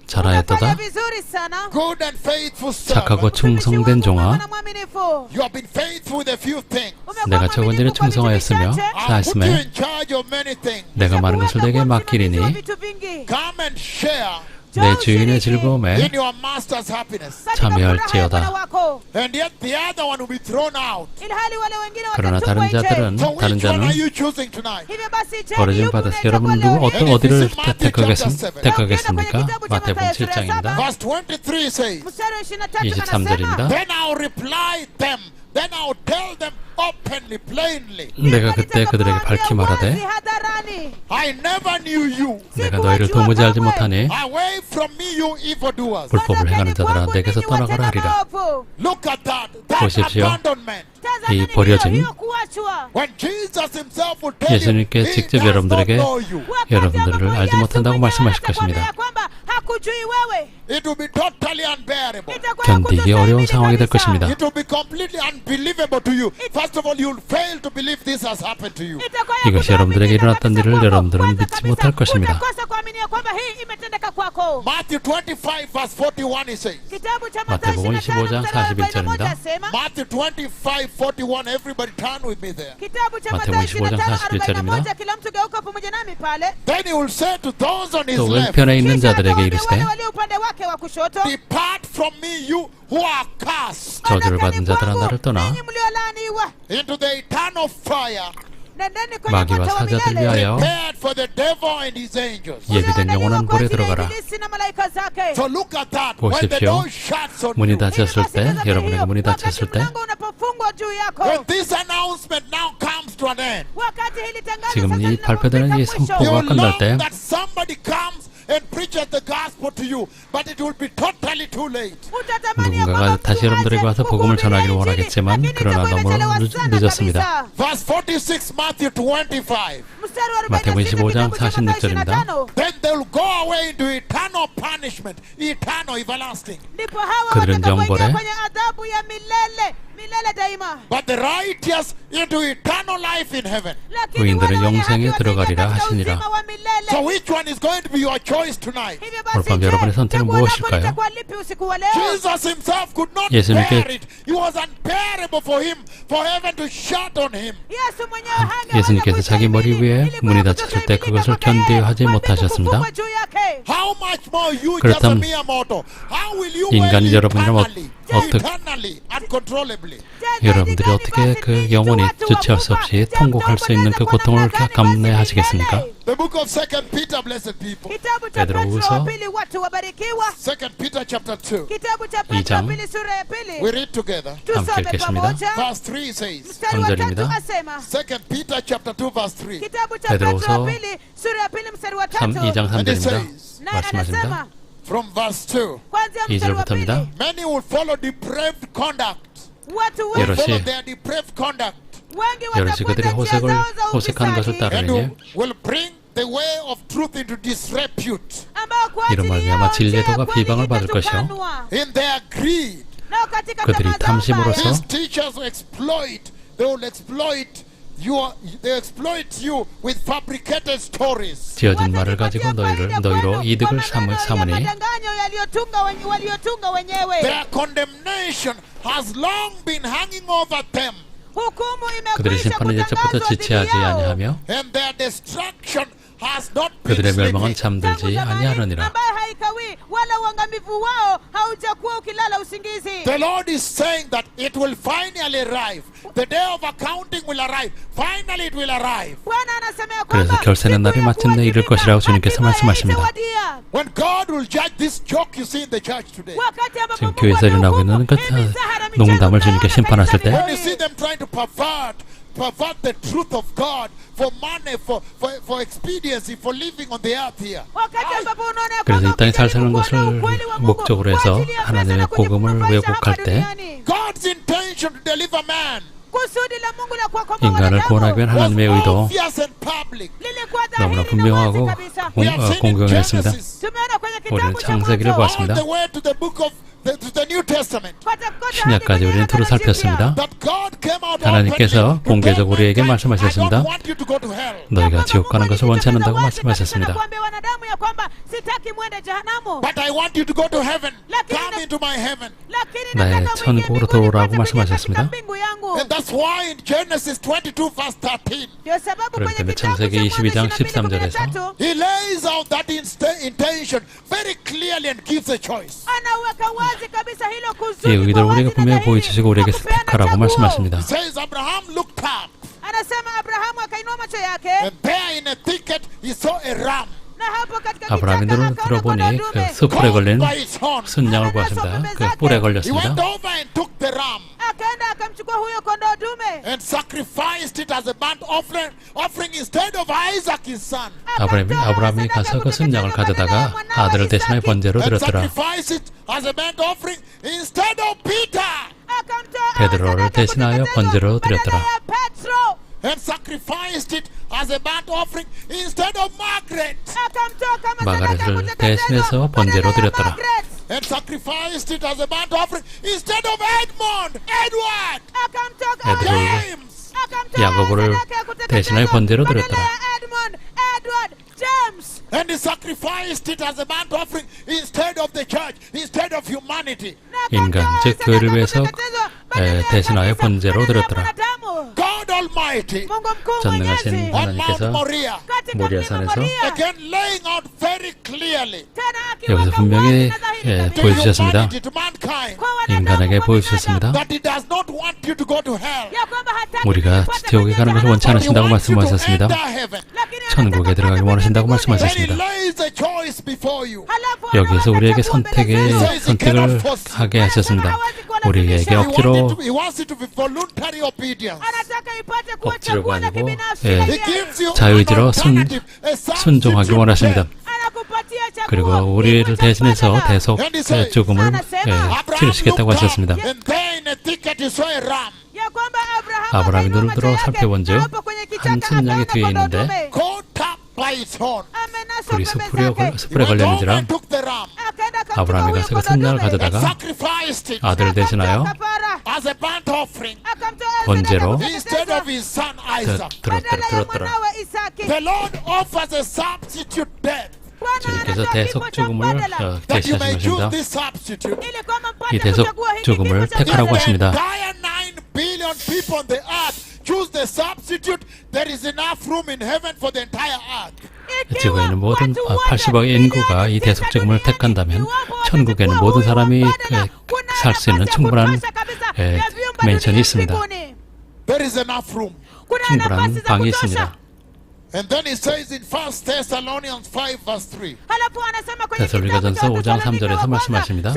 잘하였도다. umefanya vizuri sana. good and faithful 착하고 servant. 충성된 종아, Na mwaminifu. You have been faithful with a few things. Umekuwa 내가 적은 일에 mwaminifu kwa vitu 충성하였으며 vichache. I'll put you 사했음에 in charge of many things. 내가 많은 것을 내게 Kuweka kuwa 맡기리니 msimamizi wa vitu vingi. Come and share 내 주인의 즐거움에 in your master's happiness. Katika 참여할지어다. furaha ya Bwana wako. And yet the other one will be thrown out. Ilhali wale wengine 그러나 watatupwa 다른 nje. 자들은 So 다른 which one are 자는 you choosing tonight? Hivyo basi je, 버려짐 yupi 받았을 때 unaweza 여러분 kuwa 누구 leo? 어디를 택하겠습니까? 그러니까 마태복음 7장입니다. Verse 23 says, Mstari wa 23 23절입니다. anasema, then I'll reply them. Then I'll tell them openly, plainly. 내가 그때 그들에게 밝히 말하되 wazi hadharani, I never knew you. 내가 너희를 도무지 알지 못하니 Away from me, you evildoers. 불법을 행하는 자들아 kwangu 내게서 ninyi 떠나가라 watenda 하리라. maovu. Look at that. That 보십시오. abandonment. Tazameni 이 버려짐, hiyo kuachwa 요슈아 When Jesus himself will tell you, 예수님께 he 직접 does not 여러분들에게 know you. 여러분들을 알지 못한다고 말씀하실 것입니다. kwamba hakujui wewe. It will be totally unbearable. Itakuwa 견디기 어려운 hakutostahimili 상황이 될 kabisa. 것입니다. It will be completely unbelievable to you. First of all, you'll fail to believe this has happened to you. Itakuwa 이것이 ya 여러분들에게 kutoamini 일어났던 kabisa 일을 kwako. 여러분들은 Kwanza 믿지 kabisa, 못할 것입니다. utakosa kuaminia kwamba hii imetendeka kwako. Matthew 25 verse 41 he says. Kitabu cha Mathayo 마태복음 25장 41절입니다. asema. Matthew 25 41, everybody turn with me there. Kitabu cha 마태복음 Mathayo 25장 41절입니다. 41, kila mtu geuka pamoja nami pale. Then he will say to those on his 또 left, 왼편에 있는 Kisha 자들에게 atawaambia 이르시되 wale walio upande wake wa kushoto, depart from me, you who are cursed, 저주를 받은 자들아 ondokeni 나를 떠나 kwangu, ninyi mliolaaniwa, into the eternal fire nendeni kwenye 마귀와 moto wa 사자들 milele. 위하여 prepared for the devil and his angels. 예비된 영원한 Ulioandaliwa kwa 불에 ajili ya 들어가라. ibilisi na malaika zake. So look at that. When the 보십시오. door shuts on 문이 you, 닫혔을 때, 여러분에게 문이 닫혔을 때, mlango unapofungwa juu yako, when this announcement now comes to an end, wakati hili tangazo 지금 sasa 이 발표되는 이 linapofika 선포가 you will 끝날 love 때 that somebody comes and preaches the gospel to you, but it will be totally too late. utatamani ya 누군가가 kwamba 다시 mtu 여러분들에게 aje 와서 복음을 kuhubiri 전하기를 injili, 원하겠지만 lakini 그러나 itakuwa 너무 imechelewa sana 늦었습니다. kabisa. Verse 46, Matthew 25. Mstari wa 마태복음 46 25장 kitabu cha Mathayo 46절입니다. 25. Then they will go away into eternal punishment, eternal, everlasting. Ndipo hawa 그들은 watakapoingia 영벌에 kwenye adhabu ya milele milele daima, But the righteous into eternal life in heaven. lakini 의인들은 wale wenye 영생에 haki 들어가리라 wataingia katika 하시니라. uzima wa milele. So which one is going to be your choice tonight? Hivyo 오늘 basi, 밤 여러분의 선택은 chaguo lako 무엇일까요? litakuwa lipi usiku wa leo? Jesus himself could not 예수님께- bear it. It was unbearable for him, for heaven to shut on him. 예수 mwenyewe hangeweza 예수님께서 자기 머리 kustahimili, 위에 ilikuwa 문이 kutostahimilika 닫혔을 때 그것을 kwake yeye, 견디하지 kwa mbingu 못하셨습니다. kufungwa juu yake. How much more you, just a 그렇다면 mere mortal? How will you 인간인 wait 여러분이라면 eternally, 어떻게- eternally, uncontrollably? 여러분들이 어떻게 그 영원히 주체할 수 없이 통곡할 수 있는 그 고통을 감내하시겠습니까? The book of 2 Peter, blessed people. Kitabu cha 베드로후서 Petro wa pili, watu wabarikiwa. 2 Peter chapter 2. Kitabu cha Petro wa 2장. pili sura ya pili. We read together. Tusome 함께 읽겠습니다. pamoja. Verse 3 says, Mstari wa 3절입니다. tatu asema, 2 Peter chapter 2 verse 3. kitabu cha Petro 베드로후서 wa pili sura ya pili mstari wa 2장 tatu. 3절입니다. Naye 말씀하십니다. anasema From verse 2. kwanzia mstari wa pili, 2절부터입니다. Many will follow depraved conduct. watu Will 여럿이- follow their depraved conduct. wengi 여럿이 그들의 watafuata njia zao za 호색하는 것을 ufisadi, And 따르니 will bring the way of truth into disrepute. ambao kwa 이런 ajili 말미암아 yao njia ya 진리도가 kweli 비방을 받을 것이요. itatukanwa. In their greed, Nao katika 그들이 tamaa zao 탐심으로서 mbaya, these teachers will exploit. They will exploit you with fabricated stories. 지어진 말을 가지고 watajipatia 너희로 faida 이득을 kwenu kwa maneno ya 삼으니 madanganyo waliotunga wenyewe. Their condemnation has long been hanging over them, Hukumu 그들의 imekwisha 심판은 옛적부터 kutangazwa dhidi 지체하지 yao. 아니하며 and their destruction has not been 그들의 멸망은 sleeping. Tangu 잠들지 zamani, 아니하느니라. ambaye haikawii wala uangamivu wao haujakuwa ukilala usingizi. The Lord is saying that it will finally arrive. The day of accounting will arrive. Finally it will arrive. Bwana anasemea 그래서 kwamba 결세는 날이 siku ya 마침내 이를 kuwajibika 것이라고 주님께서 hatimaye 말씀하십니다. itawadia. When God will judge this joke you see in the church today. wakati ambapo 지금 Mungu 교회에서 일어나고 anahukumu 있는 그 hii mizahara michafu 농담을 주님께 mnayoona 심판하실 때 kanisani When you see leo them trying to pervert the truth of God for money, for expediency, for living on the earth here. wakati ambapo unaona 그래서 kwamba 이 땅에 잘 사는 ukijaribu 것을 kuona ukweli wa Mungu 목적으로 해서 kwa ajili ya pesa 하나님의 na kujipa 복음을 maisha 왜곡할 hapa 때 duniani. God's intention to deliver man kusudi la Mungu la kuwakomboa 인간을 구원하기 위한 wanadamu was 하나님의 의도 obvious and public. lilikuwa 너무나 dhahiri na wazi 분명하고 kabisa. We have seen in 공경했습니다. Genesis, Tumeona kwenye 우리는 kitabu cha 창세기를 Mwanzo, 보았습니다. all the way to the book of to the New Testament, kote 신약까지 hadi 우리는 kwenye 두루 Agano Jipya. 살폈습니다. that God came out 하나님께서 openly to 공개적으로 tell 우리에게 mankind, 말씀하셨습니다. I don't want you to go to hell. 너희가 지옥 가는 것을 원치 않는다고 Wazi kabisa na 말씀하셨습니다. kuambia wanadamu ya kwamba sitaki mwende jehanamu, But I want you to go to heaven. Lakini Come na- into my heaven. lakini 나의 nataka mwingie 천국으로 mbinguni 들어오라고 mpate kuingia 말씀하셨습니다. katika mbingu yangu. And that's why in Genesis 22 verse 13, Ndio sababu 그렇기 kwenye 때문에 kitabu 창세기 cha Mwanzo 22장 22:13 he lays out that intention very clearly and gives a choice. anaweka wazi kabisa hilo 이 kusudi 의도를 kwa 우리에게 wazi na 분명히 dhahiri, 보여주시고 우리에게 na kupeana 택하라고 chaguo. 말씀하십니다. He says Abraham looked up, Anasema Abrahamu akainua macho yake and there in a thicket he saw a ram na hapo katika 아브라함이 kichaka 눈을 akaona 들어보니 kondoo 그 dume. 숯불에 caught 걸린 by its horn. 순양을 보았습니다. 그 뿔에 He 걸렸습니다. went over and took the ram Akaenda akamchukua huyo kondoo dume and sacrificed it as a burnt offering instead of Isaac his son. 아브라함이 가서 그 순양을 가져다가 아들을 대신하여 번제로 And 드렸더라. sacrificed it as a burnt offering instead of Peter. akamtoa 베드로를 sadaka 대신하여 kuteketezwa 번제로 badala 드렸더라. ya Petro. and sacrificed it as a burnt offering instead of Margaret. akamtoa kama sadaka ya 마가렛을 kuteketezwa 대신해서 번제로 badala ya 드렸더라. Margaret. And sacrificed it as a burnt offering instead of Edmund. Edward. Akamtoa 에드워드, James. akamtoa 야고보를 sadaka ya kuteketezwa 대신하여 번제로 badala 드렸더라. ya Edmund, Edward, James. And he sacrificed it as a burnt offering instead of the church, instead of humanity. 인간, 즉 교회를 위해서 대신하여 번제로 드렸더라. God Almighty 전능하신 on Mount 하나님께서 Moriah, 모리아산에서 again laying out very clearly 여기서 분명히 to 보여주셨습니다. humanity, to mankind, 인간에게 보여주셨습니다. that he does not want you to go to hell. 우리가 지옥에 가는 것을 원치 But he 않으신다고 wants you to 말씀하셨습니다. enter heaven. 천국에 들어가기 원하신다고 Then he 말씀하셨습니다. lays a choice before you. 여기서 우리에게 선택을 하게 하셨습니다. 우리에게 억지로 He wants it to be voluntary obedience. 억지로가 아니고 He gives you 자유의지로 an alternative, a 순종하기 substitute 원하십니다. death. 그리고 우리를 대신해서 대속 죽음을 치르시겠다고 하셨습니다. And there in a thicket you saw a ram 아브라함이 눈을 들어 살펴본즉 한 순양이 뒤에 있는데 caught up by its horn. 불이 숲에 He went home 걸렸는지라 and took the ram 아브라함이 가서 그 순양을 and 가져다가 sacrificed it 아들을 대신하여 as a burnt offering 번제로 instead of his son Isaac. 들었더라. The Lord offers a substitute death 주님께서 대속 죽음을 that you 제시하신 may choose 것입니다. this substitute. 이 대속 죽음을 택하라고 The 하십니다. entire 9 billion people on the earth choose the substitute. There is enough room in heaven for the entire earth. 지구에 있는 모든 80억의 인구가 이 대속 죽음을 택한다면 천국에는 모든 사람이 살 수 있는 충분한 맨션이 있습니다. There is enough room. 충분한 방이 있습니다. And then it says in 1 Thessalonians 5 verse 3. 데살로니가전서 5장 3절에서 말씀하십니다.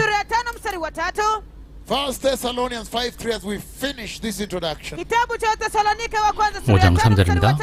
1 Thessalonians 5:3 as we finish this introduction. kitabu cha Wathesalonike wa kwanza 5장 3절입니다.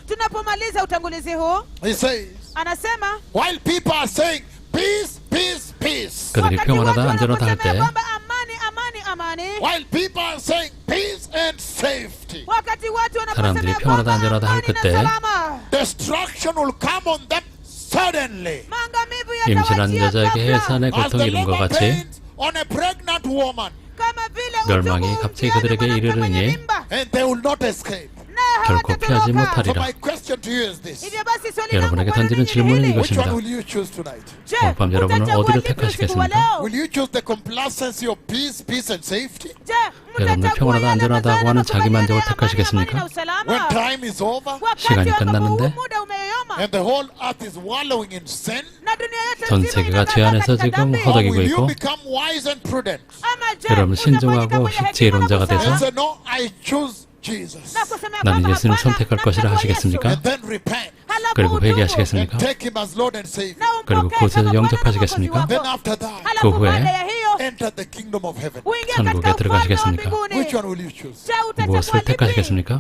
tunapomaliza utangulizi huu He says, anasema while people are saying peace, peace, peace. 그들이 wakati 평안하다 watu 안전하다 할 wanaposema 때 kwamba amani amani amani While people are saying peace and safety. wakati watu 사람들이 wanaposema 평안하다 kwamba 안전하다 할 amani na 그때 salama Destruction will come on them suddenly. maangamivu 임신한 yatawajia 여자에게 ghafla. 해산의 As 고통이 the 이른 것 labor 같이 pains on a pregnant woman. kama vile 멸망이 utungu 갑자기 umjiani 그들에게 mwanamke mwenye 이르르니 mimba, And they will not escape. naye 결코 피하지 hawatatoroka. So 못하리라. my question to you is this. hivyo basi swali langu 여러분에게 kwenu 던지는 ninyi ni 질문은 hili. Which 이것입니다. one will you choose tonight? Je, 오늘 밤 여러분은 mtachagua 어디를 lipi usiku wa 택하시겠습니까? leo? Will you choose the complacency of peace, peace and safety? Je, 여러분은 mtachagua 평안하다 yale 안전하다고 mazao 하는 na 자기 만족을 makubaliano ya 택하시겠습니까? amani na usalama? When time is over Wakati 시간이 ambapo 끝났는데 huu muda umeyoyoma and the whole earth is wallowing in sin, na dunia yote 전 nzima 세계가 죄 inazama 안에서 katika 지금 dhambi. or 허덕이고 will you 있고 become wise and prudent Ama je, 여러분 utafanyika 신중하고 mwenye hekima 지혜론자가 na busara? 돼서 and say, no, I choose Jesus. Na kusema 나는 kwamba 예수님을 hapana, 선택할 것이라 nachagua 하시겠습니까? And then repent Halafu 그리고 utubu. 회개하시겠습니까? and take him as Lord and Savior. Na 그리고 umpokee 그곳에서 kama Bwana na 영접하시겠습니까? Mwokozi Then wako. after that, Halafu 그 후에 baada ya hiyo enter the kingdom of heaven. uingie 천국에 katika ufalme wa 들어가시겠습니까? mbinguni. Which one will you choose? Je, utachagua 무엇을 lipi? 택하시겠습니까?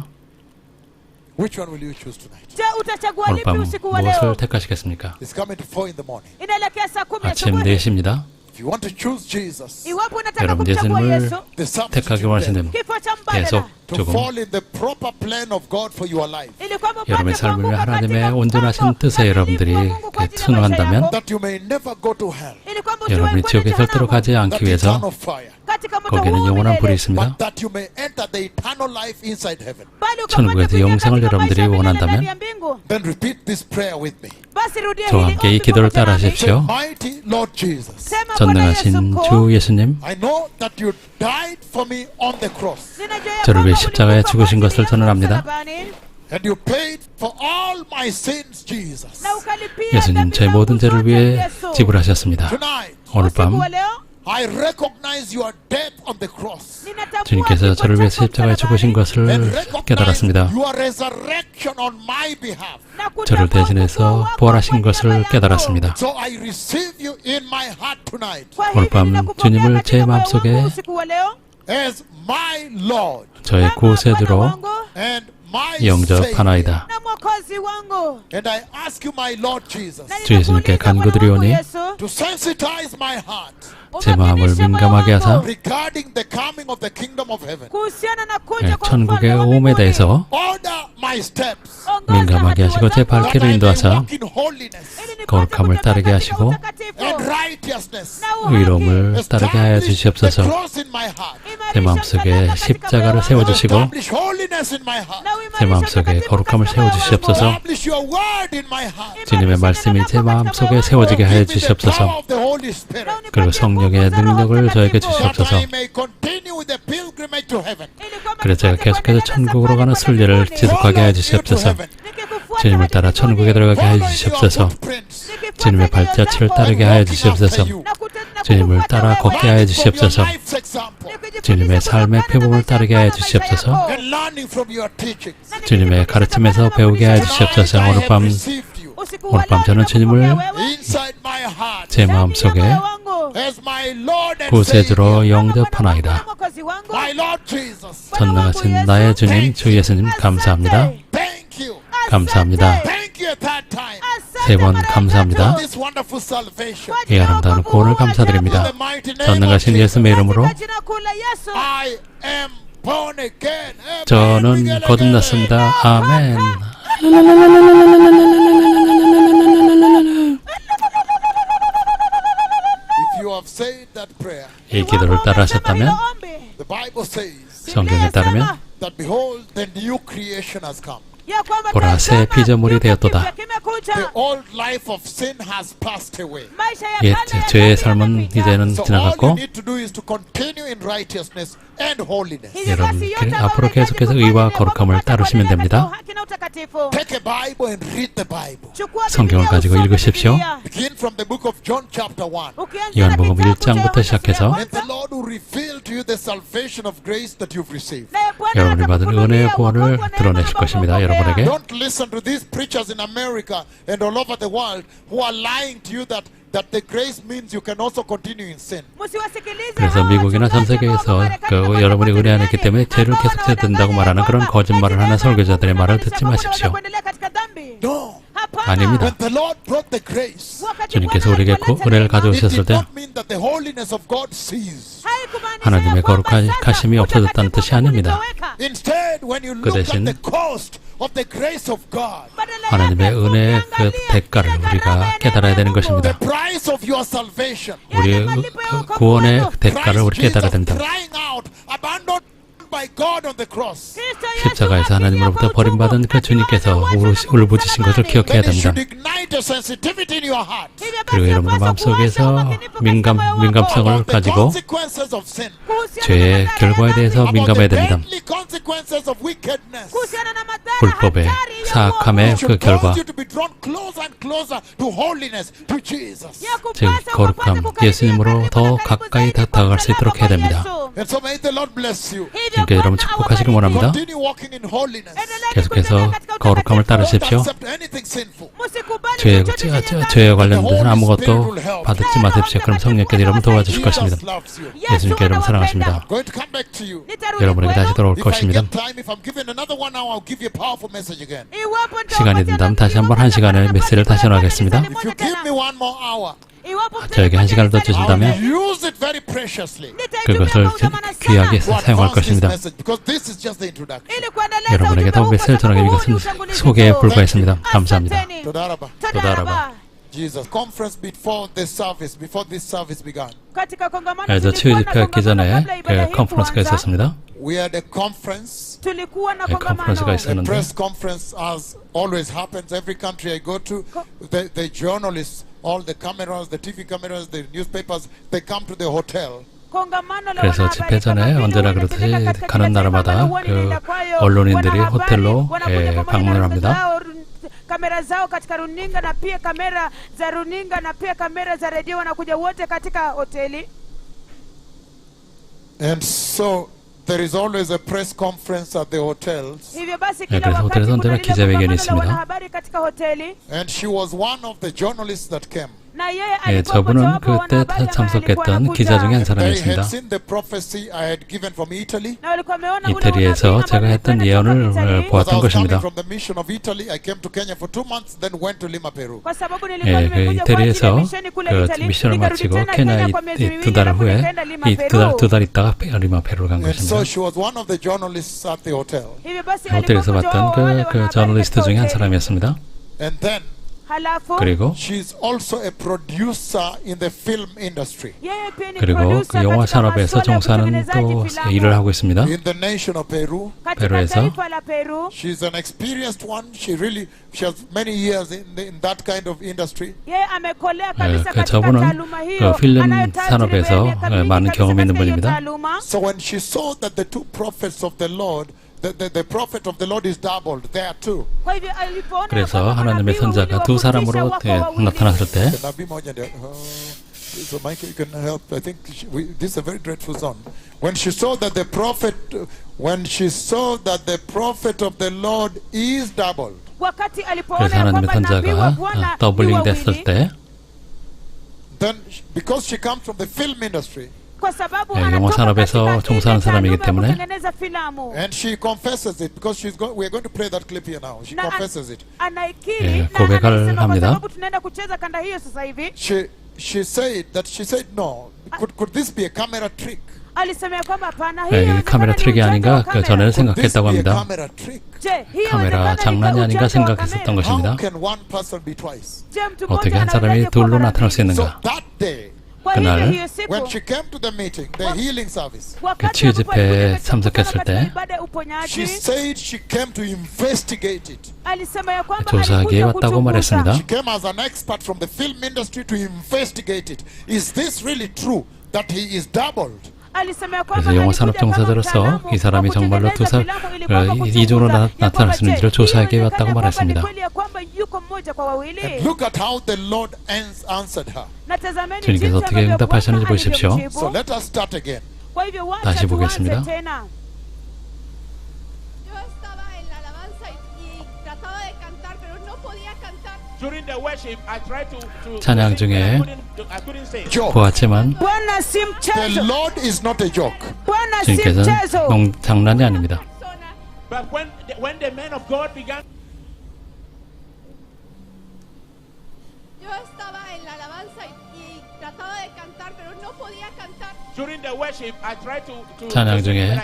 Which one will you choose tonight? Je, utachagua 오늘 lipi 밤 usiku wa 무엇을 leo? 택하시겠습니까? It's coming to 4 in the morning. Inaelekea saa 10 아침 asubuhi. 4시입니다. If you want to choose Jesus, Iwapo unataka 여러분 kumchagua 예수님을 Yesu, the 택하기 substitute 원하신다면 death, kifo cha mbadala, 대속 to 죽음 fall in the proper plan of God for your life, ili kwamba upate 여러분의 삶을 kuanguka 하나님의 katika 온전하신 mpango 뜻에 kamilifu 여러분들이 wa Mungu kwa ajili ya 순응한다면 maisha yako, that you may never go to hell, ili kwamba usiwahi 여러분이 kwenda 지옥에 절대로 jehanamu, 가지 that 않기 위해서 eternal fire, katika moto 거기에는 huu 영원한 불이 milele, 있습니다. but that you may enter the eternal life inside heaven. bali ukapate 천국에서 kuingia 영생을 katika 여러분들이 maisha ya milele 원한다면 ndani ya mbingu. Then repeat this prayer with me. Basi rudia 저와 hili 함께 이 ombi 기도를 pamoja nami. Say, 따라하십시오. mighty Lord Jesus, Sema, Bwana Yesu 전능하신 mkuu, 주 예수님, I know that you died for me on the cross, ninajua ya 저를 kwamba 위해 십자가에 ulikufa 죽으신 kwa 것을 ajili 저는 yangu 압니다. msalabani, and you paid for all my sins, Jesus. na ukalipia 예수님 dhambi 제 zangu 모든 죄를 zote, 위해 Yesu. 지불하셨습니다. Tonight, 오늘 Usiku 밤 wa leo, I recognize your death on the cross ninatambua 주님께서 kifo 저를 위해 chako 십자가에 죽으신 msalabani, 것을 and recognize 깨달았습니다. your resurrection on my behalf. na kutambua 저를 ufufuo 대신해서 wako 부활하신 kwa 것을 niaba yangu. 깨달았습니다. So I receive you in my heart tonight Kwa 오늘 hivyo 밤 ninakupokea 주님을 katika 제 moyo 마음속에 wangu usiku wa leo, as my Lord 저의 kama Bwana 구세주로 wangu and my Savior. 영접하나이다. na mwokozi wangu. And I ask you, my Lord Jesus, Na 주 예수님께 ninakuuliza Bwana 간구드리오니 wangu Yesu, to sensitize my heart 제 마음을 umakinishe moyo 민감하게 wangu 하사 regarding the coming of the kingdom of heaven. kuhusiana na kuja kwa 천국의 ufalme wa 오음에 mbinguni. 대해서 Order my steps. 민감하게 하시고 제 발길을 인도하사 거룩함을 따르게 하시고 And righteousness. 의로움을 따르게 하여 주시옵소서. Cross in my heart. 제 마음속에 십자가를 세워주시고 Establish holiness in my heart. 제 마음속에 거룩함을 세워주시옵소서. Establish your word in my heart. 주님의 말씀이 제 마음속에 세워지게 하여 Give me the power 주시옵소서. of the Holy Spirit. 그리고 성령의 능력을 저에게 That 주시옵소서. I may continue with the pilgrimage to heaven. 그래서 제가 계속해서 천국으로 가는 순례를 지속하게 하여 주시옵소서. 주님을 따라 천국에 들어가게 하여 주시옵소서. 주님의 발자취를 따르게 하여 주시옵소서. 주님을 따라 걷게 하여 주시옵소서. 주님의 삶의 표범을 따르게 하여 주시옵소서. And learning from your teachings. 주님의 가르침에서 배우게 하여 주시옵소서. 오늘 밤 저는 주님을 Inside my heart. 제 마음속에 As my Lord and 구세주로 Savior. 영접하나이다. My Lord Jesus. 전능하신 나의 주님, 주 예수님 감사합니다. Thank you. 감사합니다. Thank you a third time. 세 번 감사합니다. This wonderful salvation. 이 아름다운 구원을 감사드립니다. 전능하신 예수님의 이름으로 I am born again. Amen. 저는 거듭났습니다. 아멘. If you have said that prayer, 이 기도를 따라하셨다면 the Bible says 성경에 따르면 that behold, the new creation has come. 보라 새 피조물이 되었도다. The old life of sin has passed away. 옛 죄의 삶은 이제는 So all you 지나갔고 need to do is to continue in righteousness and holiness. 여러분 앞으로 계속해서 의와 거룩함을 따르시면 됩니다. Take a Bible and read the Bible. 성경을 가지고 읽으십시오. Begin from the book of John chapter 1. 요한복음 1장부터 시작해서 And the Lord will reveal to you the salvation of grace that you've received. 여러분이 받은 은혜의 구원을 드러내실 것입니다. 여러분에게 Don't listen to these preachers in America and all over the world who are lying to you that the grace means you can also continue in sin. 그래서 미국이나 전 세계에서 여러분이 은혜 안에 있기 때문에 죄를 계속해야 된다고 말하는 그런 거짓말을 하는 설교자들의 말을 듣지 마십시오. No. 아닙니다. When the Lord brought the grace, 주님께서 우리에게 은혜를 it 가져오셨을 did 때 not mean that the holiness of God ceased. 하나님의 거룩하심이 없어졌다는 뜻이 아닙니다. Instead, when you 그 look at 대신 the cost of the grace of God, 하나님의 은혜의 그 대가를 우리가 깨달아야 되는 the 것입니다. price of your salvation, 우리의 구원의 대가를 우리 깨달아야 됩니다. crying out, abandoned by God on the cross. 십자가에서 하나님으로부터 버림받은 그 주님께서 울부짖으신 것을 기억해야 Then it 됩니다. should ignite a sensitivity in your heart. 그리고 여러분의 마음속에서 민감성을 About the 가지고 consequences of sin. 죄의 결과에 대해서 About 민감해야 the 됩니다. deadly consequences of wickedness. 불법의 사악함의 It 그 should 결과, cause you to be drawn closer and closer to holiness, to Jesus. 즉 거룩함, 예수님으로 더 가까이 다가갈 수 있도록 해야 됩니다. And so may the Lord bless you. 주님께 여러분 축복하시길 원합니다. Continue walking in holiness. 계속해서 거룩함을 Don't 따르십시오. accept anything sinful. 죄에 관련된 아무것도 받지 마십시오. 그럼 성령께서 여러분 도와주실 것입니다. Jesus loves you. 예수님께 여러분 사랑하십니다. Going to come back to you. 여러분에게 다시 돌아올 If I 것입니다. get time, if I'm given another 1 hour, I'll give you a powerful message again. 시간이 된다면 다시 한번 1시간의 메시지를 다시 전하겠습니다. If you give me 1 more hour, 저에게 1시간을 더 주신다면 use it very preciously. 그것을 귀하게 To 사용할 advance this 것입니다. message, because this is just the introduction. 여러분에게 더 메시지를 전하기 위해서는 소개에 불과했습니다. 감사합니다. Toda rabba. 도다라바. Jesus. Conference before this service began. 저 치유 집회 하기 전에 그 컨퍼런스가 있었습니다. We had a conference, 컨퍼런스가 a 있었는데 press conference, as always happens every country I go to. The journalists, all the cameras, the TV cameras, the newspapers, they come to the hotel. 그래서 집회 전에 언제나 그렇듯이 가는 나라마다 그 언론인들이 호텔로 방문을 합니다. kamera zao katika runinga na pia kamera za runinga na pia kamera za redio wanakuja wote katika hoteli. And so there is always a press conference at the hotels. Hivyo basi 그래서 kila 호텔에서 wakati 언제나 kuna 기자회견이 lile 있습니다. wanahabari katika hoteli. And she was one of the journalists that came. 나 yeye alikuwa 저분은 mojawapo wa 그때 wanahabari ambaye 참석했던 alikuwa 기자 중에 한 anakuja. They 사람이었습니다. had seen the prophecy I had given from Italy. Na walikuwa wameona ule 이태리에서 unabii 제가 ambao 했던 nilikuwa 예언을 natoka Italy. As I 보았던 was coming 것입니다. from the mission of Italy, I came to Kenya for 2 months, then went to Lima, Peru. kwa sababu nilikuwa 그 nimekuja kwa ajili ya 이태리에서 misheni kule 그 Italy, 미션을 nikarudi 마치고 tena 케냐 Kenya kwa miezi miwili, 2달 alafu 후에 nikaenda Lima, 이 Peru. 두 달 있다가 리마 페루를 간 And so 것입니다. she was one of the journalists at the hotel. Hivyo basi 호텔에서 alikuwa 봤던 mmoja wa wale 그 wanahabari 저널리스트 katika 중에 한 hoteli. 사람이었습니다. And then Halafu 그리고 she's also a producer in the film industry. yeye pia ni 그리고 producer 그 영화 katika 산업에서 masuala ya 종사하는 utengenezaji 또 filamu. 일을 하고 있습니다. In the nation of Peru, Katika 페루에서 taifa la Peru, she's an experienced one. She has many years in that kind of industry. yeye amekolea kabisa 그 katika 저분은 taaluma 그 hiyo. 필름 Anayo tajriba 산업에서 ya miaka mingi 많은 kabisa 경험이 있는 katika hiyo 분입니다. taaluma. So when she saw that the two prophets of the Lord, the prophet of the Lord is doubled there too. Kwa hivyo alipoona 그래서 kwamba 하나님의 manabii 선자가 wawili 두 wa 사람으로 kutisha wako wawili. 나타났을 때 The Nabi Moja, so Michael, you can help. I think this is a very dreadful song. When she saw that the prophet of the Lord is doubled, wakati alipoona 그래서 ya 하나님의 kwamba nabii wa 선자가 Bwana yu 더블링 됐을 wawili, 때 then because she comes from the film industry kwa sababu 영화 anatoka 산업에서 katika 종사하는 ile 사람이기 taaluma ya 때문에 kutengeneza filamu. and she confesses it because we're going to play that clip here now. She Na confesses it. anaikiri na 고백을 anasema kwa 합니다. sababu tunaenda kucheza kanda hiyo sasa hivi. She said no. Could this be a camera trick? Alisema ya kwamba hapana, 이게 hiyo 카메라 트릭이 아닌가 그 전에는 Could this 생각했다고 be a 합니다. camera trick? Je, hiyo 카메라 inawezekana 장난이 ni 아닌가 ujanja wa 생각했었던 kamera? 것입니다. How can one person be twice? Je, mtu mmoja 어떻게 한 anawezaje 사람이 kuwa 둘로 mara 나타날 수 mbili? So 있는가? that day, Kwa hivyo 그날 hiyo siku, when she came to the meeting, the healing service, wakati 치유 ambapo 집회에 alikuja katika 참석했을 katika 때 ibada ya uponyaji, she said she came to investigate it. alisema ya kwamba 조사하기에 alikuja 왔다고 kuchunguza. 말했습니다. She came as an expert from the film industry to investigate it. Is this really true that he is doubled? alisema ya kwamba 그래서 영화 산업 alikuja kama 종사자로서 mtaalamu 이 사람이 wa 정말로 kutengeneza filamu ili kwamba 이중으로 kuchunguza ya 나타날 수 kwamba 있는지를 je, 조사하기 hiyo 왔다고 inawezekana kwamba 말했습니다. ni kweli ya kwamba yuko mmoja kwa wawili. And look at how the Lord answered her. Na tazameni 주님께서 jinsi 어떻게 ambavyo 응답하시는지 Bwana 보십시오. alivyomjibu. So let us start again. Kwa hivyo wacha 다시 tuanze 보겠습니다. tena. Yo estaba en la alabanza y trataba de cantar, pero no podía cantar. During the worship, I tried to 찬양 sing, but 중에 I couldn't sing. Joke. 보았지만 Bwana si The mchezo. Lord is not a joke. Bwana si 주님께서는 mchezo. 장난이 아닙니다. Persona. But when the man of God began, Yo estaba en la alabanza y trataba de cantar, pero no podía cantar. during the worship, I tried to 찬양 sing, 중에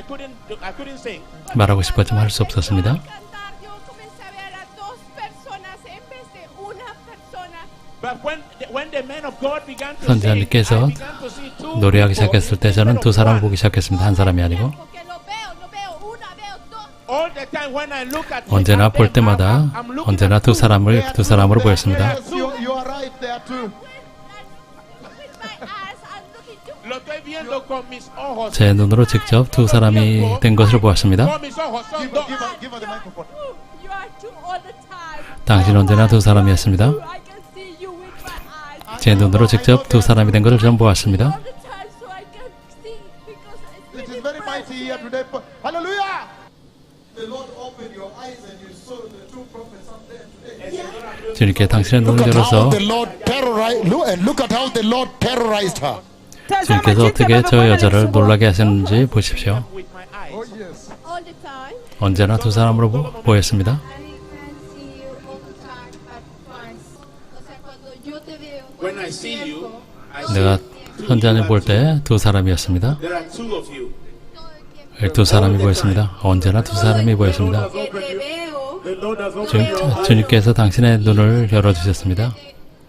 but I couldn't sing. 말하고 싶었지만 할 수 없었습니다. Al cantar, yo comencé a ver a dos personas en vez de una persona. But when the man of God began to sing, 선지자님께서 I began to see two 노래하기 people 시작했을 때 instead 저는 of 두 사람을 one. 보기 시작했습니다. 한 사람이 아니고 Porque lo veo, una, veo dos. All the time when I look at 언제나 them, 볼 때마다 I'm looking 언제나 at 두 two. 사람을 두 사람으로 보였습니다. Yes, you are right there too. With my eyes, I'm looking to Lo estoy viendo con mis ojos. 제 눈으로 직접 두 사람이 된 것을 보았습니다. Con mis ojos son dos. Give her the microphone. you are two all the time. 당신 언제나 두 사람이었습니다. I can see you with my eyes 제 눈으로 직접 두 사람이 된 것을 전 보았습니다. all the time, so I can see because it's It really is very mighty here today. Hallelujah! The Lord opened your eyes and you saw the two prophets up there today. 주님께 당신의 눈을 Look at how 열어서 the Lord terrorized. Look at how the Lord terrorized her. Tazama 주님께서 jinsi 어떻게 ambavyo 저 Bwana 여자를 alisumbuka. 놀라게 하셨는지 보십시오. With my eyes. yes. all the time. 언제나 두 사람으로 보였습니다. I can see you all the time at once. O sea, cuando yo te veo, When I see you, I see 내가 선지자님 볼 때 두 사람이었습니다. there are two of you. todo el tiempo 두 사람이 보였습니다. 언제나 두 사람이 보였습니다. que te veo, The Lord has opened 주님께서 당신의 눈을 열어주셨습니다.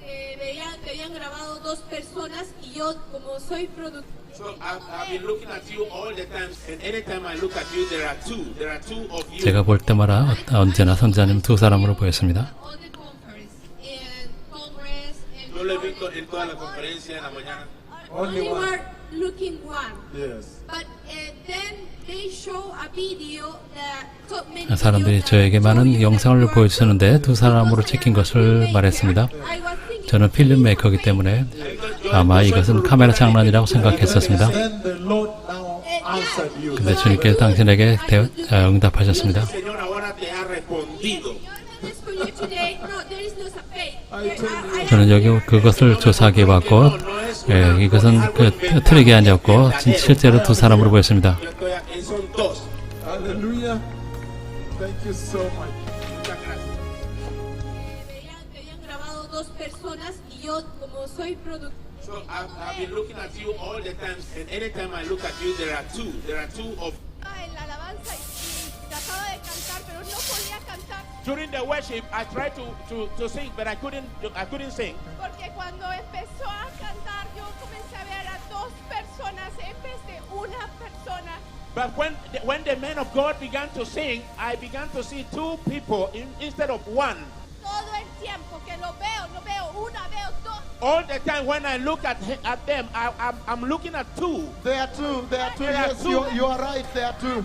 veían grabado dos personas y yo como soy productora. So I've been looking at you all the time, and anytime I look at you, there are two of you. 제가 볼 때마다 언제나 선지자님 두 사람으로 보였습니다. All the conference and Congress and Yo le he visto en toda la conferencia en la mañana. only were looking one. Yes. But then they show a video that 사람들이 저에게 많은 영상을 보여주셨는데 두 사람으로 찍힌 것을 말했습니다. 저는 필름 메이커이기 때문에 아마 이것은 카메라 장난이라고 생각했었습니다. Then the Lord now answered you. 근데 주님께서 당신에게 응답하셨습니다. El Señor ahora te ha respondido. 저는 여기 그것을 조사하게 봤고, 이것은 트릭이 아니었고 실제로 두 사람으로 보였습니다. Son dos. Hallelujah. Thank you so much. Muchas gracias. Me habían grabado dos personas y yo, como soy productora, So I've been looking at you all the time, and anytime I look at you, there are two. There are two of. en la alabanza y trataba de cantar, pero no podía cantar During the worship, I tried to sing, but I couldn't sing. porque cuando empezó a cantar yo comencé a ver a dos personas en vez de una persona. But when the man of God began to sing, I began to see two people instead of one. Todo el tiempo que lo veo, no veo una, veo dos. All the time when I look at them, I'm looking at two. There are two. There are two. There are Yes, two. you are right. There are two.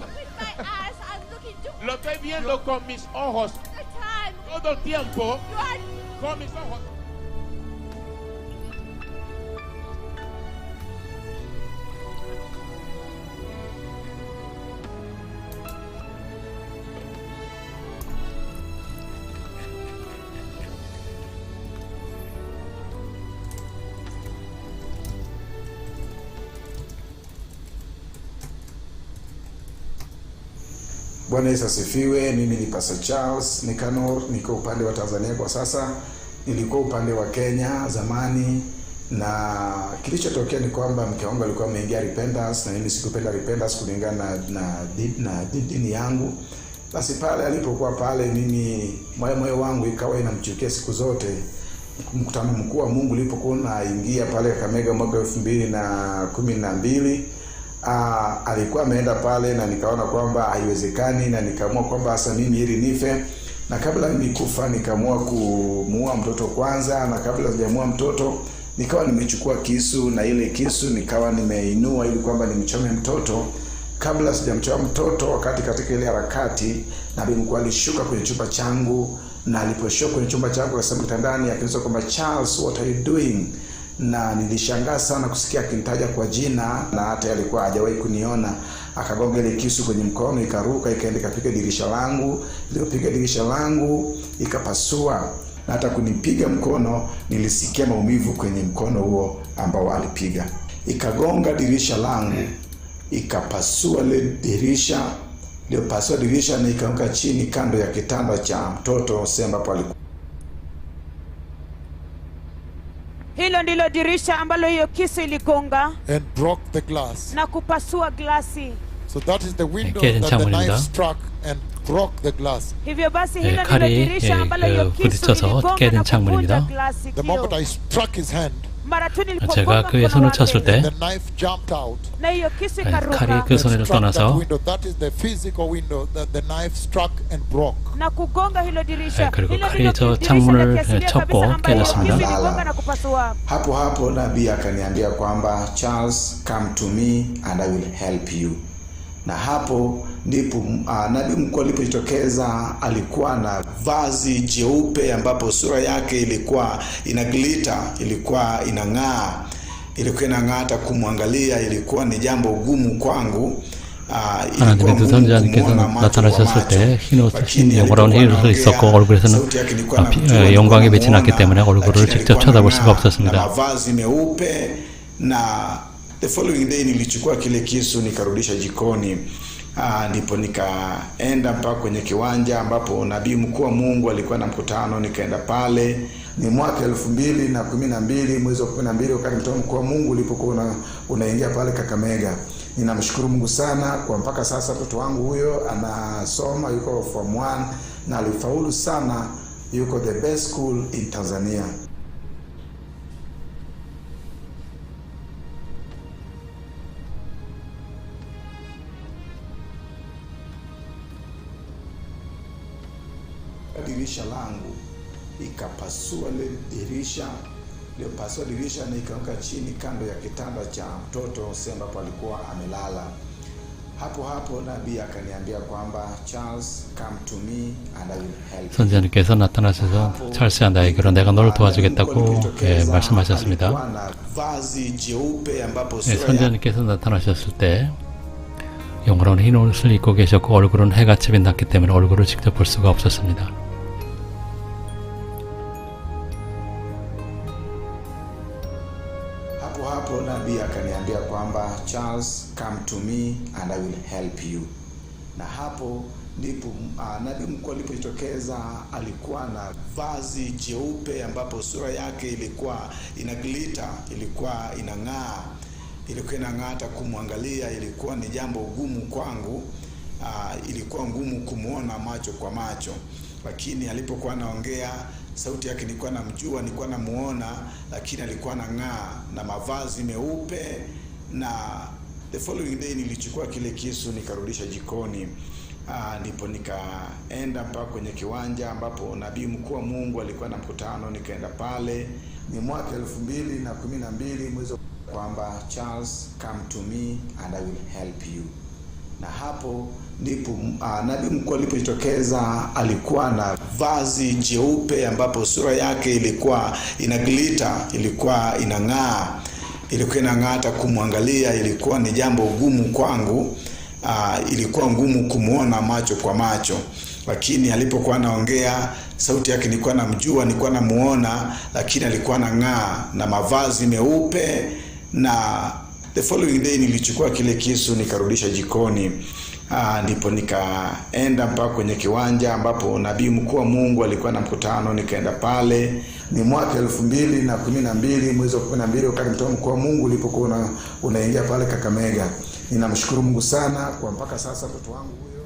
With my eyes, I'm looking to Lo estoy viendo con mis ojos the time. todo el tiempo. You are Con mis ojos. Bwana Yesu asifiwe. Mimi ni Pastor Charles Nicanor, niko upande wa Tanzania kwa sasa. Nilikuwa upande wa Kenya zamani, na kilichotokea ni kwamba mke wangu alikuwa ameingia repentance na mimi sikupenda repentance kulingana na dini yangu. Basi pale alipokuwa pale, mimi moyo wangu ikawa inamchukia siku zote. Mkutano mkuu wa Mungu ulipokuwa unaingia pale Kakamega mwaka 2012, alikuwa ameenda pale na nikaona kwamba haiwezekani, na nikaamua kwamba hasa mimi ili nife, na kabla mimi kufa nikaamua kumuua mtoto kwanza, na kabla sijamuua mtoto nikawa nimechukua kisu, na ile kisu nikawa nimeinua ili kwamba nimchome mtoto. Kabla sijamchoma mtoto, wakati katika ile harakati, nabii mkuu alishuka kwenye chumba changu, na aliposhuka kwenye chumba changu akasema kitandani, akisema kwamba Charles, what are you doing? Na nilishangaa sana kusikia akinitaja kwa jina, na hata alikuwa hajawahi kuniona. Akagonga ile kisu kwenye mkono, ikaruka ikaenda kapiga dirisha langu. Ilipopiga dirisha langu ikapasua, na hata kunipiga mkono nilisikia maumivu kwenye mkono huo ambao alipiga. Ikagonga dirisha langu, ikapasua ile dirisha, iliyopasua dirisha na ikaanguka chini kando ya kitanda cha mtoto ambapo alikuwa. Hilo ndilo dirisha ambalo hiyo kisu iligonga And broke the glass. na kupasua glasi. So that is the window 깨진 that the 창문입니다. knife struck and broke the glass. Hivyo basi hilo ndilo 칼이 dirisha ambalo hiyo kisu 부딪혀서 iligonga 깨진 na kuvunja 창문입니다. glasi The moment kioo. I struck his hand, Mara tu 제가 nilipogonga 그의 mkono 손을 쳤을 wake 때 the knife jumped out. na hiyo kisu 칼이 ikaruka 그 and 손을 struck that 떠나서 window. That is the physical window that the knife struck and broke. na kugonga hilo dirisha. 그리고 Hilo 칼이 ndilo 저 dirisha 창문을 la kiasilia 쳤고 kabisa ambayo hiyo 깨졌습니다. kisu iligonga na kupasua. Hapo nabii akaniambia kwamba Charles, come to me and I will help you. Na hapo ndipo nabii mkuu alipojitokeza. Alikuwa na vazi jeupe ambapo sura yake ilikuwa ina glitter, ilikuwa inang'aa, hata kumwangalia ilikuwa ni jambo gumu kwangu. 하나님의 두 선지자님께서 나타나셨을 때 흰 영어로운 흰 옷을 입었고 얼굴에서는 영광이 비치지 않기 때문에 얼굴을 직접 쳐다볼 수가 없었습니다. mavazi meupe. Na the following day nilichukua kile kisu nikarudisha jikoni. Ndipo nikaenda mpaka kwenye kiwanja ambapo nabii mkuu wa Mungu alikuwa na mkutano. Nikaenda pale, ni mwaka 2012 mwezi wa 12, wakati mkutano mkuu wa Mungu ulipokuwa unaingia pale Kakamega. Ninamshukuru Mungu sana kwa mpaka sasa mtoto wangu huyo anasoma, yuko form 1 na alifaulu sana, yuko the best school in Tanzania. Dirisha langu ikapasua ile dirisha, iliyopasua dirisha na ikaanguka chini kando ya kitanda cha mtoto ambapo alikuwa amelala. Hapo nabii akaniambia kwamba Charles, come to me and I will help you. 선지자님께서 나타나셔서 찰스야, 나에게로 내가 너를 도와주겠다고 말씀하셨습니다. 선지자님께서 나타나셨을 때 영어로는 흰 옷을 입고 계셨고 얼굴은 해같이 빛났기 때문에 얼굴을 직접 볼 수가 없었습니다. Charles, come to me and I will help you. Na hapo ndipo nabii mkuu alipojitokeza. Alikuwa na vazi jeupe ambapo sura yake ilikuwa ina glitter, ilikuwa inang'aa, hata kumwangalia ilikuwa ni jambo gumu kwangu. Ilikuwa ngumu kumuona macho kwa macho, lakini alipokuwa anaongea sauti yake nilikuwa namjua, nilikuwa namuona, lakini alikuwa anang'aa na mavazi meupe. Na the following day nilichukua kile kisu nikarudisha jikoni. Ndipo nikaenda mpaka kwenye kiwanja ambapo nabii mkuu wa Mungu alikuwa na mkutano. Nikaenda pale, ni mwaka 2012 mwezi kwamba Charles, come to me and I will help you. Na hapo ndipo nabii mkuu alipojitokeza. Alikuwa na vazi jeupe ambapo sura yake ilikuwa ina glitter, ilikuwa inang'aa, hata kumwangalia ilikuwa ni jambo gumu kwangu. Ilikuwa ngumu kumuona macho kwa macho, lakini alipokuwa anaongea sauti yake nilikuwa namjua, nilikuwa namuona, lakini alikuwa anang'aa na mavazi meupe. Na the following day nilichukua kile kisu nikarudisha jikoni. Ndipo nikaenda mpaka kwenye kiwanja ambapo nabii mkuu wa Mungu alikuwa na mkutano. Nikaenda pale, ni mwaka 2012 mwezi wa 12 wakati mkutano mkuu wa Mungu ulipokuwa unaingia pale Kakamega. Ninamshukuru Mungu sana kwa mpaka sasa mtoto wangu huyo